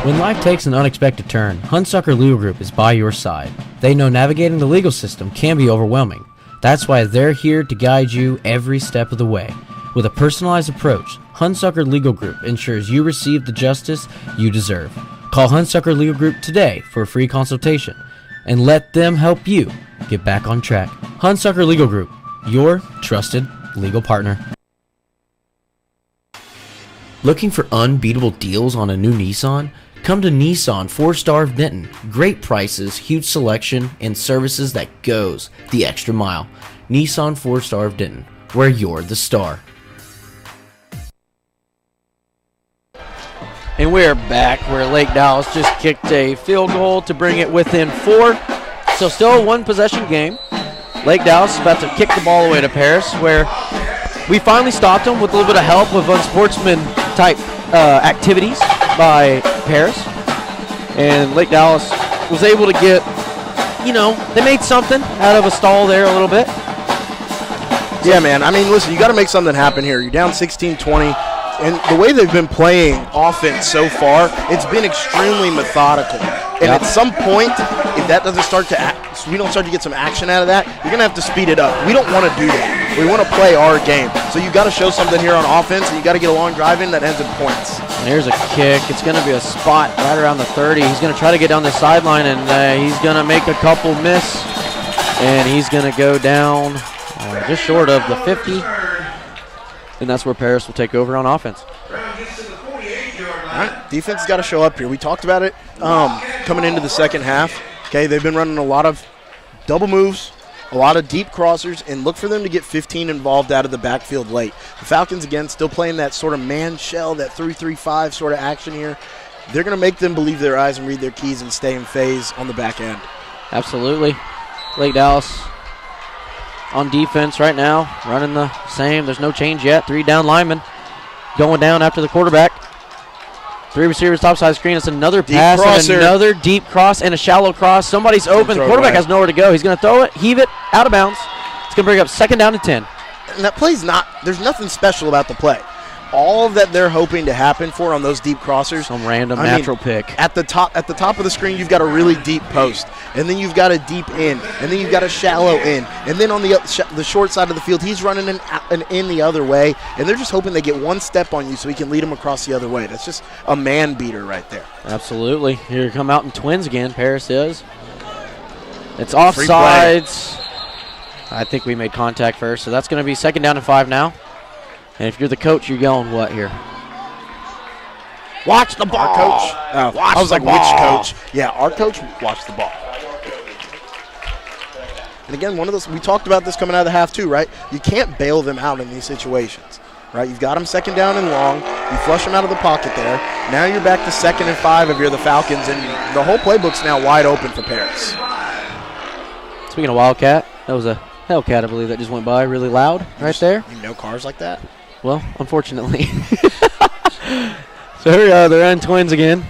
When life takes an unexpected turn, Hunsucker Legal Group is by your side. They know navigating the legal system can be overwhelming. That's why they're here to guide you every step of the way. With a personalized approach, Hunsucker Legal Group ensures you receive the justice you deserve. Call Hunsucker Legal Group today for a free consultation and let them help you get back on track. Hunsucker Legal Group, your trusted legal partner. Looking for unbeatable deals on a new Nissan? Come to Nissan 4-Star of Denton. Great prices, huge selection, and services that goes the extra mile. Nissan 4-Star of Denton, where you're the star. And we're back where Lake Dallas just kicked a field goal to bring it within 4. So still a one-possession game. Lake Dallas is about to kick the ball away to Paris, where we finally stopped them with a little bit of help with unsportsman-type activities by Paris. And Lake Dallas was able to get, they made something out of a stall there a little bit. Yeah, man. I mean, listen, you got to make something happen here. You're down 16-20. And the way they've been playing offense so far, it's been extremely methodical. And at some point, if that doesn't start to we don't start to get some action out of that, you're going to have to speed it up. We don't want to do that. We want to play our game. So you got to show something here on offense, and you got to get a long drive in that ends in points. And here's a kick. It's going to be a spot right around the 30. He's going to try to get down the sideline, and he's going to make a couple miss. And he's going to go down just short of the 50. And that's where Paris will take over on offense. All right, defense has got to show up here. We talked about it coming into the second half. Okay, they've been running a lot of double moves, a lot of deep crossers, and look for them to get 15 involved out of the backfield late. The Falcons, again, still playing that sort of man shell, that 3-3-5 sort of action here. They're going to make them believe their eyes and read their keys and stay in phase on the back end. Absolutely. Lake Dallas on defense right now, running the same. There's no change yet. 3 down linemen going down after the quarterback. 3 receivers topside screen. It's another deep pass crosser. And another deep cross and a shallow cross. Somebody's open. The quarterback has nowhere to go. He's going to throw it, heave it, out of bounds. It's going to bring up 2nd down and 10. And that play's there's nothing special about the play. All that they're hoping to happen for on those deep crossers. Some random natural pick. At the top of the screen, you've got a really deep post. And then you've got a deep in. And then you've got a shallow in. And then on the short side of the field, he's running an in the other way. And they're just hoping they get one step on you so he can lead them across the other way. That's just a man beater right there. Absolutely. Here come out in twins again, Paris is. It's offsides. I think we made contact first. So that's going to be 2nd down and 5 now. And if you're the coach, you're yelling what here? Watch the ball. Our coach. I was like, which coach? Yeah, our coach watched the ball. And again, one of those, we talked about this coming out of the half too, right? You can't bail them out in these situations, right? You've got them 2nd down and long. You flush them out of the pocket there. Now you're back to 2nd and 5 if you're the Falcons, and the whole playbook's now wide open for Paris. Speaking of Wildcat, that was a Hellcat, I believe, that just went by really loud right there. You know cars like that? Well, unfortunately. So here we are. They're on twins again.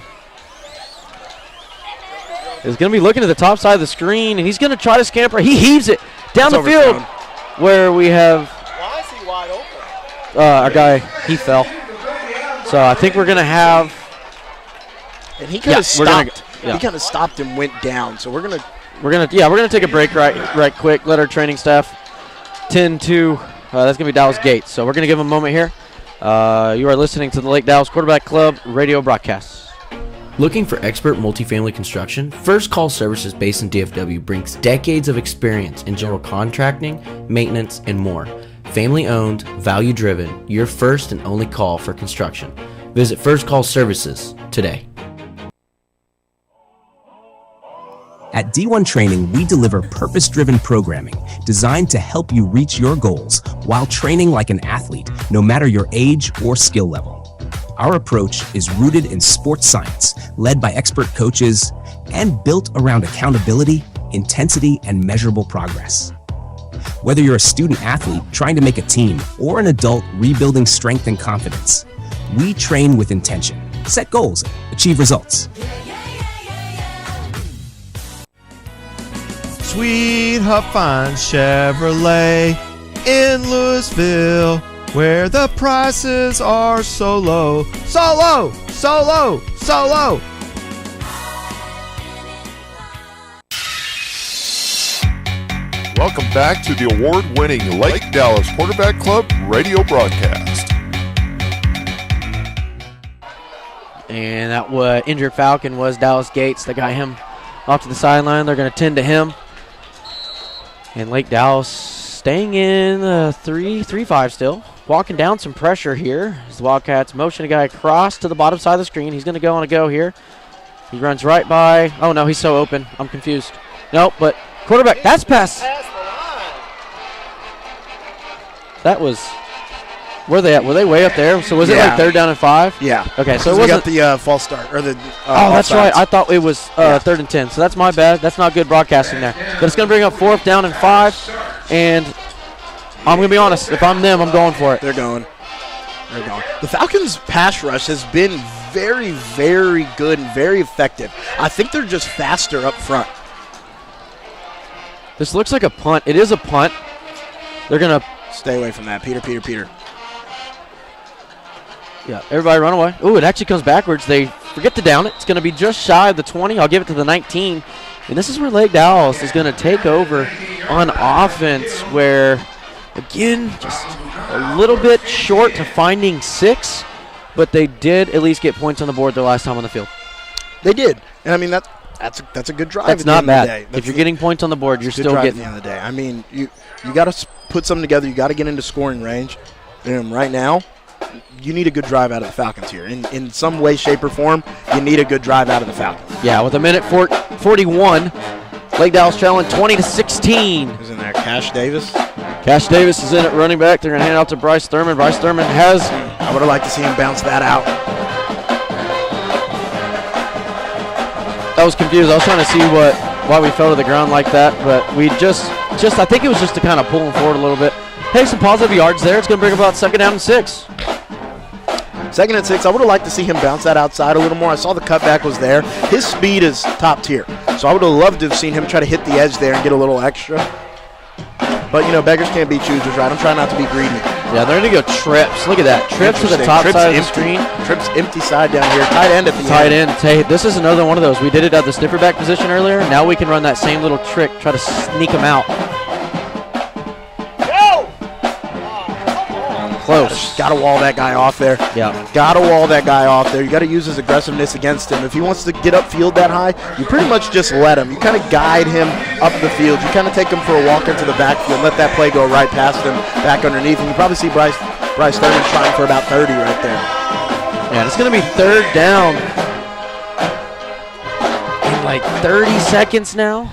He's going to be looking at the top side of the screen, and he's going to try to scamper. He heaves it down the field where we have Why is he wide open? Our guy, he fell. So I think we're going to have. And he kind of stopped. He kind of stopped and went down. So we're going to take a break right quick. Let our training staff tend to. That's going to be Dallas Gates. So we're going to give him a moment here. You are listening to the Lake Dallas Quarterback Club radio broadcast. Looking for expert multifamily construction? First Call Services based in DFW brings decades of experience in general contracting, maintenance, and more. Family owned, value driven, your first and only call for construction. Visit First Call Services today. At D1 Training, we deliver purpose-driven programming designed to help you reach your goals while training like an athlete, no matter your age or skill level. Our approach is rooted in sports science, led by expert coaches, and built around accountability, intensity, and measurable progress. Whether you're a student athlete trying to make a team or an adult rebuilding strength and confidence, we train with intention, set goals, achieve results. Sweet Hufine Chevrolet in Louisville, where the prices are so low, so low, so low, so low. Welcome back to the award-winning Lake Dallas Quarterback Club radio broadcast. And that injured Falcon was Dallas Gates. They got him off to the sideline. They're going to tend to him. And Lake Dallas staying in 3-5 still. Walking down some pressure here as the Wildcats motion a guy across to the bottom side of the screen. He's going to go on a go here. He runs right by. Oh, no, he's so open. I'm confused. Nope, but quarterback, that's pass. That was, where are they at? Were they way up there? So was it like 3rd down and 5? Yeah. Okay, so we it got wasn't. the false start. Or the Oh, that's right. I thought it was 3rd and 10. So that's my bad. That's not good broadcasting there. But it's going to bring up 4th down and 5. And I'm going to be honest. If I'm them, I'm going for it. They're going. The Falcons' pass rush has been very, very good and very effective. I think they're just faster up front. This looks like a punt. It is a punt. They're going to stay away from that. Peter. Yeah, everybody run away. Ooh, it actually comes backwards. They forget to down it. It's going to be just shy of the 20. I'll give it to the 19. And this is where Lake Dallas is going to take over on offense, where, again, just a little bit short to finding 6, but they did at least get points on the board their last time on the field. They did. And, I mean, that's a good drive. That's not bad. If you're getting points on the board, you're still getting. At the end of the day. I mean, you got to put something together. You got to get into scoring range. And right now, you need a good drive out of the Falcons here. In some way, shape, or form, you need a good drive out of the Falcons. Yeah, with a minute 41, Lake Dallas trailing 20-16. Who's in there? Cash Davis? Cash Davis is in at running back. They're going to hand it out to Bryce Thurman. Bryce Thurman has. I would have liked to see him bounce that out. I was confused. I was trying to see why we fell to the ground like that, but we just I think it was just to kind of pull him forward a little bit. Hey, some positive yards there. It's going to bring about 2nd down and 6. 2nd and 6. I would have liked to see him bounce that outside a little more. I saw the cutback was there. His speed is top tier, so I would have loved to have seen him try to hit the edge there and get a little extra. But, beggars can't be choosers, right? I'm trying not to be greedy. Yeah, they're going to go trips. Look at that. Trips to the top side of the screen. Trips empty side down here. Tight end at the end. Tight end. Hey, this is another one of those. We did it at the sniffer back position earlier. Now we can run that same little trick, try to sneak them out. Close. Got to wall that guy off there. Yeah. Got to wall that guy off there. You got to use his aggressiveness against him. If he wants to get upfield that high, you pretty much just let him. You kind of guide him up the field. You kind of take him for a walk into the backfield, let that play go right past him, back underneath. And you probably see Bryce Thurman trying for about 30 right there. Yeah, it's going to be 3rd down in like 30 seconds now.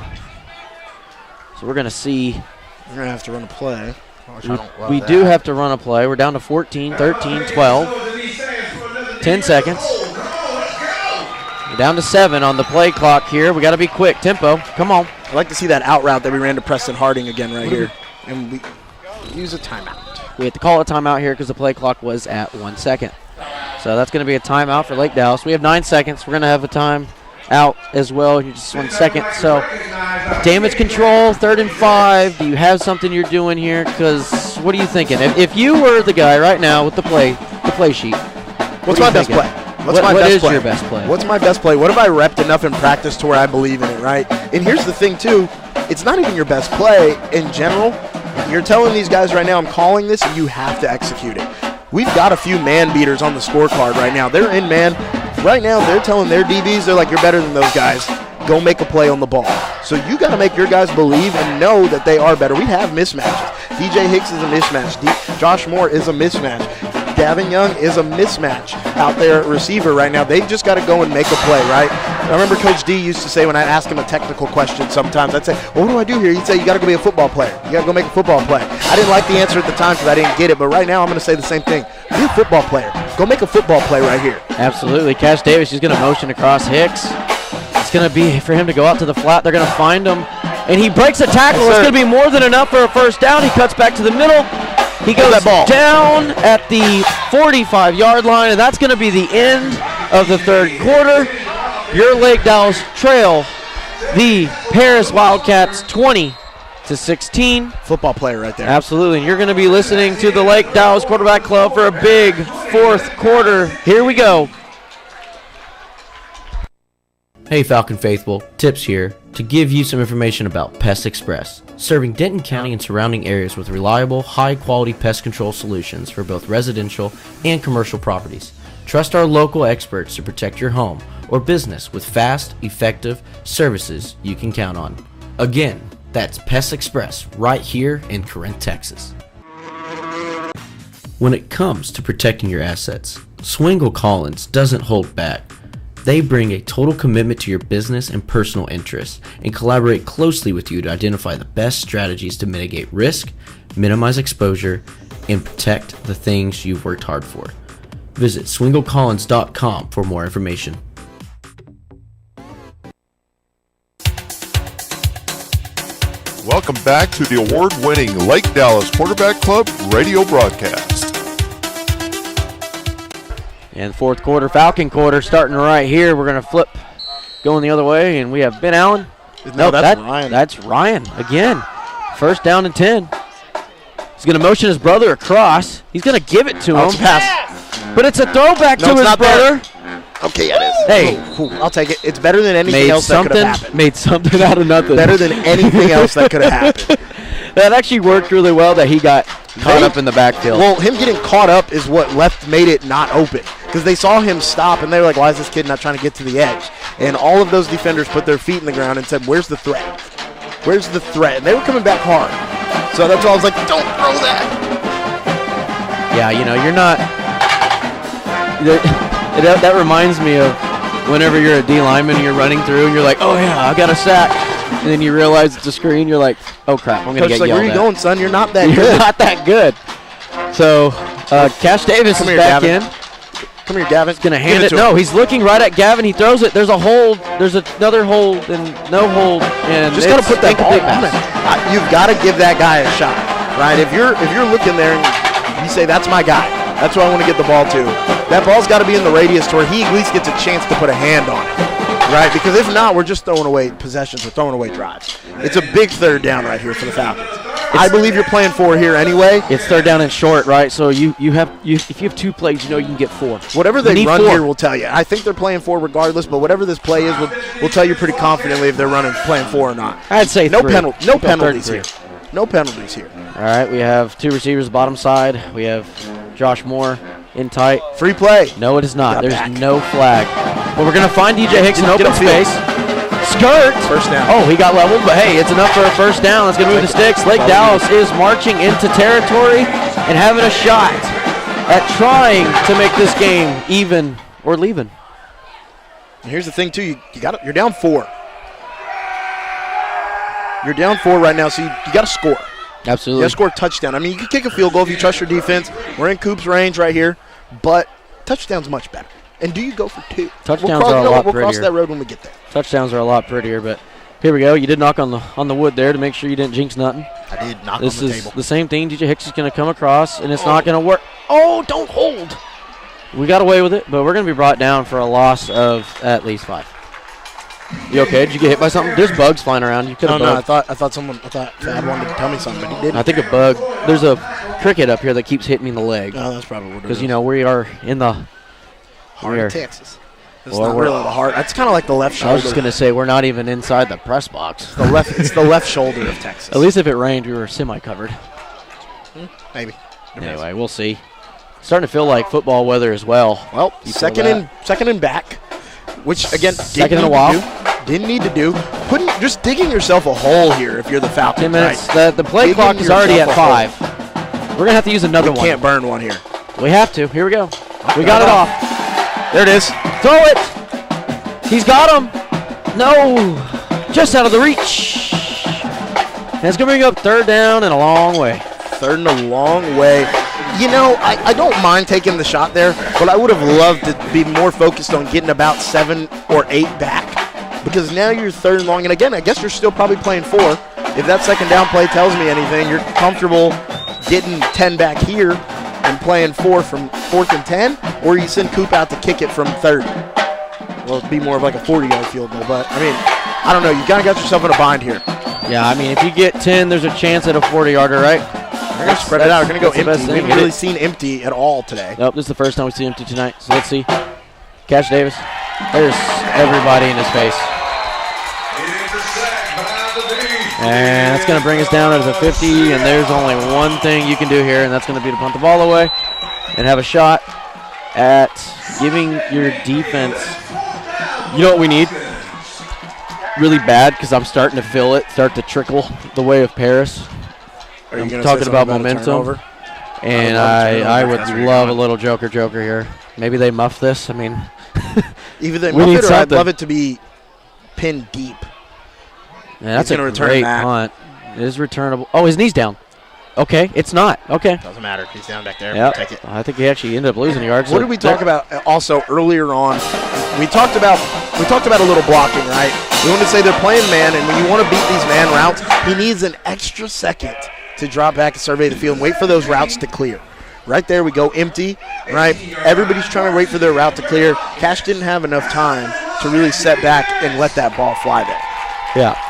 So we're going to see. We're going to have to run a play. We do have to run a play. We're down to 14, 13, 12. 10 seconds. We're down to 7 on the play clock here. We got to be quick. Tempo. Come on. I'd like to see that out route that we ran to Preston Harding again right here. And we use a timeout. We have to call a timeout here because the play clock was at 1 second. So that's going to be a timeout for Lake Dallas. We have 9 seconds. We're going to have a time out as well. Just 1 second. So damage control, 3rd and 5. Do you have something you're doing here? Because what are you thinking? If you were the guy right now with the play sheet, what's my best play? What is your best play? What's my best play? What have I repped enough in practice to where I believe in it, right? And here's the thing, too. It's not even your best play in general. You're telling these guys right now, I'm calling this, and you have to execute it. We've got a few man beaters on the scorecard right now. They're in man. Right now, they're telling their DBs, they're like, you're better than those guys. Go make a play on the ball. So you got to make your guys believe and know that they are better. We have mismatches. DJ Hicks is a mismatch. Josh Moore is a mismatch. Gavin Young is a mismatch out there at receiver right now. They've just got to go and make a play, right? I remember Coach D used to say when I'd ask him a technical question sometimes, I'd say, well, what do I do here? He'd say, you got to go be a football player. You got to go make a football play. I didn't like the answer at the time because I didn't get it, but right now I'm going to say the same thing. Be a football player. Go make a football play right here. Absolutely. Cash Davis is going to motion across Hicks. It's going to be for him to go out to the flat. They're going to find him, and he breaks a tackle. It's going to be more than enough for a 1st down. He cuts back to the middle. He goes down at the 45-yard line, and that's going to be the end of the 3rd quarter. Your Lake Dallas trail the Paris Wildcats 20-16. Football player right there. Absolutely, and you're going to be listening to the Lake Dallas Quarterback Club for a big 4th quarter. Here we go. Hey Falcon Faithful, Tips here to give you some information about Pest Express, serving Denton County and surrounding areas with reliable, high-quality pest control solutions for both residential and commercial properties. Trust our local experts to protect your home or business with fast, effective services you can count on. Again, that's Pest Express right here in Corinth, Texas. When it comes to protecting your assets, Swingle Collins doesn't hold back. They bring a total commitment to your business and personal interests and collaborate closely with you to identify the best strategies to mitigate risk, minimize exposure, and protect the things you've worked hard for. Visit swinglecollins.com for more information. Welcome back to the award-winning Lake Dallas Quarterback Club radio broadcast. And fourth quarter, Falcon quarter, starting right here. We're going to flip, going the other way, and we have Ben Allen. No, that's Ryan. That's Ryan again. First down and 10. He's going to motion his brother across. He's going to give it to him. Pass. But it's a throwback to his brother. Okay, it is. Hey, I'll take it. It's better than anything else that could have happened. Made something out of nothing. Better than anything else that could have happened. That actually worked really well that he got caught up in the backfield. Well, him getting caught up is what made it not open. Because they saw him stop, and they were like, why is this kid not trying to get to the edge? And all of those defenders put their feet in the ground and said, where's the threat? Where's the threat? And they were coming back hard. So that's why I was like, don't throw that. Yeah, you're not – that reminds me of whenever you're a D lineman and you're running through and you're like, oh, yeah, I got a sack. And then you realize it's a screen. You're like, oh, crap, I'm going to get yelled at. Where are you going, son? You're not that good. You're not that good. So, Cash Davis is back in. Come here, Gavin. He's going to hand it. No, he's looking right at Gavin. He throws it. There's a hold. There's another hold and no hold. And just got to put that ball on it. You've got to give that guy a shot, right? If you're looking there and you say, that's my guy, that's where I want to get the ball to, that ball's got to be in the radius to where he at least gets a chance to put a hand on it. Right, because if not, we're just throwing away possessions. We're throwing away drives. It's a big third down right here for the Falcons. I believe you're playing 4 here anyway. It's third down and short, right? So if you have 2 plays, you can get 4. Whatever they run here will tell you. I think they're playing 4 regardless, but whatever this play is will tell you pretty confidently if they're playing 4 or not. I'd say no penalties here. No penalties here. All right, we have 2 receivers bottom side. We have Josh Moore in tight. Free play. No, it is not. There's no flag. But we're going to find DJ Hicks in open space. Skirt. First down. Oh, he got leveled, but hey, it's enough for a first down. Let's get move the sticks. Lake Dallas is marching into territory and having a shot at trying to make this game even or leaving. And here's the thing, too. You're down 4. You're down 4 right now, so you got to score. Absolutely. You got to score a touchdown. I mean, you can kick a field goal if you trust your defense. We're in Coop's range right here, but touchdown's much better. And do you go for 2? Touchdowns are a lot prettier. We'll cross that road when we get there. Touchdowns are a lot prettier, but here we go. You did knock on the wood there to make sure you didn't jinx nothing. I did knock on the table. This is the same thing. DJ Hicks is going to come across, and it's not going to work. Oh, don't hold. We got away with it, but we're going to be brought down for a loss of at least 5. You okay? Did you get hit by something? There's bugs flying around. You could have. No, I thought Thad wanted to tell me something, but he didn't. I think a bug. There's a cricket up here that keeps hitting me in the leg. Oh, that's probably what it is. Because we are in the heart of Texas. It's not really the heart. It's kind of like the left shoulder. I was just going to say we're not even inside the press box. It's the left shoulder of Texas. At least if it rained, we were semi-covered. Maybe. Anyway, we'll see. Starting to feel like football weather as well. Well, second and back, which again, second and a while. Didn't need to do. Just digging yourself a hole here if you're the Falcons. 10 minutes. Right? The play clock is already at 5. We're going to have to use another one. We can't burn one here. We have to. Here we go. We got it off. There it is. Throw it. He's got him. No. Just out of the reach. And it's going to bring up third down and a long way. Third and a long way. You know, I don't mind taking the shot there, but I would have loved to be more focused on getting about 7 or 8 back. Because now you're third and long. And again, I guess you're still probably playing 4. If that second down play tells me anything, you're comfortable getting 10 back here and playing 4 from 4th and 10, or you send Coop out to kick it from 30. Well, it'd be more of like a 40-yard field goal. But, I mean, I don't know. You kind of got yourself in a bind here. Yeah, I mean, if you get 10, there's a chance at a 40-yarder, right? We're going to spread it out. We're going to go empty. We haven't really seen empty at all today. Nope, this is the first time we see empty tonight. So let's see. Cash Davis. There's everybody in his face. And that's going to bring us down to the 50, and there's only one thing you can do here, and that's going to be to punt the ball away and have a shot at giving your defense. You know what we need? Really bad, because I'm starting to feel it start to trickle the way of Paris. Are you I'm talking about momentum, and I would love a little joker here. Maybe they muff this. I mean, Either they muff it or I'd love it to be pinned deep. Yeah, that's a great punt. It is returnable. Oh, his knee's down. Okay, it's not. Okay. Doesn't matter. He's down back there. Yep. Take it. I think he actually ended up losing the yards. What did we talk about also earlier on? We talked about a little blocking, right? We want to say they're playing man, and when you want to beat these man routes, he needs an extra second to drop back and survey the field and wait for those routes to clear. Right there we go empty, right? Everybody's trying to wait for their route to clear. Cash didn't have enough time to really set back and let that ball fly there. Yeah.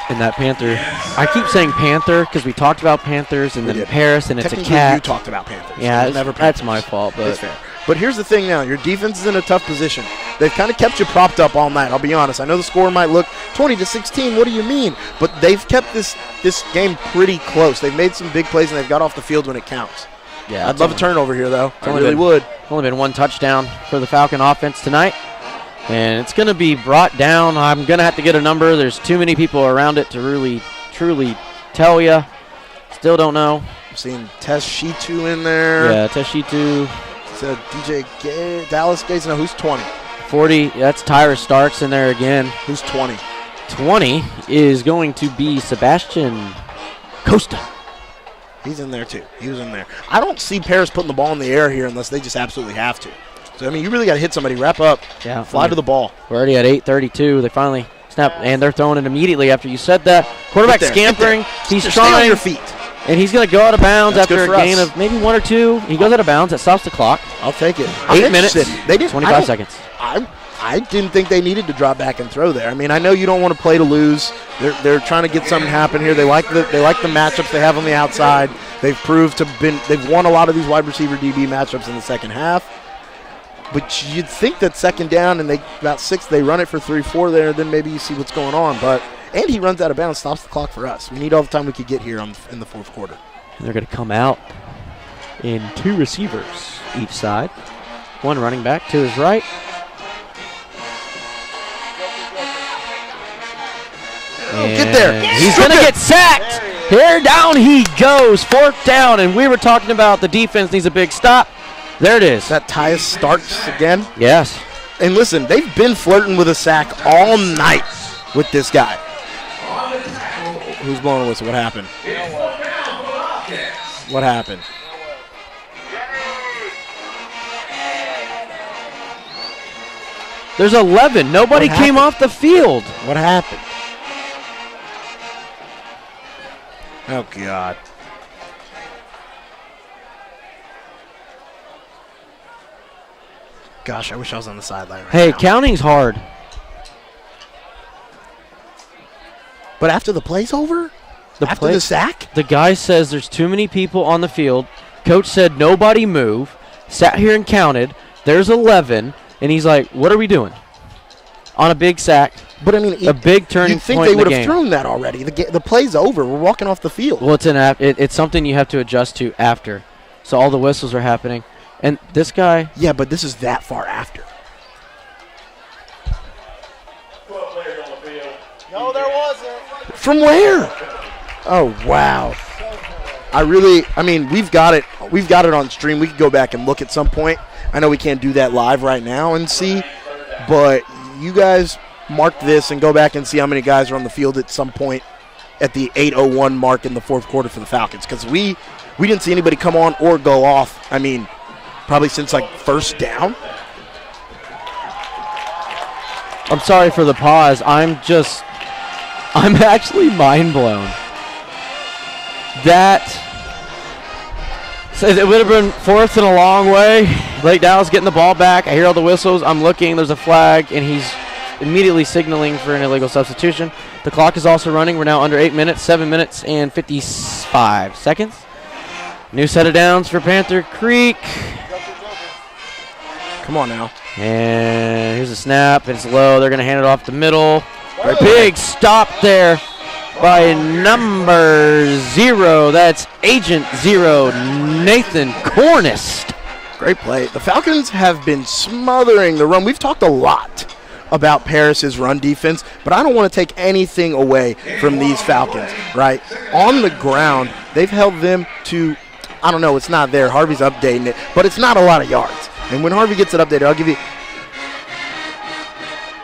And that Panther, I keep saying Panther because we talked about Panthers and then Paris, and it's a cat. You talked about Panthers. Yeah, never that's my fault. But it's fair. But here's the thing now. Your defense is in a tough position. They've kind of kept you propped up all night, I'll be honest. I know the score might look 20-16. What do you mean? But they've kept this game pretty close. They've made some big plays, and they've got off the field when it counts. Yeah, I'd love a turnover here, though. I really would. would. Only been one touchdown for the Falcon offense tonight. And it's going to be brought down. I'm going to have to get a number. There's too many people around it to really, truly tell you. Still don't know. I'm seeing Tess Shitu in there. Yeah, Tess Shitu. It's DJ Dallas Gates. No, who's 20? 40. That's Tyrus Starks in there again. Who's 20? 20 is going to be Sebastian Costa. He's in there, too. He was in there. I don't see Paris putting the ball in the air here unless they just absolutely have to. So, I mean, you really got to hit somebody, wrap up, fly to the ball. We're already at 8:32. They finally snap, and they're throwing it immediately after you said that. Quarterback scampering. He's trying. Stay on your feet. And he's going to go out of bounds That's after a gain of maybe 1 or 2. He goes out of bounds. That stops the clock. I'll take it. 8 minutes, they didn't, 25 seconds. I didn't think they needed to drop back and throw there. I mean, I know you don't want to play to lose. They're trying to get something happen here. They like the matchups they have on the outside. They've proved they've won a lot of these wide receiver DB matchups in the second half. But you'd think that second down and about 6, they run it for 3-4 there, then maybe you see what's going on. And he runs out of bounds, stops the clock for us. We need all the time we could get here in the fourth quarter. And they're going to come out in 2 receivers each side. 1 running back to his right. Get there. He's going to get sacked. Here down he goes. 4th down, and we were talking about the defense needs a big stop. There it is. That Tyus Starks again? Yes. And listen, they've been flirting with a sack all night with this guy. Who's blowing a whistle? What happened? What happened? There's 11. Nobody came off the field. What happened? Oh, God. Gosh, I wish I was on the sideline right now. Counting's hard. But after the play's over? After the sack? The guy says there's too many people on the field. Coach said nobody move. Sat here and counted. There's 11. And he's like, what are we doing? On a big sack. But, I mean, a big turning point. You'd think they would have thrown that already. The play's over. We're walking off the field. Well, it's something you have to adjust to after. So all the whistles are happening. And this guy. Yeah, but this is that far after. No, there wasn't. From where? Oh, wow. We've got it. We've got it on stream. We could go back and look at some point. I know we can't do that live right now and see. But you guys mark this and go back and see how many guys are on the field at some point at the 8:01 mark in the fourth quarter for the Falcons. Because we didn't see anybody come on or go off. I mean, probably since first down. I'm sorry for the pause. I'm actually mind blown. That says it would have been 4th and a long way. Lake Dallas getting the ball back. I hear all the whistles. I'm looking. There's a flag, and he's immediately signaling for an illegal substitution. The clock is also running. We're now under 8 minutes, 7 minutes and 55 seconds. New set of downs for Panther Creek. Come on now. And here's a snap. It's low. They're going to hand it off the middle. Big stop there by number 0. That's Agent 0, Nathan Cornist. Great play. The Falcons have been smothering the run. We've talked a lot about Paris's run defense, but I don't want to take anything away from these Falcons, right? On the ground, they've held them to, I don't know, it's not there. Harvey's updating it, but it's not a lot of yards. And when Harvey gets it updated, I'll give you.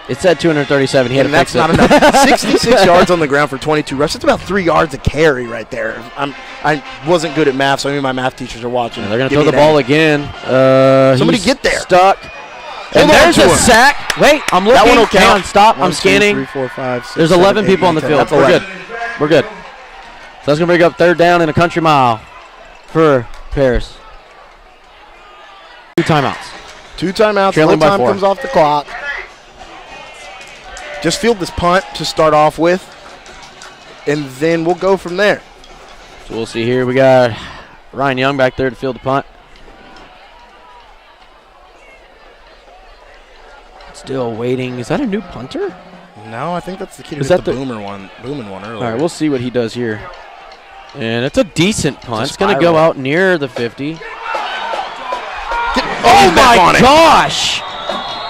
It said 237. He had to that's fix it. not enough. 66 yards on the ground for 22 rushes. That's about 3 yards a carry right there. I wasn't good at math, so maybe my math teachers are watching. Yeah, they're going to throw the ball again. Somebody get there. Stuck. And there's a sack. Wait, I'm looking. That one will count. Hang on, stop. 1, I'm scanning. 2, 3, 4, 5, 6, there's 11 people on the field. We're good. We're good. So that's going to bring up 3rd down and a country mile for Paris. 2 timeouts. 2 timeouts. Trailing No by time 4. comes off the clock. Just field this punt to start off with, and then we'll go from there. So we'll see here. We got Ryan Young back there to field the punt. Still waiting. Is that a new punter? No, I think that's the kid who Is hit that the booming one earlier. All right, we'll see what he does here. And it's a decent punt. It's going to go out near the 50. Oh, my gosh!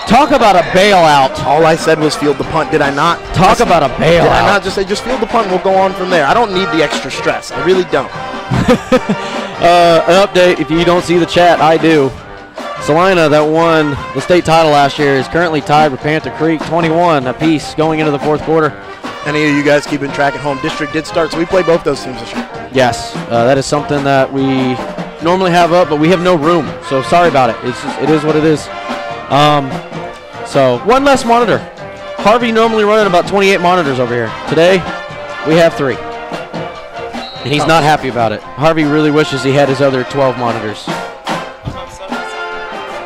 Talk about a bailout. All I said was field the punt. Did I not? Talk about a bailout. Did I not just say just field the punt and we'll go on from there? I don't need the extra stress. I really don't. An update, if you don't see the chat, I do. Salina, that won the state title last year, is currently tied with Panther Creek, 21 apiece going into the 4th quarter. Any of you guys keeping track at home? District did start, so we play both those teams this year. Yes, that is something that we normally have up, but we have no room, so sorry about it. It is what it is. So one less monitor. Harvey normally running about 28 monitors over here. Today, we have 3. And he's not happy about it. Harvey really wishes he had his other 12 monitors.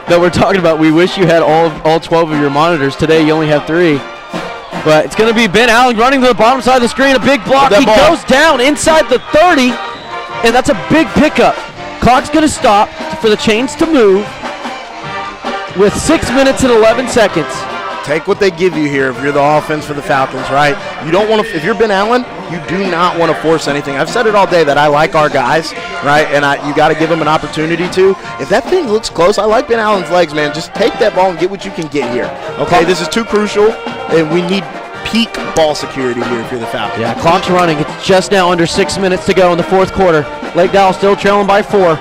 That we're talking about, we wish you had all 12 of your monitors. Today, you only have 3. But it's going to be Ben Allen running to the bottom side of the screen. A big block. He goes down inside the 30. And that's a big pickup. Clock's going to stop for the chains to move with 6 minutes and 11 seconds. Take what they give you here if you're the offense for the Falcons, right? You don't want to, if you're Ben Allen, you do not want to force anything. I've said it all day that I like our guys, right? And you got to give them an opportunity to. If that thing looks close, I like Ben Allen's legs, man. Just take that ball and get what you can get here. Okay, this is too crucial, and we need peak ball security here if you're the Falcons. Yeah, clock's running. It's just now under 6 minutes to go in the 4th quarter. Lake Dallas still trailing by 4.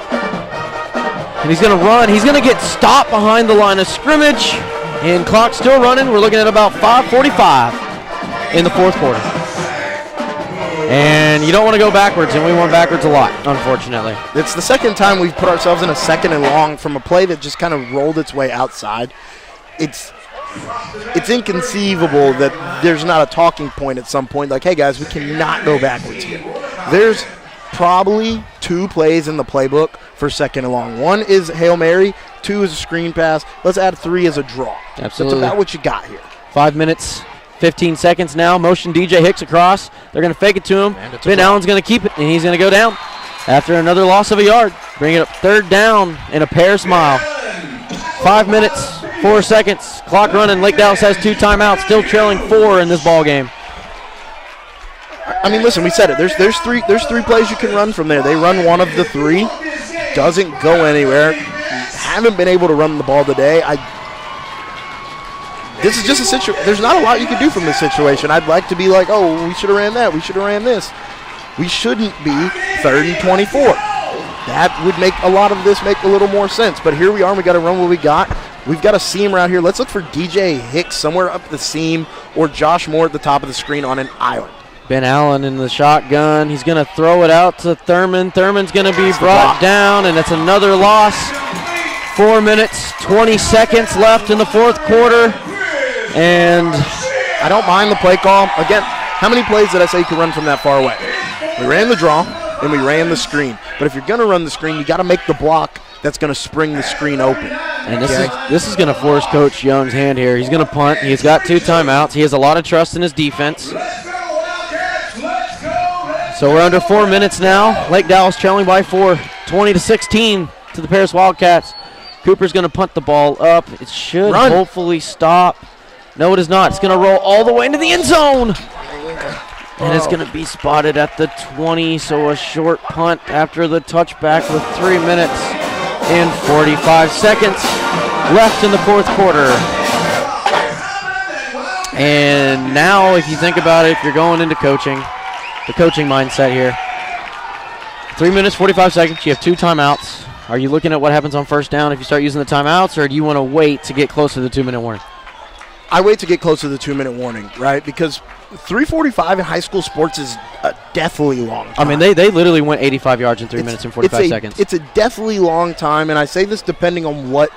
And he's going to run. He's going to get stopped behind the line of scrimmage. And clock's still running. We're looking at about 5:45 in the 4th quarter. And you don't want to go backwards, and we went backwards a lot, unfortunately. It's the second time we've put ourselves in a 2nd and long from a play that just kind of rolled its way outside. It's inconceivable that there's not a talking point at some point like, hey, guys, we cannot go backwards here. There's probably 2 plays in the playbook for 2nd and long. 1 is Hail Mary, 2 is a screen pass. Let's add 3 as a draw. Absolutely. That's about what you got here. 5 minutes, 15 seconds now. Motion DJ Hicks across. They're going to fake it to him. Ben Allen's going to keep it, and he's going to go down after another loss of a yard. Bring it up 3rd down and a Paris mile. 5 minutes, 4 seconds. Clock running. Lake Dallas has 2 timeouts, still trailing 4 in this ball game. I mean, listen, we said it. There's three plays you can run from there. They run one of the 3. Doesn't go anywhere. Haven't been able to run the ball today. This is just a situation. There's not a lot you can do from this situation. I'd like to be like, oh, we should have ran that. We should have ran this. We shouldn't be 3rd and 24. That would make a lot of this make a little more sense. But here we are, and we got to run what we got. We've got a seam right here. Let's look for DJ Hicks somewhere up the seam or Josh Moore at the top of the screen on an island. Ben Allen in the shotgun. He's going to throw it out to Thurman. Thurman's going to be brought down, and it's another loss. 4 minutes, 20 seconds left in the 4th quarter. And I don't mind the play call. Again, how many plays did I say you could run from that far away? We ran the draw, and we ran the screen. But if you're going to run the screen, you got to make the block that's going to spring the screen open. And this is going to force Coach Young's hand here. He's going to punt. He's got 2 timeouts. He has a lot of trust in his defense. So we're under 4 minutes now. Lake Dallas trailing by 4, 20-16 to the Paris Wildcats. Cooper's going to punt the ball up. It should hopefully stop. No, it is not. It's going to roll all the way into the end zone. And it's going to be spotted at the 20, so a short punt after the touchback with 3 minutes and 45 seconds left in the 4th quarter. And now, if you think about it, if you're going into coaching, the coaching mindset here. 3 minutes, 45 seconds. You have 2 timeouts. Are you looking at what happens on 1st down if you start using the timeouts, or do you want to wait to get close to the 2-minute warning? I wait to get close to the 2-minute warning, right? Because 3:45 in high school sports is a deathly long time. I mean, they literally went 85 yards in 3 minutes and 45 seconds. It's a deathly long time, and I say this depending on what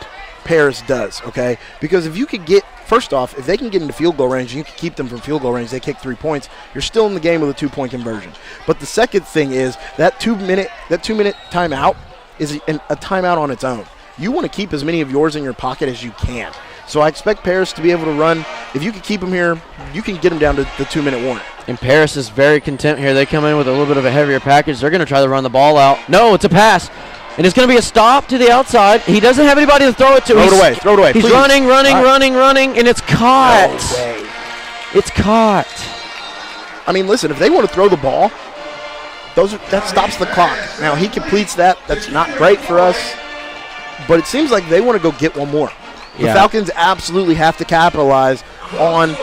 Paris does, okay? Because if you could get, first off, if they can get into field goal range and you can keep them from field goal range, they kick 3 points, you're still in the game with a 2-point conversion. But the second thing is that 2-minute timeout is a timeout on its own. You want to keep as many of yours in your pocket as you can. So I expect Paris to be able to run. If you can keep them here, you can get them down to the 2-minute warning. And Paris is very content here. They come in with a little bit of a heavier package. They're going to try to run the ball out. No, it's a pass. And it's going to be a stop to the outside. He doesn't have anybody to throw it to. Throw it away. He's please. running, and it's caught. No way. It's caught. I mean, listen, if they want to throw the ball, that stops the clock. Now, he completes that. That's not great for us. But it seems like they want to go get one more. The Falcons absolutely have to capitalize on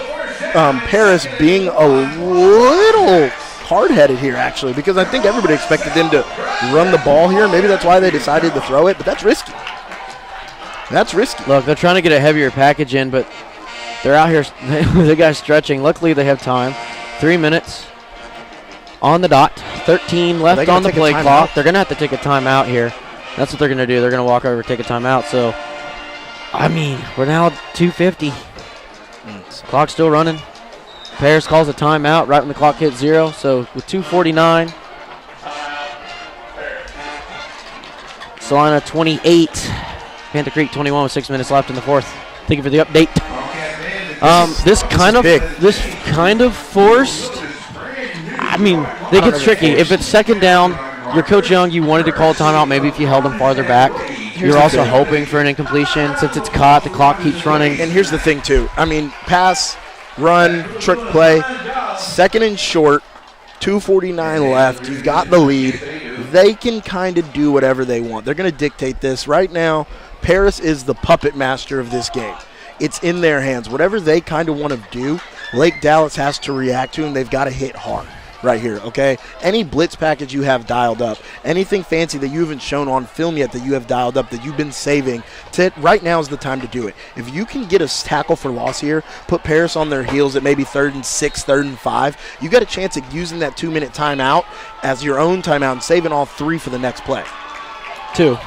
Paris being a little hard-headed here, actually, because I think everybody expected them to run the ball here. Maybe that's why they decided to throw it, but that's risky. Look, they're trying to get a heavier package in, but they're out here, the guy's stretching. Luckily, they have time. 3 minutes on the dot. 13 left on the play clock. They're going to have to take a timeout here. That's what they're going to do. They're going to walk over, take a timeout. So, I mean, we're now 2:50. Clock's still running. Paris calls a timeout right when the clock hits 0. So, with 2:49. Salina 28. Panther Creek 21 with 6 minutes left in the fourth. Thank you for the update. This kind of forced. I mean, it gets tricky. If it's second down, you're Coach Young. You wanted to call a timeout. Maybe if you held them farther back. You're also hoping for an incompletion. Since it's caught, the clock keeps running. And here's the thing, too. I mean, pass, run, trick play, second and short, 2:49 left. You've got the lead. They can kind of do whatever they want. They're going to dictate this. Right now, Paris is the puppet master of this game. It's in their hands. Whatever they kind of want to do, Lake Dallas has to react to, and they've got to hit hard right here, okay? Any blitz package you have dialed up, anything fancy that you haven't shown on film yet that you have dialed up that you've been saving, right now is the time to do it. If you can get a tackle for loss here, put Paris on their heels at maybe 3rd and 6, 3rd and 5, you got a chance at using that 2-minute timeout as your own timeout and saving all 3 for the next play. 2.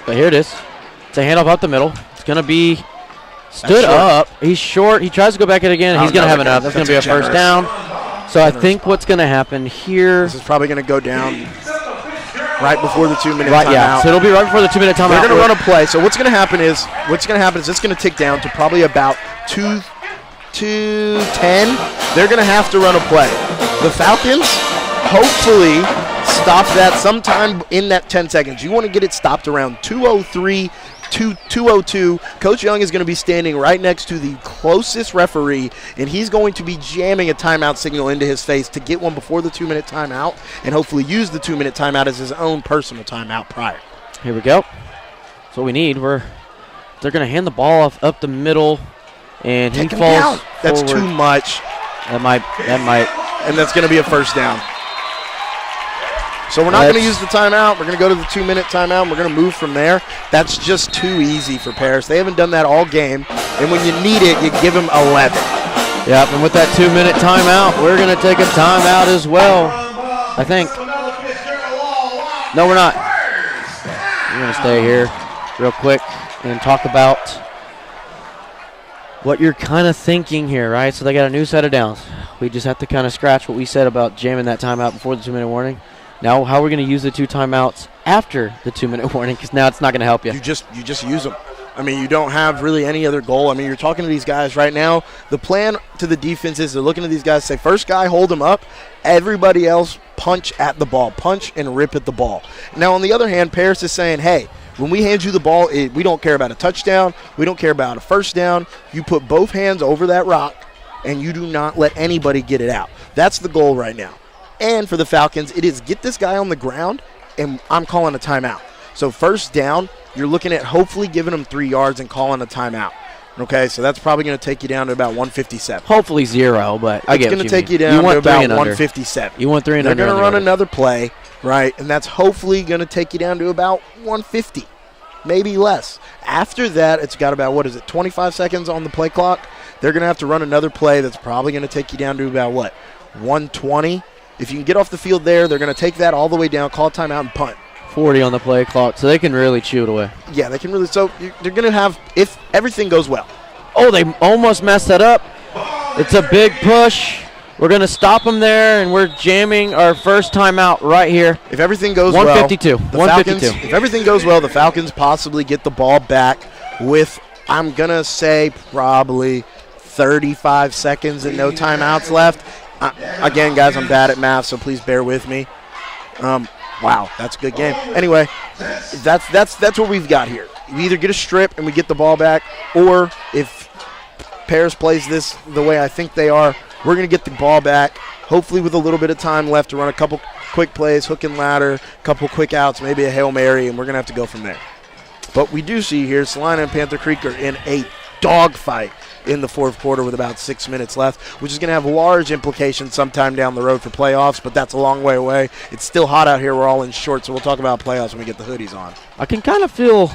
But here it is. It's a handoff up the middle. It's going to be stood up. He's short. He tries to go back in again. He's going to have enough. That's going to be a first down. So I think what's going to happen here. This is probably going to go down right before the 2-minute timeout. Yeah, so it'll be right before the 2-minute timeout. They're going to run a play. So what's going to happen is it's going to tick down to probably about 2:10. They're going to have to run a play. The Falcons hopefully stop that sometime in that 10 seconds. You want to get it stopped around 2:03. 2:02. Coach Young is going to be standing right next to the closest referee, and he's going to be jamming a timeout signal into his face to get one before the 2-minute timeout and hopefully use the 2-minute timeout as his own personal timeout prior. Here we go. That's what we need. They're going to hand the ball off up the middle, and he falls down. That's forward. too much. That might. And that's going to be a first down. So we're not going to use the timeout. We're going to go to the 2-minute timeout, and we're going to move from there. That's just too easy for Paris. They haven't done that all game, and when you need it, you give them 11. Yep, and with that 2-minute timeout, we're going to take a timeout as well, I think. No, we're not. We're going to stay here real quick and talk about what you're kind of thinking here, right? So they got a new set of downs. We just have to kind of scratch what we said about jamming that timeout before the 2-minute warning. Now, how are we going to use the 2 timeouts after the 2-minute warning? Because now it's not going to help you. You just use them. I mean, you don't have really any other goal. I mean, you're talking to these guys right now. The plan to the defense is they're looking at these guys, say, first guy, hold them up. Everybody else, punch at the ball. Punch and rip at the ball. Now, on the other hand, Paris is saying, hey, when we hand you the ball, we don't care about a touchdown. We don't care about a first down. You put both hands over that rock, and you do not let anybody get it out. That's the goal right now. And for the Falcons, it is get this guy on the ground, and I'm calling a timeout. So first down, you're looking at hopefully giving him 3 yards and calling a timeout. Okay, so that's probably going to take you down to about 157. Hopefully 0, but I get it's going to take you down to about 157. You want 3 and under. They're going to run another play, right, and that's hopefully going to take you down to about 150, maybe less. After that, it's got about, 25 seconds on the play clock. they're going to have to run another play that's probably going to take you down to about, 120. If you can get off the field there, they're going to take that all the way down, call a timeout, and punt. 40 on the play clock, so they can really chew it away. Yeah, they can really. So they're going to have, if everything goes well. Oh, they almost messed that up. It's a big push. We're going to stop them there, and we're jamming our first timeout right here. If everything goes 152. well, 152. If everything goes well, the Falcons possibly get the ball back with, I'm going to say, probably 35 seconds and no timeouts left. Again, guys, I'm bad at math, so please bear with me. Wow, that's a good game. Anyway, that's what we've got here. We either get a strip and we get the ball back, or if Paris plays this the way I think they are, we're going to get the ball back, hopefully with a little bit of time left to run a couple quick plays, hook and ladder, couple quick outs, maybe a Hail Mary, and we're going to have to go from there. But we do see here Salina and Panther Creek are in a dogfight in the fourth quarter with about 6 minutes left, which is going to have large implications sometime down the road for playoffs, but that's a long way away. It's still hot out here. We're all in shorts, so we'll talk about playoffs when we get the hoodies on. I can kind of feel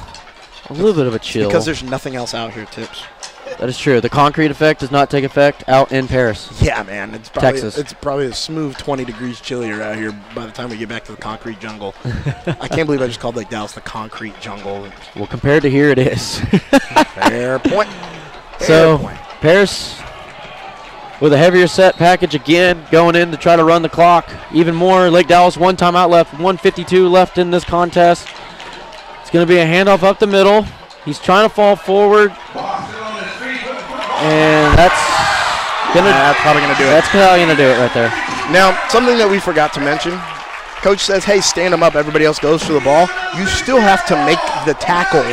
a little bit of a chill. Because there's nothing else out here, Tips. That is true. The concrete effect does not take effect out in Paris. Yeah, man. It's probably, Texas. It's probably a smooth 20 degrees chillier out here by the time we get back to the concrete jungle. I can't believe I just called Lake Dallas the concrete jungle. Well, compared to here, it is. Fair point. So, Paris with a heavier set package again, going in to try to run the clock even more. Lake Dallas, one timeout left, 152 left in this contest. It's going to be a handoff up the middle. He's trying to fall forward. And that's probably going to do it. That's probably going to do it right there. Now, something that we forgot to mention. Coach says, hey, stand them up. Everybody else goes for the ball. You still have to make the tackle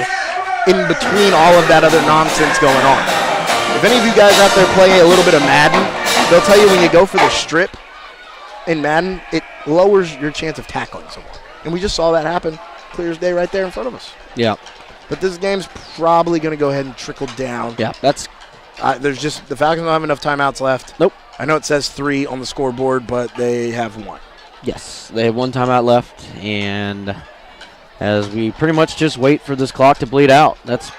in between all of that other nonsense going on. If any of you guys out there play a little bit of Madden, they'll tell you when you go for the strip in Madden, it lowers your chance of tackling someone. And we just saw that happen clear as day right there in front of us. Yeah. But this game's probably going to go ahead and trickle down. Yeah, that's... there's just, the Falcons don't have enough timeouts left. Nope. I know it says 3 on the scoreboard, but they have 1. Yes, they have one timeout left, and as we pretty much just wait for this clock to bleed out, that's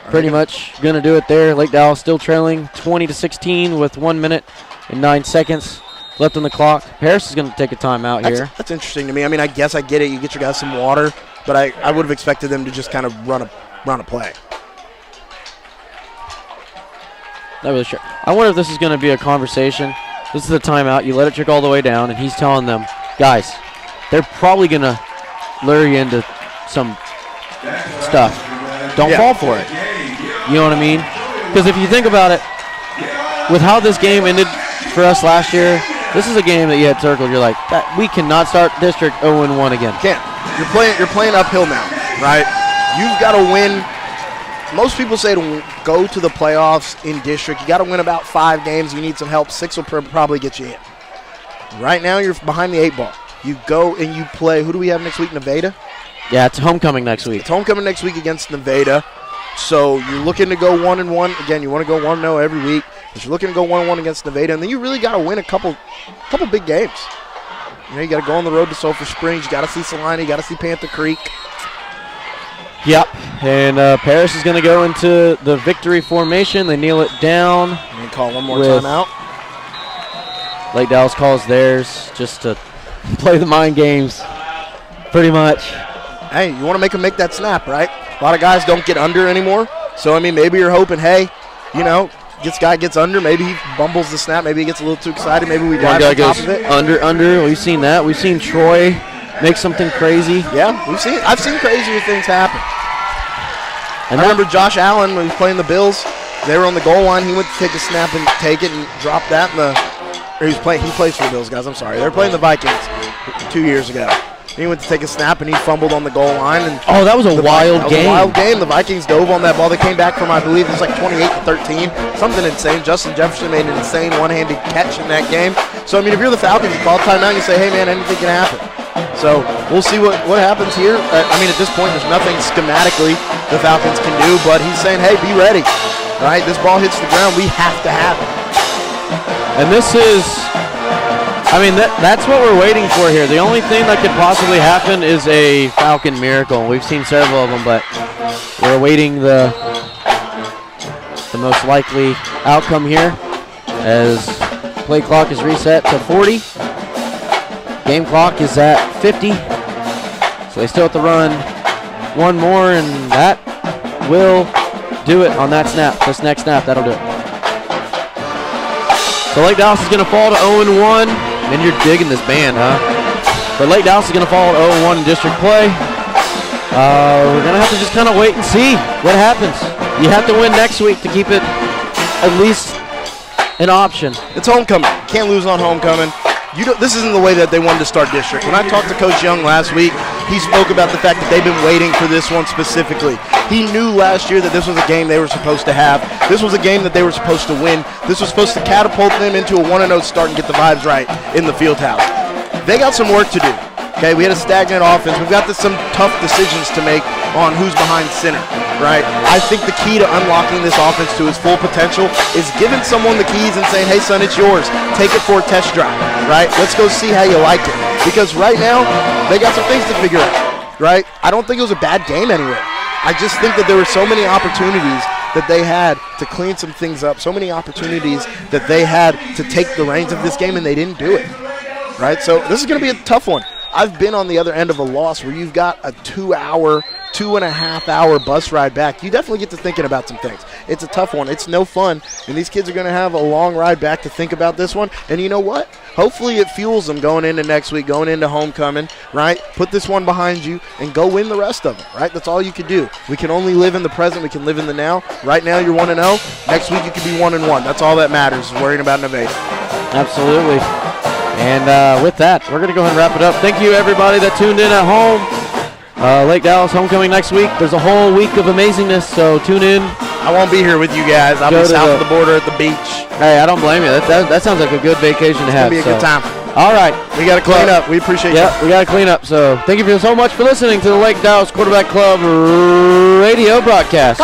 pretty much going to do it there. Lake Dallas still trailing 20-16 with 1 minute and 9 seconds left on the clock. Paris is going to take a timeout here. That's interesting to me. I mean, I guess I get it. You get your guys some water, but I would have expected them to just kind of run a play. Not really sure. I wonder if this is going to be a conversation. This is a timeout. You let it trickle all the way down, and he's telling them, guys, they're probably going to lure you into some stuff. Don't fall for it. You know what I mean? Because if you think about it, with how this game ended for us last year, this is a game that you had circled. You're like, we cannot start District 0-1 again. Can't. You're playing uphill now, right? You've got to win. Most people say to go to the playoffs in District, you got to win about 5 games. You need some help. 6 will probably get you in. Right now, you're behind the 8 ball. You go and you play. Who do we have next week? Nevada? Yeah, it's homecoming next week. It's homecoming next week against Nevada. So you're looking to go 1-1. Again, you want to go 1-0 every week. But you're looking to go 1-1 against Nevada. And then you really got to win a couple big games. You know, you got to go on the road to Sulphur Springs. You got to see Salina. You got to see Panther Creek. Yep. And Paris is going to go into the victory formation. They kneel it down. And call one more timeout. Lake Dallas calls theirs just to play the mind games, pretty much. Hey, you want to make them make that snap, right? A lot of guys don't get under anymore. So, I mean, maybe you're hoping, hey, you know, this guy gets under. Maybe he bumbles the snap. Maybe he gets a little too excited. Maybe we dive on top of it. Under. We've seen that. We've seen Troy make something crazy. Yeah, I've seen crazier things happen. And I remember Josh Allen, when he was playing the Bills, they were on the goal line. He went to take a snap and take it and drop that in the – or he plays for the Bills, guys. I'm sorry. They were playing the Vikings 2 years ago. He went to take a snap, and he fumbled on the goal line. And that was a wild game. Wild game. The Vikings dove on that ball. They came back from, I believe, it was like 28-13. Something insane. Justin Jefferson made an insane one-handed catch in that game. So, I mean, if you're the Falcons, you call timeout and you say, hey, man, anything can happen. So we'll see what happens here. I mean, at this point, there's nothing schematically the Falcons can do, but he's saying, hey, be ready. All right, this ball hits the ground. We have to have it. And this is, I mean, that's what we're waiting for here. The only thing that could possibly happen is a Falcon miracle. We've seen several of them, but we're awaiting the most likely outcome here as play clock is reset to 40. Game clock is at 50. So they still have to run one more, and that will do it on that snap. This next snap, that'll do it. So Lake Dallas is going to fall to 0-1. And you're digging this band, huh? But Lake Dallas is going to fall to 0-1 in district play. We're going to have to just kind of wait and see what happens. You have to win next week to keep it at least an option. It's homecoming. Can't lose on homecoming. This isn't the way that they wanted to start district. When I talked to Coach Young last week, he spoke about the fact that they've been waiting for this one specifically. He knew last year that this was a game they were supposed to have. This was a game that they were supposed to win. This was supposed to catapult them into a 1-0 start and get the vibes right in the field house. They got some work to do. Okay, we had a stagnant offense. We've got some tough decisions to make on who's behind center, right? I think the key to unlocking this offense to its full potential is giving someone the keys and saying, hey, son, it's yours. Take it for a test drive, right? Let's go see how you like it. Because right now, they got some things to figure out, right? I don't think it was a bad game anyway. I just think that there were so many opportunities that they had to clean some things up, so many opportunities that they had to take the reins of this game, and they didn't do it, right? So this is going to be a tough one. I've been on the other end of a loss where you've got a 2.5-hour bus ride back. You definitely get to thinking about some things. It's a tough one. It's no fun, and these kids are going to have a long ride back to think about this one. And you know what? Hopefully it fuels them going into next week, going into homecoming, right? Put this one behind you and go win the rest of them, right? That's all you can do. We can only live in the present. We can live in the now. Right now you're 1-0. Next week you can be 1-1. That's all that matters is worrying about innovation. Absolutely. And with that, we're going to go ahead and wrap it up. Thank you, everybody that tuned in at home. Lake Dallas homecoming next week. There's a whole week of amazingness, so tune in. I won't be here with you guys. I'll be south of the border at the beach. Hey, I don't blame you. That sounds like a good vacation to have. It's going to be a good time. All right. We got to clean up. We appreciate you. Yeah, we got to clean up. So thank you so much for listening to the Lake Dallas Quarterback Club radio broadcast.